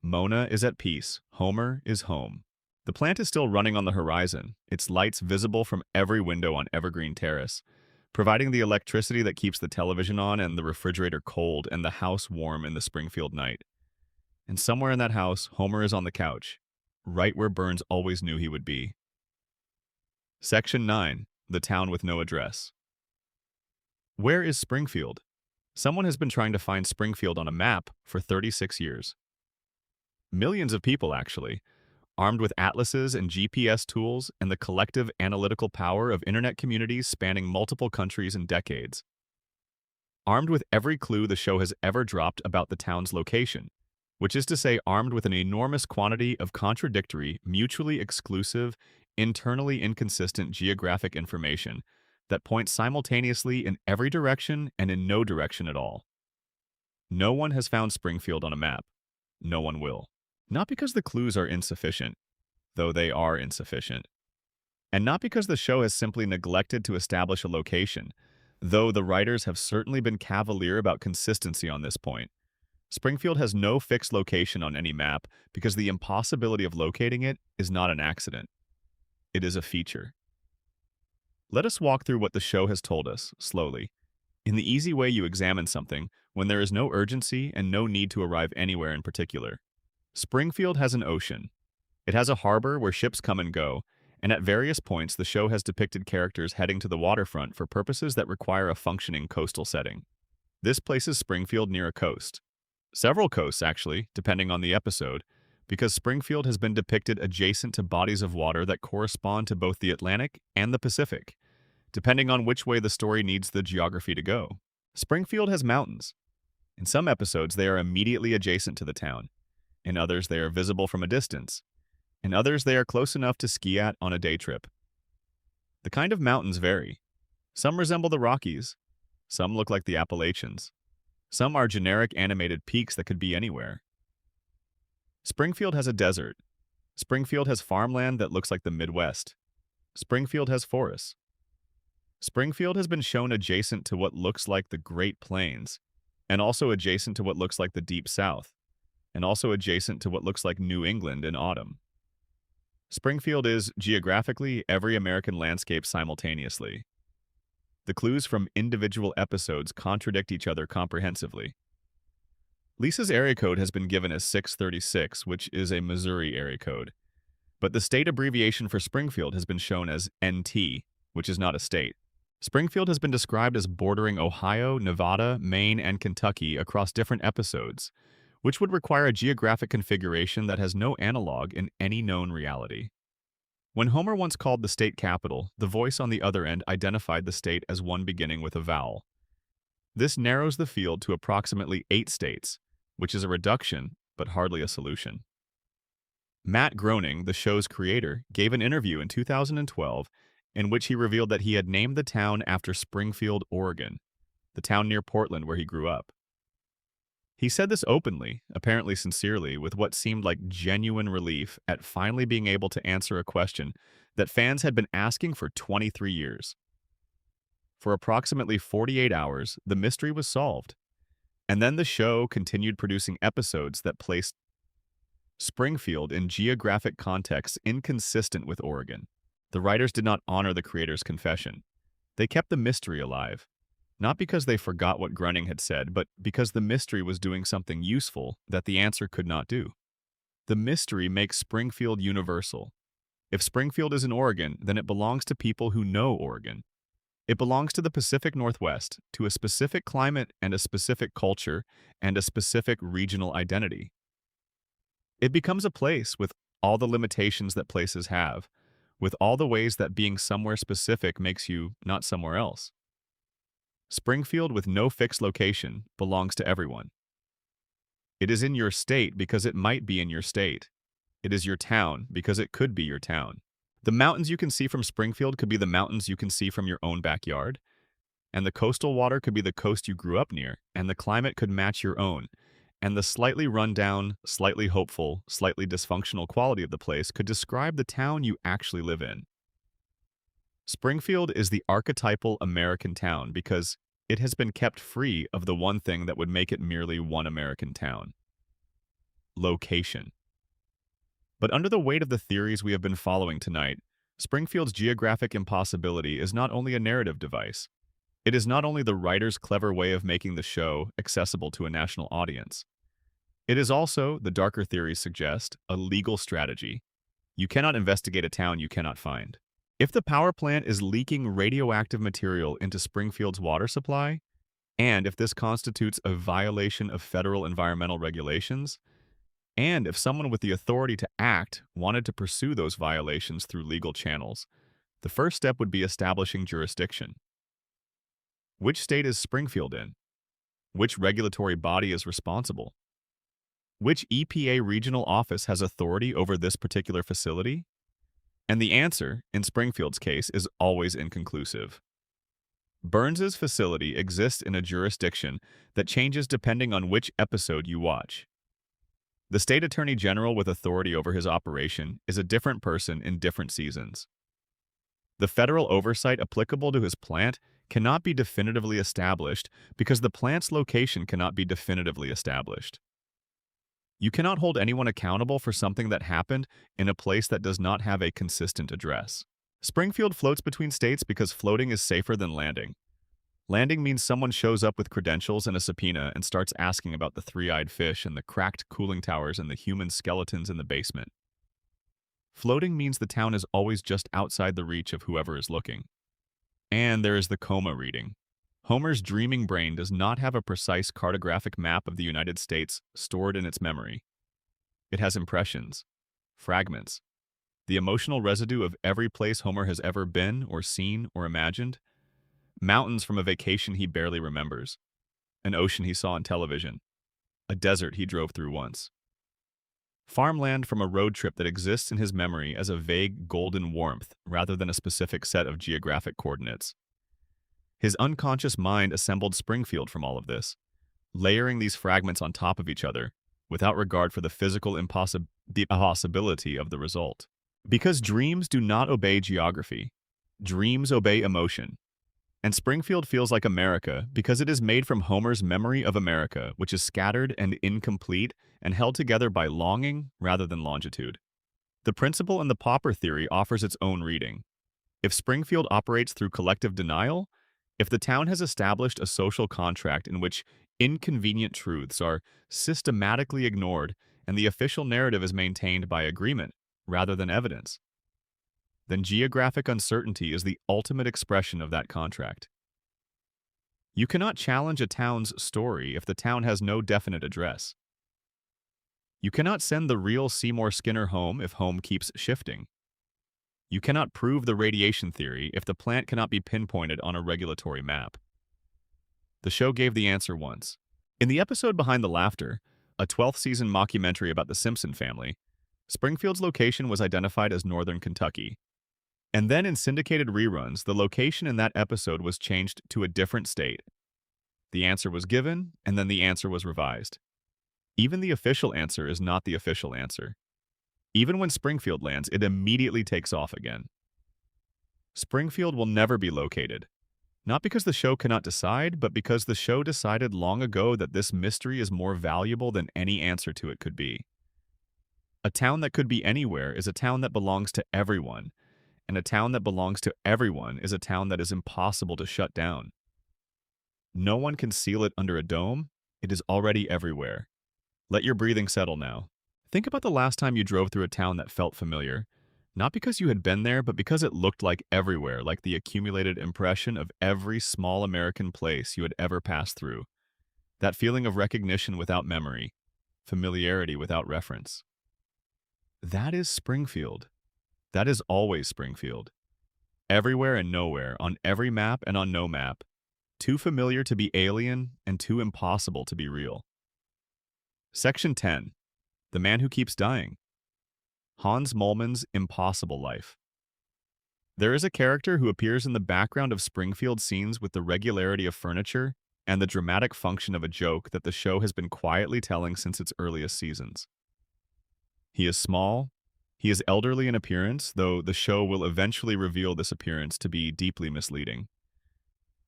Mona is at peace. Homer is home. The plant is still running on the horizon, its lights visible from every window on Evergreen Terrace, providing the electricity that keeps the television on and the refrigerator cold and the house warm in the Springfield night. And somewhere in that house, Homer is on the couch, right where Burns always knew he would be. Section 9. the town with no address. Where is Springfield? Someone has been trying to find Springfield on a map for 36 years. Millions of people, actually, armed with atlases and GPS tools and the collective analytical power of internet communities spanning multiple countries and decades. Armed with every clue the show has ever dropped about the town's location, which is to say armed with an enormous quantity of contradictory, mutually exclusive, internally inconsistent geographic information that points simultaneously in every direction and in no direction at all. No one has found Springfield on a map. No one will. Not because the clues are insufficient, though they are insufficient, and not because the show has simply neglected to establish a location, though the writers have certainly been cavalier about consistency on this point. Springfield has no fixed location on any map because the impossibility of locating it is not an accident. It is a feature. Let us walk through what the show has told us, slowly, in the easy way you examine something when there is no urgency and no need to arrive anywhere in particular. Springfield has an ocean. It has a harbor where ships come and go, and at various points the show has depicted characters heading to the waterfront for purposes that require a functioning coastal setting. This places Springfield near a coast. Several coasts, actually, depending on the episode, because Springfield has been depicted adjacent to bodies of water that correspond to both the Atlantic and the Pacific, depending on which way the story needs the geography to go. Springfield has mountains. In some episodes, they are immediately adjacent to the town. In others, they are visible from a distance. In others, they are close enough to ski at on a day trip. The kind of mountains vary. Some resemble the Rockies. Some look like the Appalachians. Some are generic animated peaks that could be anywhere. Springfield has a desert. Springfield has farmland that looks like the Midwest. Springfield has forests. Springfield has been shown adjacent to what looks like the Great Plains, and also adjacent to what looks like the Deep South, and also adjacent to what looks like New England in autumn. Springfield is, geographically, every American landscape simultaneously. The clues from individual episodes contradict each other comprehensively. Lisa's area code has been given as 636, which is a Missouri area code, but the state abbreviation for Springfield has been shown as NT, which is not a state. Springfield has been described as bordering Ohio, Nevada, Maine, and Kentucky across different episodes, which would require a geographic configuration that has no analog in any known reality. When Homer once called the state capital, the voice on the other end identified the state as one beginning with a vowel. This narrows the field to approximately 8 states, which is a reduction, but hardly a solution. Matt Groening, the show's creator, gave an interview in 2012 in which he revealed that he had named the town after Springfield, Oregon, the town near Portland where he grew up. He said this openly, apparently sincerely, with what seemed like genuine relief at finally being able to answer a question that fans had been asking for 23 years. For approximately 48 hours, the mystery was solved, and then the show continued producing episodes that placed Springfield in geographic contexts inconsistent with Oregon. The writers did not honor the creator's confession. They kept the mystery alive. Not because they forgot what Groening had said, but because the mystery was doing something useful that the answer could not do. The mystery makes Springfield universal. If Springfield is in Oregon, then it belongs to people who know Oregon. It belongs to the Pacific Northwest, to a specific climate and a specific culture and a specific regional identity. It becomes a place with all the limitations that places have, with all the ways that being somewhere specific makes you not somewhere else. Springfield, with no fixed location, belongs to everyone. It is in your state because it might be in your state. It is your town because it could be your town. The mountains you can see from Springfield could be the mountains you can see from your own backyard, and the coastal water could be the coast you grew up near, and the climate could match your own, and the slightly run-down, slightly hopeful, slightly dysfunctional quality of the place could describe the town you actually live in. Springfield is the archetypal American town because it has been kept free of the one thing that would make it merely one American town: location. But under the weight of the theories we have been following tonight, Springfield's geographic impossibility is not only a narrative device. It is not only the writer's clever way of making the show accessible to a national audience. It is also, the darker theories suggest, a legal strategy. You cannot investigate a town you cannot find. If the power plant is leaking radioactive material into Springfield's water supply, and if this constitutes a violation of federal environmental regulations, and if someone with the authority to act wanted to pursue those violations through legal channels, the first step would be establishing jurisdiction. Which state is Springfield in? Which regulatory body is responsible? Which EPA regional office has authority over this particular facility? And the answer, in Springfield's case, is always inconclusive. Burns's facility exists in a jurisdiction that changes depending on which episode you watch. The state attorney general with authority over his operation is a different person in different seasons. The federal oversight applicable to his plant cannot be definitively established because the plant's location cannot be definitively established. You cannot hold anyone accountable for something that happened in a place that does not have a consistent address. Springfield floats between states because floating is safer than landing. Landing means someone shows up with credentials and a subpoena and starts asking about the three-eyed fish and the cracked cooling towers and the human skeletons in the basement. Floating means the town is always just outside the reach of whoever is looking. And there is the coma reading. Homer's dreaming brain does not have a precise cartographic map of the United States stored in its memory. It has impressions, fragments, the emotional residue of every place Homer has ever been or seen or imagined, mountains from a vacation he barely remembers, an ocean he saw on television, a desert he drove through once, farmland from a road trip that exists in his memory as a vague golden warmth rather than a specific set of geographic coordinates. His unconscious mind assembled Springfield from all of this, layering these fragments on top of each other without regard for the physical impossibility of the result. Because dreams do not obey geography, dreams obey emotion. And Springfield feels like America because it is made from Homer's memory of America, which is scattered and incomplete and held together by longing rather than longitude. The principle in the Popper theory offers its own reading. If Springfield operates through collective denial, if the town has established a social contract in which inconvenient truths are systematically ignored and the official narrative is maintained by agreement rather than evidence, then geographic uncertainty is the ultimate expression of that contract. You cannot challenge a town's story if the town has no definite address. You cannot send the real Seymour Skinner home if home keeps shifting. You cannot prove the radiation theory if the plant cannot be pinpointed on a regulatory map. The show gave the answer once. In the episode Behind the Laughter, a 12th season mockumentary about the Simpson family, Springfield's location was identified as northern Kentucky. And then in syndicated reruns, the location in that episode was changed to a different state. The answer was given, and then the answer was revised. Even the official answer is not the official answer. Even when Springfield lands, it immediately takes off again. Springfield will never be located. Not because the show cannot decide, but because the show decided long ago that this mystery is more valuable than any answer to it could be. A town that could be anywhere is a town that belongs to everyone, and a town that belongs to everyone is a town that is impossible to shut down. No one can seal it under a dome. It is already everywhere. Let your breathing settle now. Think about the last time you drove through a town that felt familiar, not because you had been there, but because it looked like everywhere, like the accumulated impression of every small American place you had ever passed through. That feeling of recognition without memory, familiarity without reference. That is Springfield. That is always Springfield. Everywhere and nowhere, on every map and on no map. Too familiar to be alien and too impossible to be real. Section 10. The Man Who Keeps Dying. Hans Moleman's Impossible Life. There is a character who appears in the background of Springfield scenes with the regularity of furniture and the dramatic function of a joke that the show has been quietly telling since its earliest seasons. He is small. He is elderly in appearance, though the show will eventually reveal this appearance to be deeply misleading.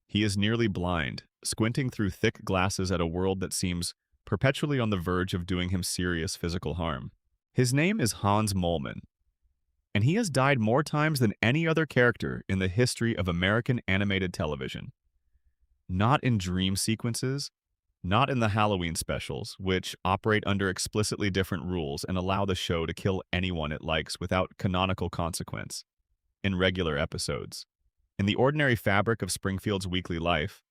He is nearly blind, squinting through thick glasses at a world that seems perpetually on the verge of doing him serious physical harm. His name is Hans Moleman, and he has died more times than any other character in the history of American animated television. Not in dream sequences, not in the Halloween specials, which operate under explicitly different rules and allow the show to kill anyone it likes without canonical consequence. in regular episodes. In the ordinary fabric of Springfield's weekly life,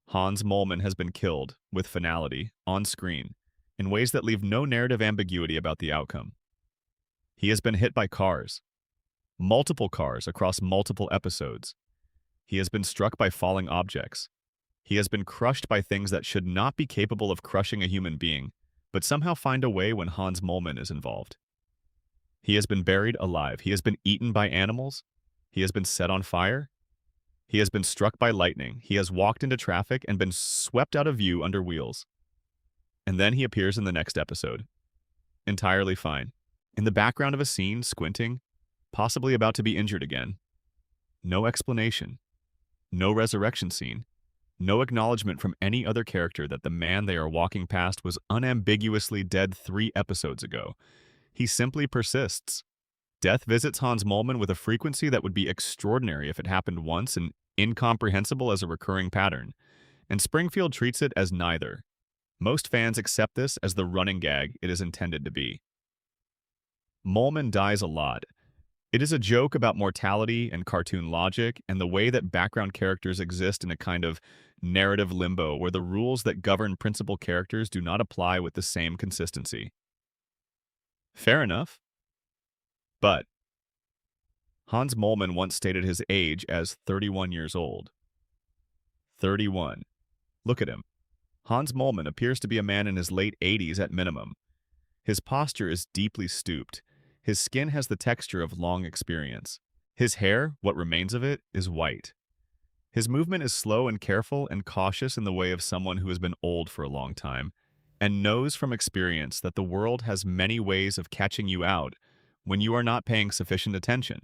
Hans Molman has been killed, with finality, on screen, in ways that leave no narrative ambiguity about the outcome. He has been hit by cars, multiple cars across multiple episodes. He has been struck by falling objects. He has been crushed by things that should not be capable of crushing a human being, but somehow find a way when Hans Molman is involved. He has been buried alive. He has been eaten by animals. He has been set on fire. He has been struck by lightning. He has walked into traffic and been swept out of view under wheels. And then he appears in the next episode, entirely fine, in the background of a scene, squinting, possibly about to be injured again. No explanation. No resurrection scene. No acknowledgement from any other character that the man they are walking past was unambiguously dead 3 episodes ago. He simply persists. Death visits Hans Molman with a frequency that would be extraordinary if it happened once and incomprehensible as a recurring pattern. And Springfield treats it as neither. Most fans accept this as the running gag it is intended to be. Molman dies a lot. It is a joke about mortality and cartoon logic and the way that background characters exist in a kind of narrative limbo where the rules that govern principal characters do not apply with the same consistency. Fair enough. But Hans Molman once stated his age as 31 years old. 31. Look at him. Hans Molman appears to be a man in his late 80s at minimum. His posture is deeply stooped. His skin has the texture of long experience. His hair, what remains of it, is white. His movement is slow and careful and cautious in the way of someone who has been old for a long time and knows from experience that the world has many ways of catching you out when you are not paying sufficient attention.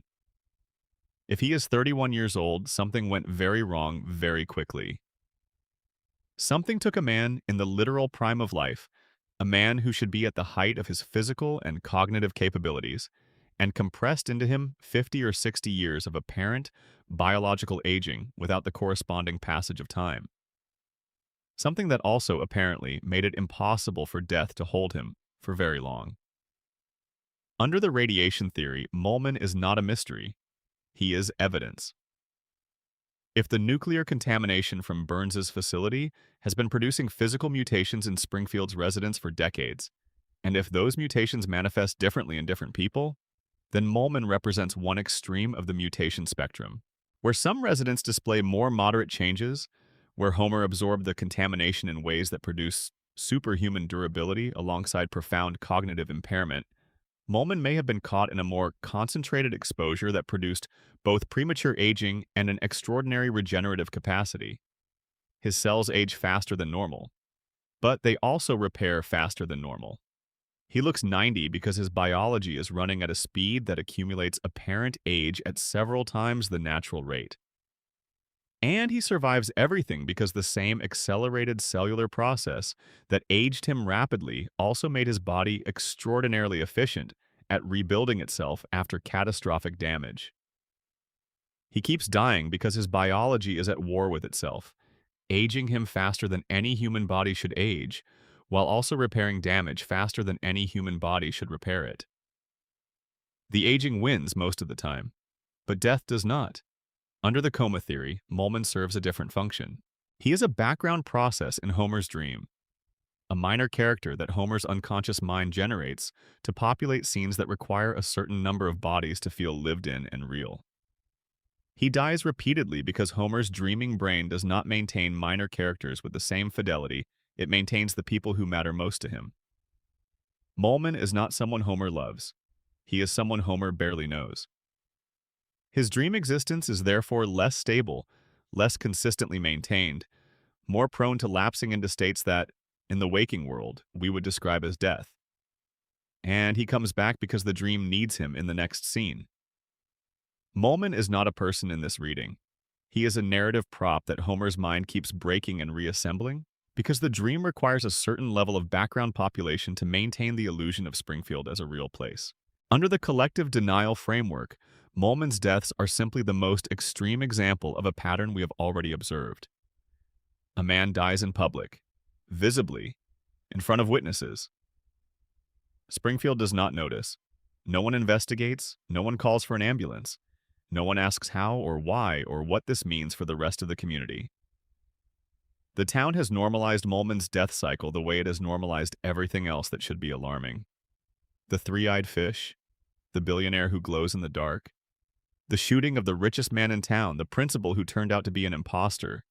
If he is 31 years old, something went very wrong very quickly. Something took a man in the literal prime of life, a man who should be at the height of his physical and cognitive capabilities, and compressed into him 50 or 60 years of apparent biological aging without the corresponding passage of time. Something that also apparently made it impossible for death to hold him for very long. Under the radiation theory, Molman is not a mystery. He is evidence. If the nuclear contamination from Burns's facility has been producing physical mutations in Springfield's residents for decades, and if those mutations manifest differently in different people, then Molman represents one extreme of the mutation spectrum. Where some residents display more moderate changes, where Homer absorbed the contamination in ways that produce superhuman durability alongside profound cognitive impairment, Molman may have been caught in a more concentrated exposure that produced both premature aging and an extraordinary regenerative capacity. His cells age faster than normal, but they also repair faster than normal. He looks 90 because his biology is running at a speed that accumulates apparent age at several times the natural rate. And he survives everything because the same accelerated cellular process that aged him rapidly also made his body extraordinarily efficient at rebuilding itself after catastrophic damage. He keeps dying because his biology is at war with itself, aging him faster than any human body should age, while also repairing damage faster than any human body should repair it. The aging wins most of the time, but death does not. Under the coma theory, Molman serves a different function. He is a background process in Homer's dream, a minor character that Homer's unconscious mind generates to populate scenes that require a certain number of bodies to feel lived in and real. He dies repeatedly because Homer's dreaming brain does not maintain minor characters with the same fidelity it maintains the people who matter most to him. Molman is not someone Homer loves. He is someone Homer barely knows. His dream existence is therefore less stable, less consistently maintained, more prone to lapsing into states that, in the waking world, we would describe as death. And he comes back because the dream needs him in the next scene. Molman is not a person in this reading. He is a narrative prop that Homer's mind keeps breaking and reassembling because the dream requires a certain level of background population to maintain the illusion of Springfield as a real place. Under the collective denial framework, Molman's deaths are simply the most extreme example of a pattern we have already observed. A man dies in public, visibly, in front of witnesses. Springfield does not notice. No one investigates. No one calls for an ambulance. No one asks how or why or what this means for the rest of the community. The town has normalized Molman's death cycle the way it has normalized everything else that should be alarming. The three-eyed fish, the billionaire who glows in the dark, the shooting of the richest man in town, the principal who turned out to be an imposter,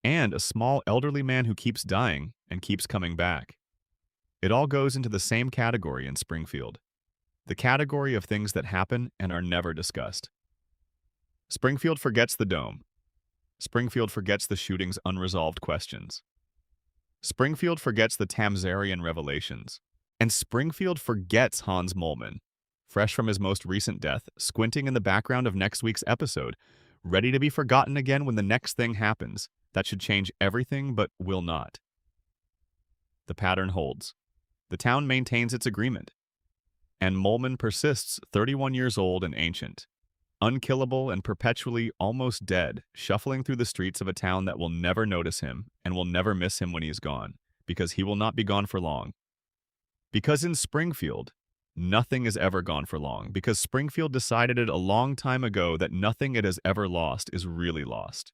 and a small elderly man who keeps dying and keeps coming back. It all goes into the same category in Springfield, the category of things that happen and are never discussed. Springfield forgets the dome. Springfield forgets the shooting's unresolved questions. Springfield forgets the Tamzarian revelations. And Springfield forgets Hans Molman, fresh from his most recent death, squinting in the background of next week's episode, ready to be forgotten again when the next thing happens that should change everything but will not. The pattern holds. The town maintains its agreement. And Molman persists 31 years old and ancient, unkillable and perpetually almost dead, shuffling through the streets of a town that will never notice him and will never miss him when he is gone, because he will not be gone for long. Because in Springfield, nothing is ever gone for long, because Springfield decided it a long time ago that nothing it has ever lost is really lost.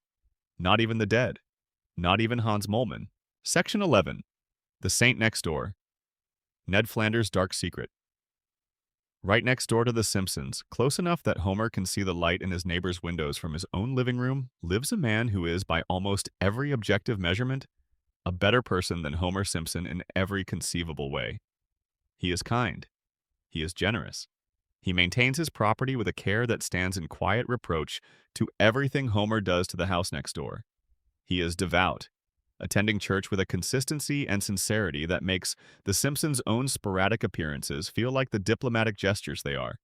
Not even the dead. Not even Hans Molman. Section 11. The Saint Next Door. Ned Flanders' Dark Secret. Right next door to the Simpsons, close enough that Homer can see the light in his neighbor's windows from his own living room, lives a man who is, by almost every objective measurement, a better person than Homer Simpson in every conceivable way. He is kind. He is generous. He maintains his property with a care that stands in quiet reproach to everything Homer does to the house next door. He is devout, attending church with a consistency and sincerity that makes the Simpsons' own sporadic appearances feel like the diplomatic gestures they are.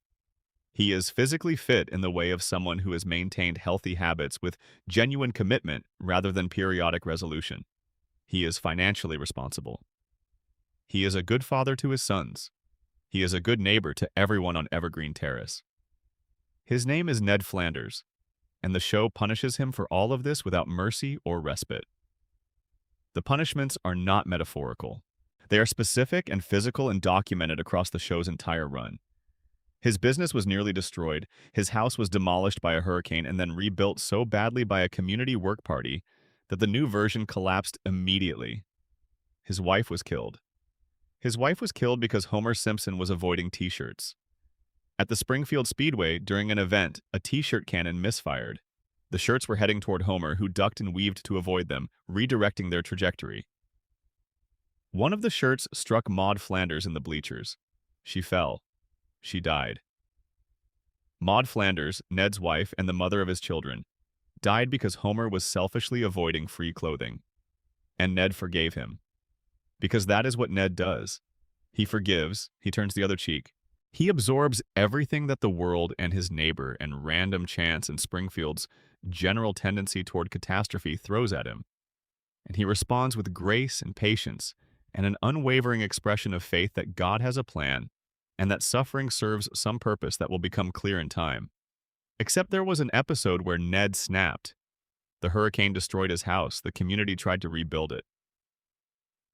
He is physically fit in the way of someone who has maintained healthy habits with genuine commitment rather than periodic resolution. He is financially responsible. He is a good father to his sons. He is a good neighbor to everyone on Evergreen Terrace. His name is Ned Flanders, and the show punishes him for all of this without mercy or respite. The punishments are not metaphorical. They are specific and physical and documented across the show's entire run. His business was nearly destroyed, his house was demolished by a hurricane and then rebuilt so badly by a community work party that the new version collapsed immediately. His wife was killed. His wife was killed because Homer Simpson was avoiding T-shirts. At the Springfield Speedway, during an event, a T-shirt cannon misfired. The shirts were heading toward Homer, who ducked and weaved to avoid them, redirecting their trajectory. One of the shirts struck Maud Flanders in the bleachers. She fell. She died. Maud Flanders, Ned's wife and the mother of his children, died because Homer was selfishly avoiding free clothing. And Ned forgave him. Because that is what Ned does. He forgives, he turns the other cheek. He absorbs everything that the world and his neighbor and random chance and Springfield's general tendency toward catastrophe throws at him. And he responds with grace and patience and an unwavering expression of faith that God has a plan and that suffering serves some purpose that will become clear in time. Except there was an episode where Ned snapped. The hurricane destroyed his house. The community tried to rebuild it.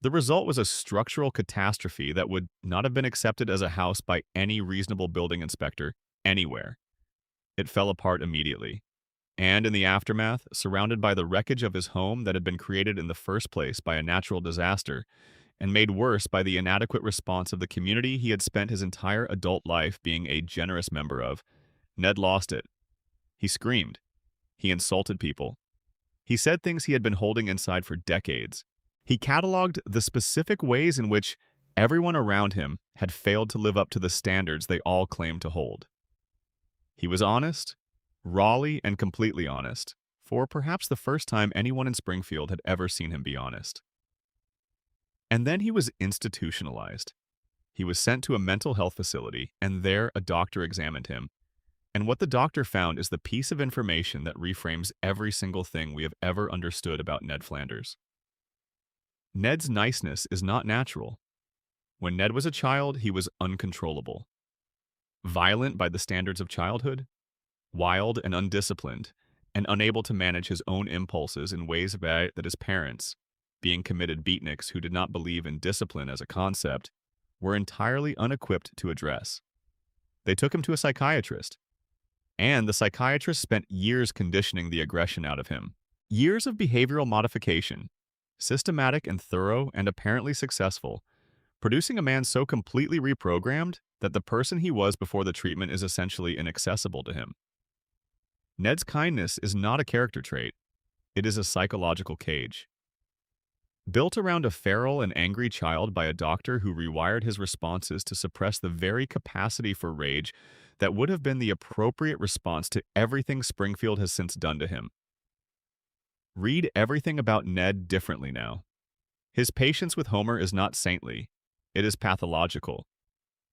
The result was a structural catastrophe that would not have been accepted as a house by any reasonable building inspector anywhere. It fell apart immediately. And in the aftermath, surrounded by the wreckage of his home that had been created in the first place by a natural disaster, and made worse by the inadequate response of the community he had spent his entire adult life being a generous member of, Ned lost it. He screamed. He insulted people. He said things he had been holding inside for decades. He cataloged the specific ways in which everyone around him had failed to live up to the standards they all claimed to hold. He was honest, rawly and completely honest, for perhaps the first time anyone in Springfield had ever seen him be honest. And then he was institutionalized. He was sent to a mental health facility, and there a doctor examined him. And what the doctor found is the piece of information that reframes every single thing we have ever understood about Ned Flanders. Ned's niceness is not natural. When Ned was a child, he was uncontrollable. Violent by the standards of childhood, wild and undisciplined, and unable to manage his own impulses in ways that his parents, being committed beatniks who did not believe in discipline as a concept, were entirely unequipped to address. They took him to a psychiatrist. And the psychiatrist spent years conditioning the aggression out of him. Years of behavioral modification, systematic and thorough and apparently successful, producing a man so completely reprogrammed that the person he was before the treatment is essentially inaccessible to him. Ned's kindness is not a character trait. It is a psychological cage. Built around a feral and angry child by a doctor who rewired his responses to suppress the very capacity for rage that would have been the appropriate response to everything Springfield has since done to him. Read everything about Ned differently now. His patience with Homer is not saintly. It is pathological.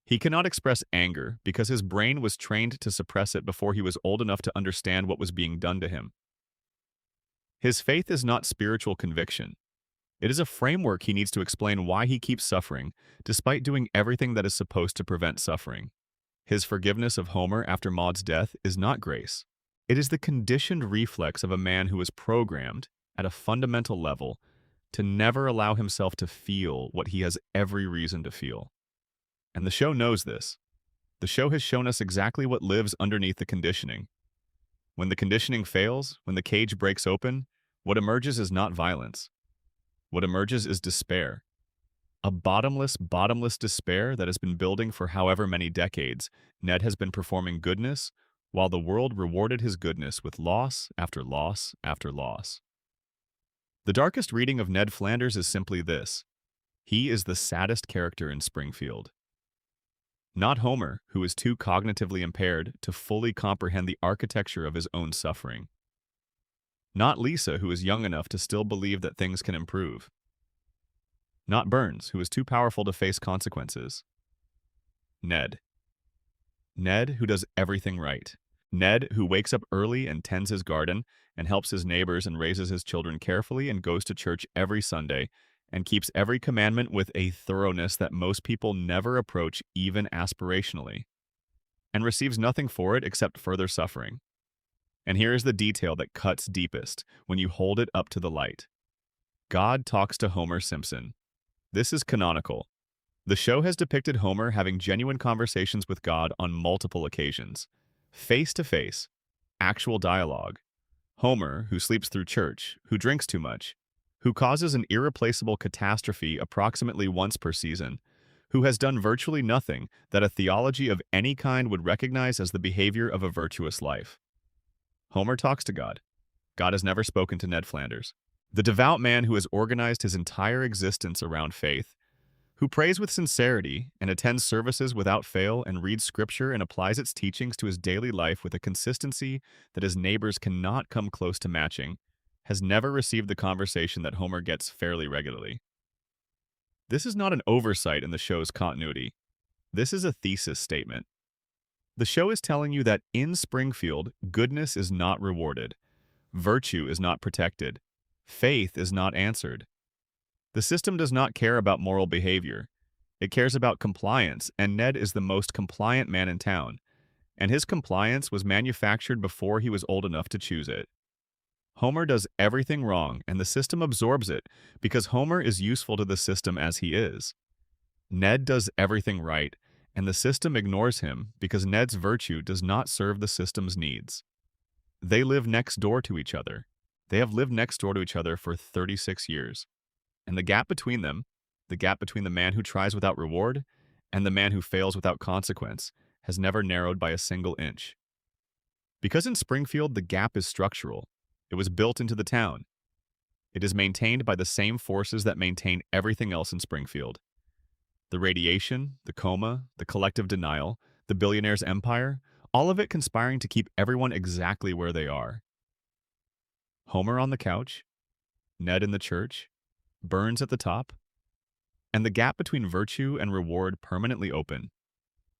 He cannot express anger because his brain was trained to suppress it before he was old enough to understand what was being done to him. His faith is not spiritual conviction. It is a framework he needs to explain why he keeps suffering, despite doing everything that is supposed to prevent suffering. His forgiveness of Homer after Maud's death is not grace. It is the conditioned reflex of a man who is programmed, at a fundamental level, to never allow himself to feel what he has every reason to feel. And the show knows this. The show has shown us exactly what lives underneath the conditioning. When the conditioning fails, when the cage breaks open, what emerges is not violence. What emerges is despair. A bottomless despair that has been building for however many decades. Ned has been performing goodness, while the world rewarded his goodness with loss after loss after loss. The darkest reading of Ned Flanders is simply this. He is the saddest character in Springfield. Not Homer, who is too cognitively impaired to fully comprehend the architecture of his own suffering. Not Lisa, who is young enough to still believe that things can improve. Not Burns, who is too powerful to face consequences. Ned. Ned, who does everything right. Ned, who wakes up early and tends his garden and helps his neighbors and raises his children carefully and goes to church every Sunday and keeps every commandment with a thoroughness that most people never approach even aspirationally, and receives nothing for it except further suffering. And here is the detail that cuts deepest when you hold it up to the light. God talks to Homer Simpson. This is canonical. The show has depicted Homer having genuine conversations with God on multiple occasions. Face to face. Actual dialogue. Homer, who sleeps through church, who drinks too much, who causes an irreplaceable catastrophe approximately once per season, who has done virtually nothing that a theology of any kind would recognize as the behavior of a virtuous life. Homer talks to God. God has never spoken to Ned Flanders. The devout man who has organized his entire existence around faith, who prays with sincerity and attends services without fail and reads scripture and applies its teachings to his daily life with a consistency that his neighbors cannot come close to matching, has never received the conversation that Homer gets fairly regularly. This is not an oversight in the show's continuity. This is a thesis statement. The show is telling you that in Springfield, goodness is not rewarded, virtue is not protected, faith is not answered. The system does not care about moral behavior. It cares about compliance, and Ned is the most compliant man in town, and his compliance was manufactured before he was old enough to choose it. Homer does everything wrong, and the system absorbs it because Homer is useful to the system as he is. Ned does everything right, and the system ignores him because Ned's virtue does not serve the system's needs. They live next door to each other. They have lived next door to each other for 36 years. And the gap between them, the gap between the man who tries without reward and the man who fails without consequence, has never narrowed by a single inch. Because in Springfield, the gap is structural. It was built into the town. It is maintained by the same forces that maintain everything else in Springfield. The radiation, the coma, the collective denial, the billionaire's empire, all of it conspiring to keep everyone exactly where they are. Homer on the couch, Ned in the church, Burns at the top, and the gap between virtue and reward permanently open,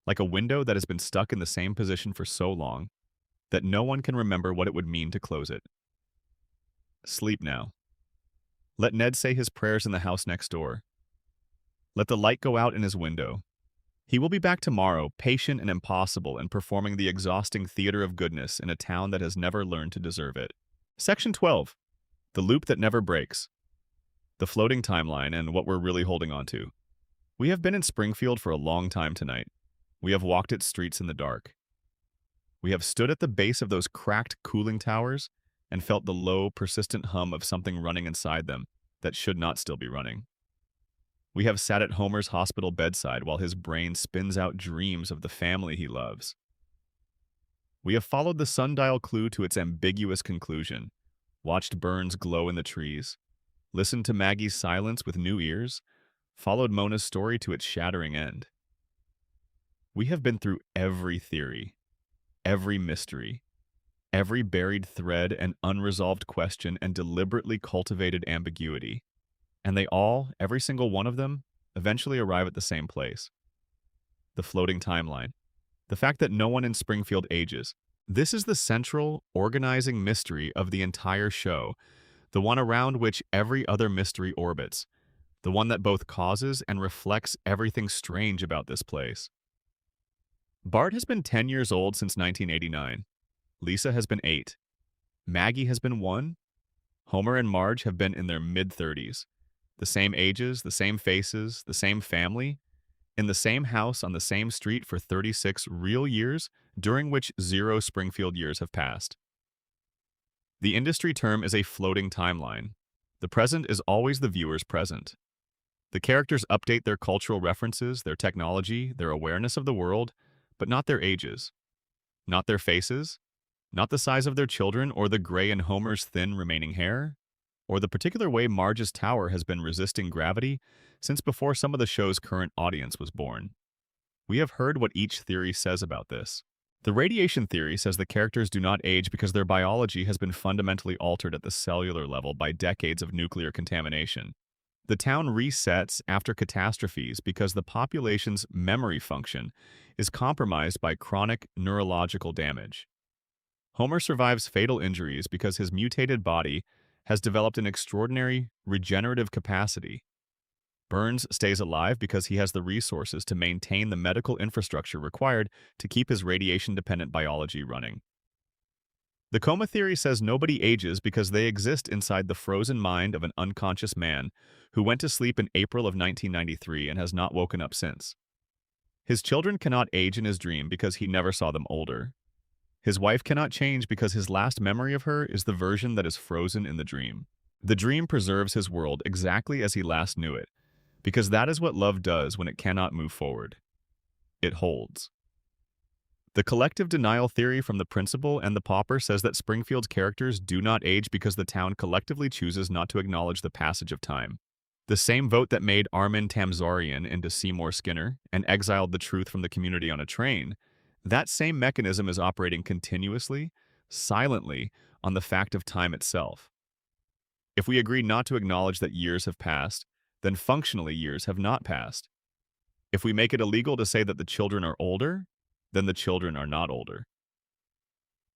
like a window that has been stuck in the same position for so long that no one can remember what it would mean to close it. Sleep now. Let Ned say his prayers in the house next door. Let the light go out in his window. He will be back tomorrow, patient and impossible, and performing the exhausting theater of goodness in a town that has never learned to deserve it. Section 12. The loop that never breaks. The floating timeline and what we're really holding on to. We have been in Springfield for a long time tonight. We have walked its streets in the dark. We have stood at the base of those cracked cooling towers and felt the low, persistent hum of something running inside them that should not still be running. We have sat at Homer's hospital bedside while his brain spins out dreams of the family he loves. We have followed the sundial clue to its ambiguous conclusion, watched Burns glow in the trees, listened to Maggie's silence with new ears, followed Mona's story to its shattering end. We have been through every theory, every mystery, every buried thread and unresolved question and deliberately cultivated ambiguity. And they all, every single one of them, eventually arrive at the same place. The floating timeline. The fact that no one in Springfield ages. This is the central, organizing mystery of the entire show, the one around which every other mystery orbits, the one that both causes and reflects everything strange about this place. Bart has been 10 years old since 1989. Lisa has been 8. Maggie has been 1. Homer and Marge have been in their mid-30s. The same ages, the same faces, the same family, in the same house on the same street for 36 real years, during which 0 Springfield years have passed. The industry term is a floating timeline. The present is always the viewer's present. The characters update their cultural references, their technology, their awareness of the world, but not their ages. Not their faces, not the size of their children or the gray in Homer's thin remaining hair, or the particular way Marge's tower has been resisting gravity since before some of the show's current audience was born. We have heard what each theory says about this. The radiation theory says the characters do not age because their biology has been fundamentally altered at the cellular level by decades of nuclear contamination. The town resets after catastrophes because the population's memory function is compromised by chronic neurological damage. Homer survives fatal injuries because his mutated body has developed an extraordinary regenerative capacity. Burns stays alive because he has the resources to maintain the medical infrastructure required to keep his radiation-dependent biology running. The coma theory says nobody ages because they exist inside the frozen mind of an unconscious man who went to sleep in April of 1993 and has not woken up since. His children cannot age in his dream because he never saw them older. His wife cannot change because his last memory of her is the version that is frozen in the dream. The dream preserves his world exactly as he last knew it, because that is what love does when it cannot move forward. It holds. The collective denial theory from the principal and the pauper says that Springfield's characters do not age because the town collectively chooses not to acknowledge the passage of time. The same vote that made Armin Tamzarian into Seymour Skinner and exiled the truth from the community on a train, that same mechanism is operating continuously, silently, on the fact of time itself. If we agree not to acknowledge that years have passed, then functionally years have not passed. If we make it illegal to say that the children are older, then the children are not older.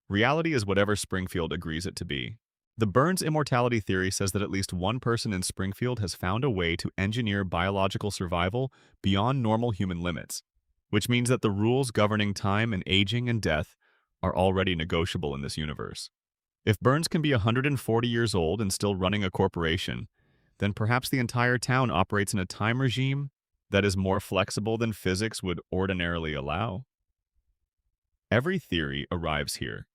Reality is whatever Springfield agrees it to be. The Burns immortality theory says that at least one person in Springfield has found a way to engineer biological survival beyond normal human limits, which means that the rules governing time and aging and death are already negotiable in this universe. If Burns can be 140 years old and still running a corporation, then perhaps the entire town operates in a time regime that is more flexible than physics would ordinarily allow. Every theory arrives here.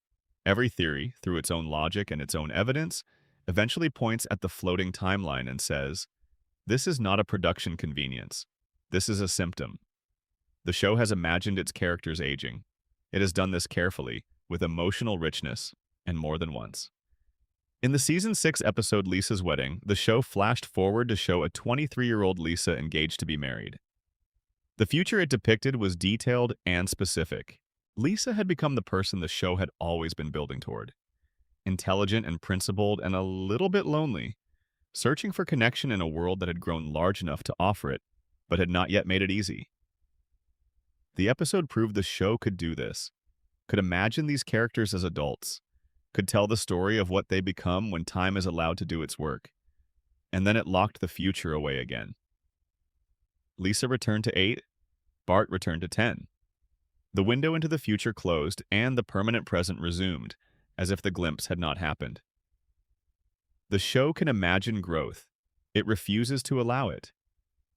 Every theory, through its own logic and its own evidence, eventually points at the floating timeline and says, this is not a production convenience. This is a symptom. The show has imagined its characters aging. It has done this carefully, with emotional richness, and more than once. In the Season 6 episode Lisa's Wedding, the show flashed forward to show a 23-year-old Lisa engaged to be married. The future it depicted was detailed and specific. Lisa had become the person the show had always been building toward. Intelligent and principled and a little bit lonely, searching for connection in a world that had grown large enough to offer it, but had not yet made it easy. The episode proved the show could do this, could imagine these characters as adults, could tell the story of what they become when time is allowed to do its work. And then it locked the future away again. Lisa returned to 8, Bart returned to 10. The window into the future closed, and the permanent present resumed, as if the glimpse had not happened. The show can imagine growth. It refuses to allow it.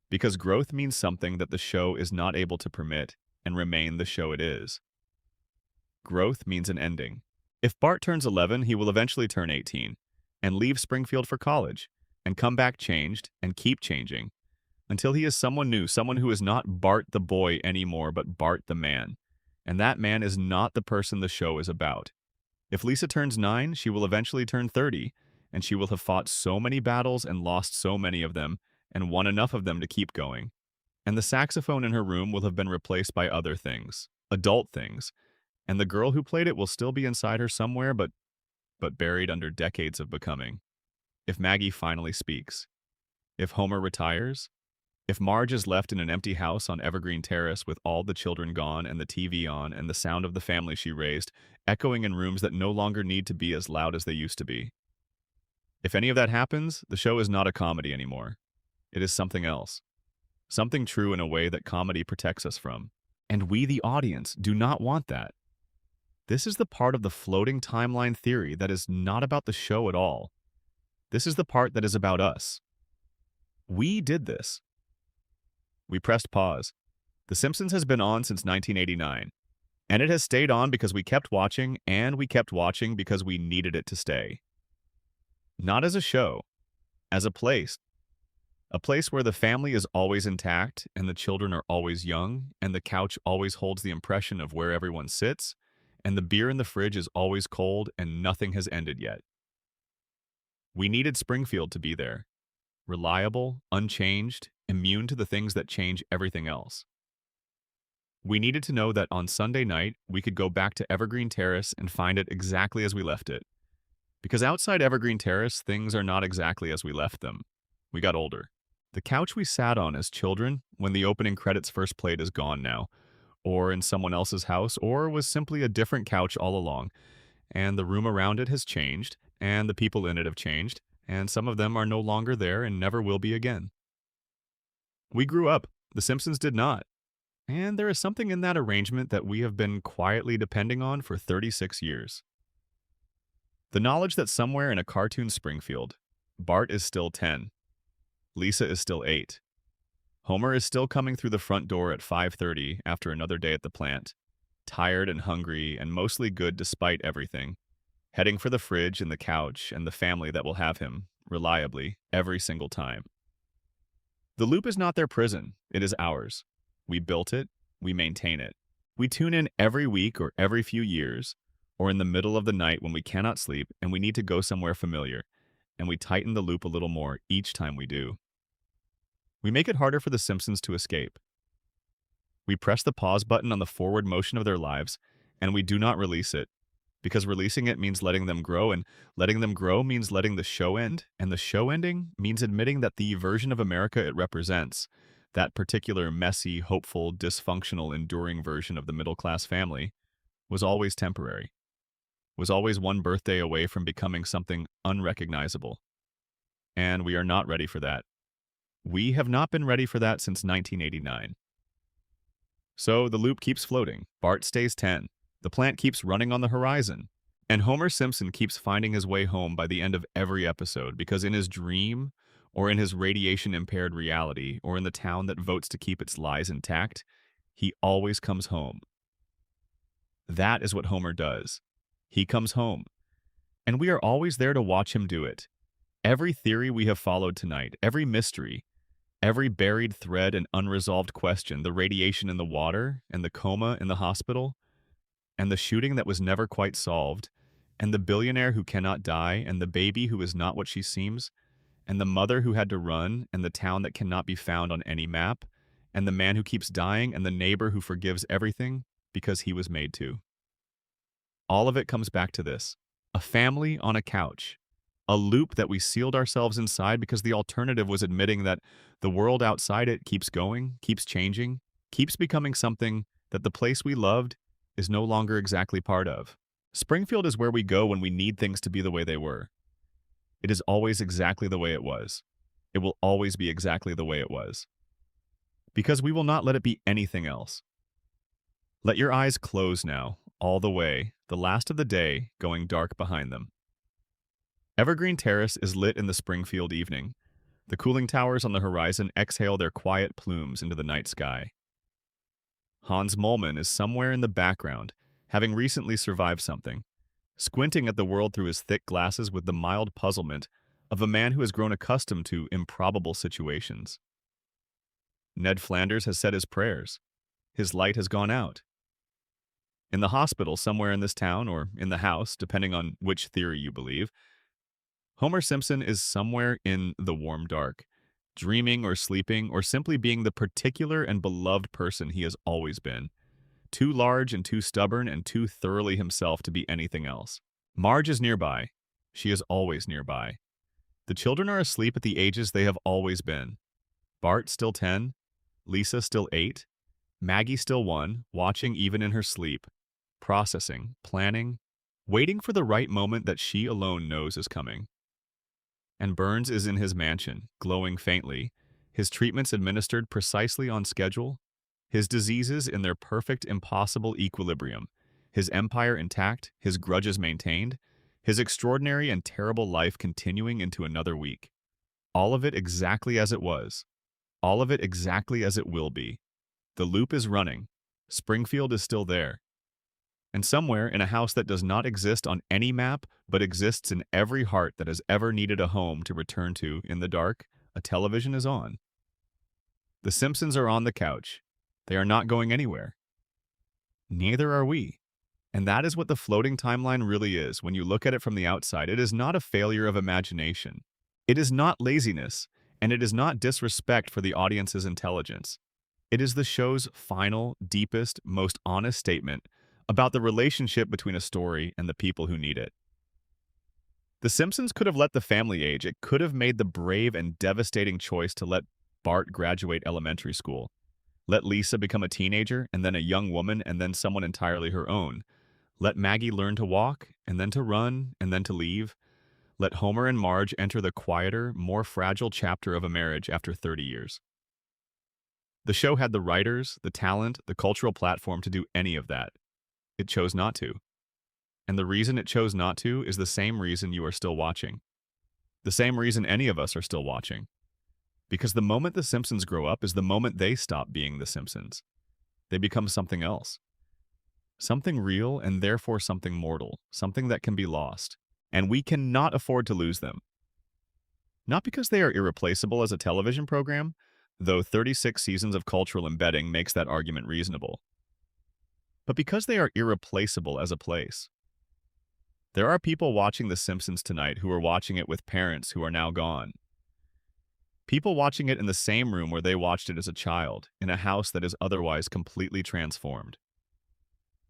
Because growth means something that the show is not able to permit and remain the show it is. Growth means an ending. If Bart turns 11, he will eventually turn 18 and leave Springfield for college and come back changed and keep changing until he is someone new, someone who is not Bart the boy anymore, but Bart the man. And that man is not the person the show is about. If Lisa turns 9, she will eventually turn 30, and she will have fought so many battles and lost so many of them, and won enough of them to keep going. And the saxophone in her room will have been replaced by other things, adult things, and the girl who played it will still be inside her somewhere, but buried under decades of becoming. If Maggie finally speaks, if Homer retires, if Marge is left in an empty house on Evergreen Terrace with all the children gone and the TV on and the sound of the family she raised echoing in rooms that no longer need to be as loud as they used to be. If any of that happens, the show is not a comedy anymore. It is something else. Something true in a way that comedy protects us from. And we, the audience, do not want that. This is the part of the floating timeline theory that is not about the show at all. This is the part that is about us. We did this. We pressed pause. The Simpsons has been on since 1989, and it has stayed on because we kept watching, and we kept watching because we needed it to stay. Not as a show, as a place where the family is always intact, and the children are always young, and the couch always holds the impression of where everyone sits, and the beer in the fridge is always cold, and nothing has ended yet. We needed Springfield to be there. Reliable, unchanged, immune to the things that change everything else. We needed to know that on Sunday night, we could go back to Evergreen Terrace and find it exactly as we left it. Because outside Evergreen Terrace, things are not exactly as we left them. We got older. The couch we sat on as children, when the opening credits first played, is gone now, or in someone else's house, or was simply a different couch all along, and the room around it has changed, and the people in it have changed, and some of them are no longer there and never will be again. We grew up. The Simpsons did not. And there is something in that arrangement that we have been quietly depending on for 36 years. The knowledge that somewhere in a cartoon Springfield, Bart is still 10, Lisa is still 8, Homer is still coming through the front door at 5:30 after another day at the plant, tired and hungry and mostly good despite everything, heading for the fridge and the couch and the family that will have him, reliably, every single time. The loop is not their prison, it is ours. We built it, we maintain it. We tune in every week or every few years, or in the middle of the night when we cannot sleep and we need to go somewhere familiar, and we tighten the loop a little more each time we do. We make it harder for the Simpsons to escape. We press the pause button on the forward motion of their lives, and we do not release it, because releasing it means letting them grow, and letting them grow means letting the show end, and the show ending means admitting that the version of America it represents, that particular messy, hopeful, dysfunctional, enduring version of the middle-class family, was always temporary, was always one birthday away from becoming something unrecognizable. And we are not ready for that. We have not been ready for that since 1989. So the loop keeps floating. Bart stays 10. The plant keeps running on the horizon. And Homer Simpson keeps finding his way home by the end of every episode because in his dream, or in his radiation-impaired reality, or in the town that votes to keep its lies intact, he always comes home. That is what Homer does. He comes home. And we are always there to watch him do it. Every theory we have followed tonight, every mystery, every buried thread and unresolved question, the radiation in the water, and the coma in the hospital, and the shooting that was never quite solved, and the billionaire who cannot die, and the baby who is not what she seems, and the mother who had to run, and the town that cannot be found on any map, and the man who keeps dying, and the neighbor who forgives everything because he was made to. All of it comes back to this: a family on a couch, a loop that we sealed ourselves inside because the alternative was admitting that the world outside it keeps going, keeps changing, keeps becoming something that the place we loved is no longer exactly part of. Springfield is where we go when we need things to be the way they were. It is always exactly the way it was. It will always be exactly the way it was. Because we will not let it be anything else. Let your eyes close now, all the way, the last of the day going dark behind them. Evergreen Terrace is lit in the Springfield evening. The cooling towers on the horizon exhale their quiet plumes into the night sky. Hans Moleman is somewhere in the background, having recently survived something, squinting at the world through his thick glasses with the mild puzzlement of a man who has grown accustomed to improbable situations. Ned Flanders has said his prayers. His light has gone out. In the hospital somewhere in this town, or in the house, depending on which theory you believe, Homer Simpson is somewhere in the warm dark, dreaming or sleeping or simply being the particular and beloved person he has always been, too large and too stubborn and too thoroughly himself to be anything else. Marge is nearby. She is always nearby. The children are asleep at the ages they have always been. Bart still 10, Lisa still 8, Maggie still 1, watching even in her sleep, processing, planning, waiting for the right moment that she alone knows is coming. And Burns is in his mansion, glowing faintly, his treatments administered precisely on schedule, his diseases in their perfect, impossible equilibrium, his empire intact, his grudges maintained, his extraordinary and terrible life continuing into another week. All of it exactly as it was. All of it exactly as it will be. The loop is running. Springfield is still there. And somewhere in a house that does not exist on any map, but exists in every heart that has ever needed a home to return to in the dark, a television is on. The Simpsons are on the couch. They are not going anywhere. Neither are we. And that is what the floating timeline really is when you look at it from the outside. It is not a failure of imagination. It is not laziness, and it is not disrespect for the audience's intelligence. It is the show's final, deepest, most honest statement about the relationship between a story and the people who need it. The Simpsons could have let the family age. It could have made the brave and devastating choice to let Bart graduate elementary school, let Lisa become a teenager, and then a young woman, and then someone entirely her own. Let Maggie learn to walk, and then to run, and then to leave. Let Homer and Marge enter the quieter, more fragile chapter of a marriage after 30 years. The show had the writers, the talent, the cultural platform to do any of that. It chose not to. And the reason it chose not to is the same reason you are still watching. The same reason any of us are still watching. Because the moment the Simpsons grow up is the moment they stop being the Simpsons. They become something else. Something real and therefore something mortal, something that can be lost. And we cannot afford to lose them. Not because they are irreplaceable as a television program, though 36 seasons of cultural embedding makes that argument reasonable, but because they are irreplaceable as a place. There are people watching The Simpsons tonight who are watching it with parents who are now gone. People watching it in the same room where they watched it as a child, in a house that is otherwise completely transformed.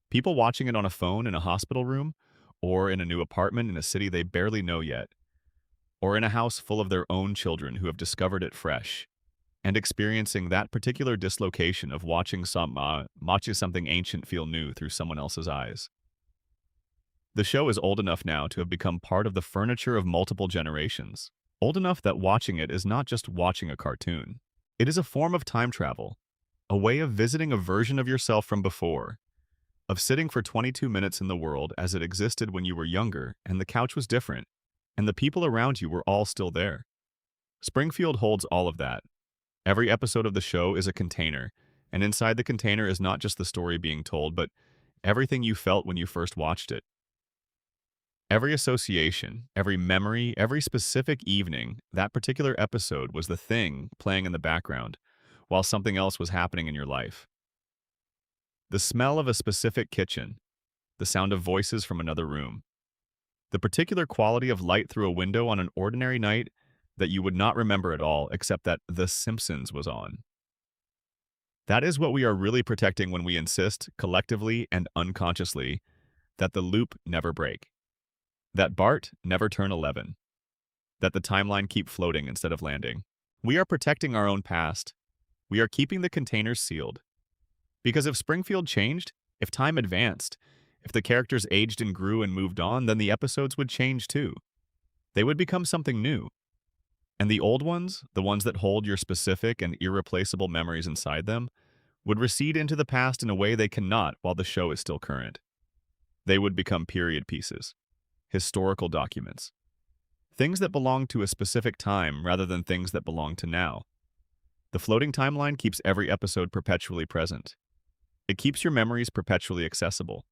People watching it on a phone in a hospital room, or in a new apartment in a city they barely know yet, or in a house full of their own children who have discovered it fresh, and experiencing that particular dislocation of watching something ancient feel new through someone else's eyes. The show is old enough now to have become part of the furniture of multiple generations, old enough that watching it is not just watching a cartoon. It is a form of time travel, a way of visiting a version of yourself from before, of sitting for 22 minutes in the world as it existed when you were younger and the couch was different, and the people around you were all still there. Springfield holds all of that. Every episode of the show is a container, and inside the container is not just the story being told, but everything you felt when you first watched it. Every association, every memory, every specific evening, that particular episode was the thing playing in the background, while something else was happening in your life. The smell of a specific kitchen, the sound of voices from another room, the particular quality of light through a window on an ordinary night that you would not remember at all except that The Simpsons was on. That is what we are really protecting when we insist, collectively and unconsciously, that the loop never break, that Bart never turn 11, that the timeline keep floating instead of landing. We are protecting our own past. We are keeping the containers sealed. Because if Springfield changed, if time advanced, if the characters aged and grew and moved on, then the episodes would change too. They would become something new. And the old ones, the ones that hold your specific and irreplaceable memories inside them, would recede into the past in a way they cannot while the show is still current. They would become period pieces, historical documents, things that belong to a specific time rather than things that belong to now. The floating timeline keeps every episode perpetually present. It keeps your memories perpetually accessible.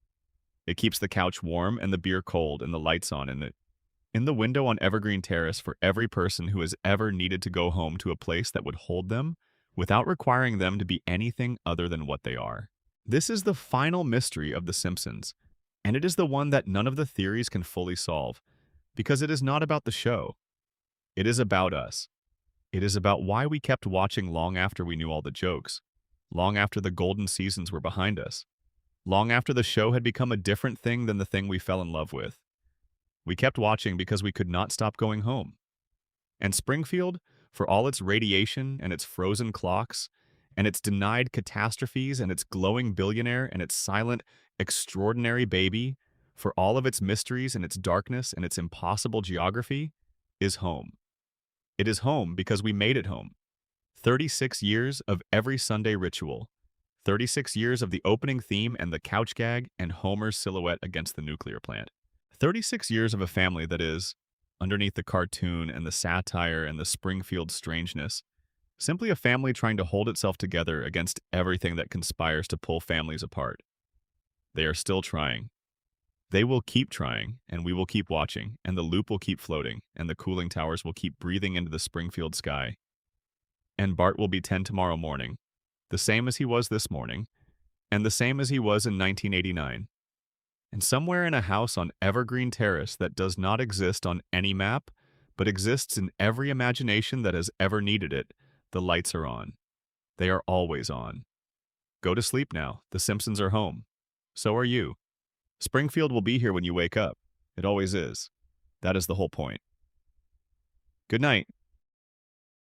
It keeps the couch warm and the beer cold and the lights on in the window on Evergreen Terrace for every person who has ever needed to go home to a place that would hold them without requiring them to be anything other than what they are. This is the final mystery of The Simpsons, and it is the one that none of the theories can fully solve, because it is not about the show. It is about us. It is about why we kept watching long after we knew all the jokes, long after the golden seasons were behind us, long after the show had become a different thing than the thing we fell in love with. We kept watching because we could not stop going home. And Springfield, for all its radiation and its frozen clocks, and its denied catastrophes and its glowing billionaire and its silent, extraordinary baby, for all of its mysteries and its darkness and its impossible geography, is home. It is home because we made it home. 36 years of every Sunday ritual. 36 years of the opening theme and the couch gag and Homer's silhouette against the nuclear plant. 36 years of a family that is, underneath the cartoon and the satire and the Springfield strangeness, simply a family trying to hold itself together against everything that conspires to pull families apart. They are still trying. They will keep trying, and we will keep watching, and the loop will keep floating, and the cooling towers will keep breathing into the Springfield sky. And Bart will be 10 tomorrow morning, the same as he was this morning, and the same as he was in 1989. And somewhere in a house on Evergreen Terrace that does not exist on any map, but exists in every imagination that has ever needed it, the lights are on. They are always on. Go to sleep now. The Simpsons are home. So are you. Springfield will be here when you wake up. It always is. That is the whole point. Good night.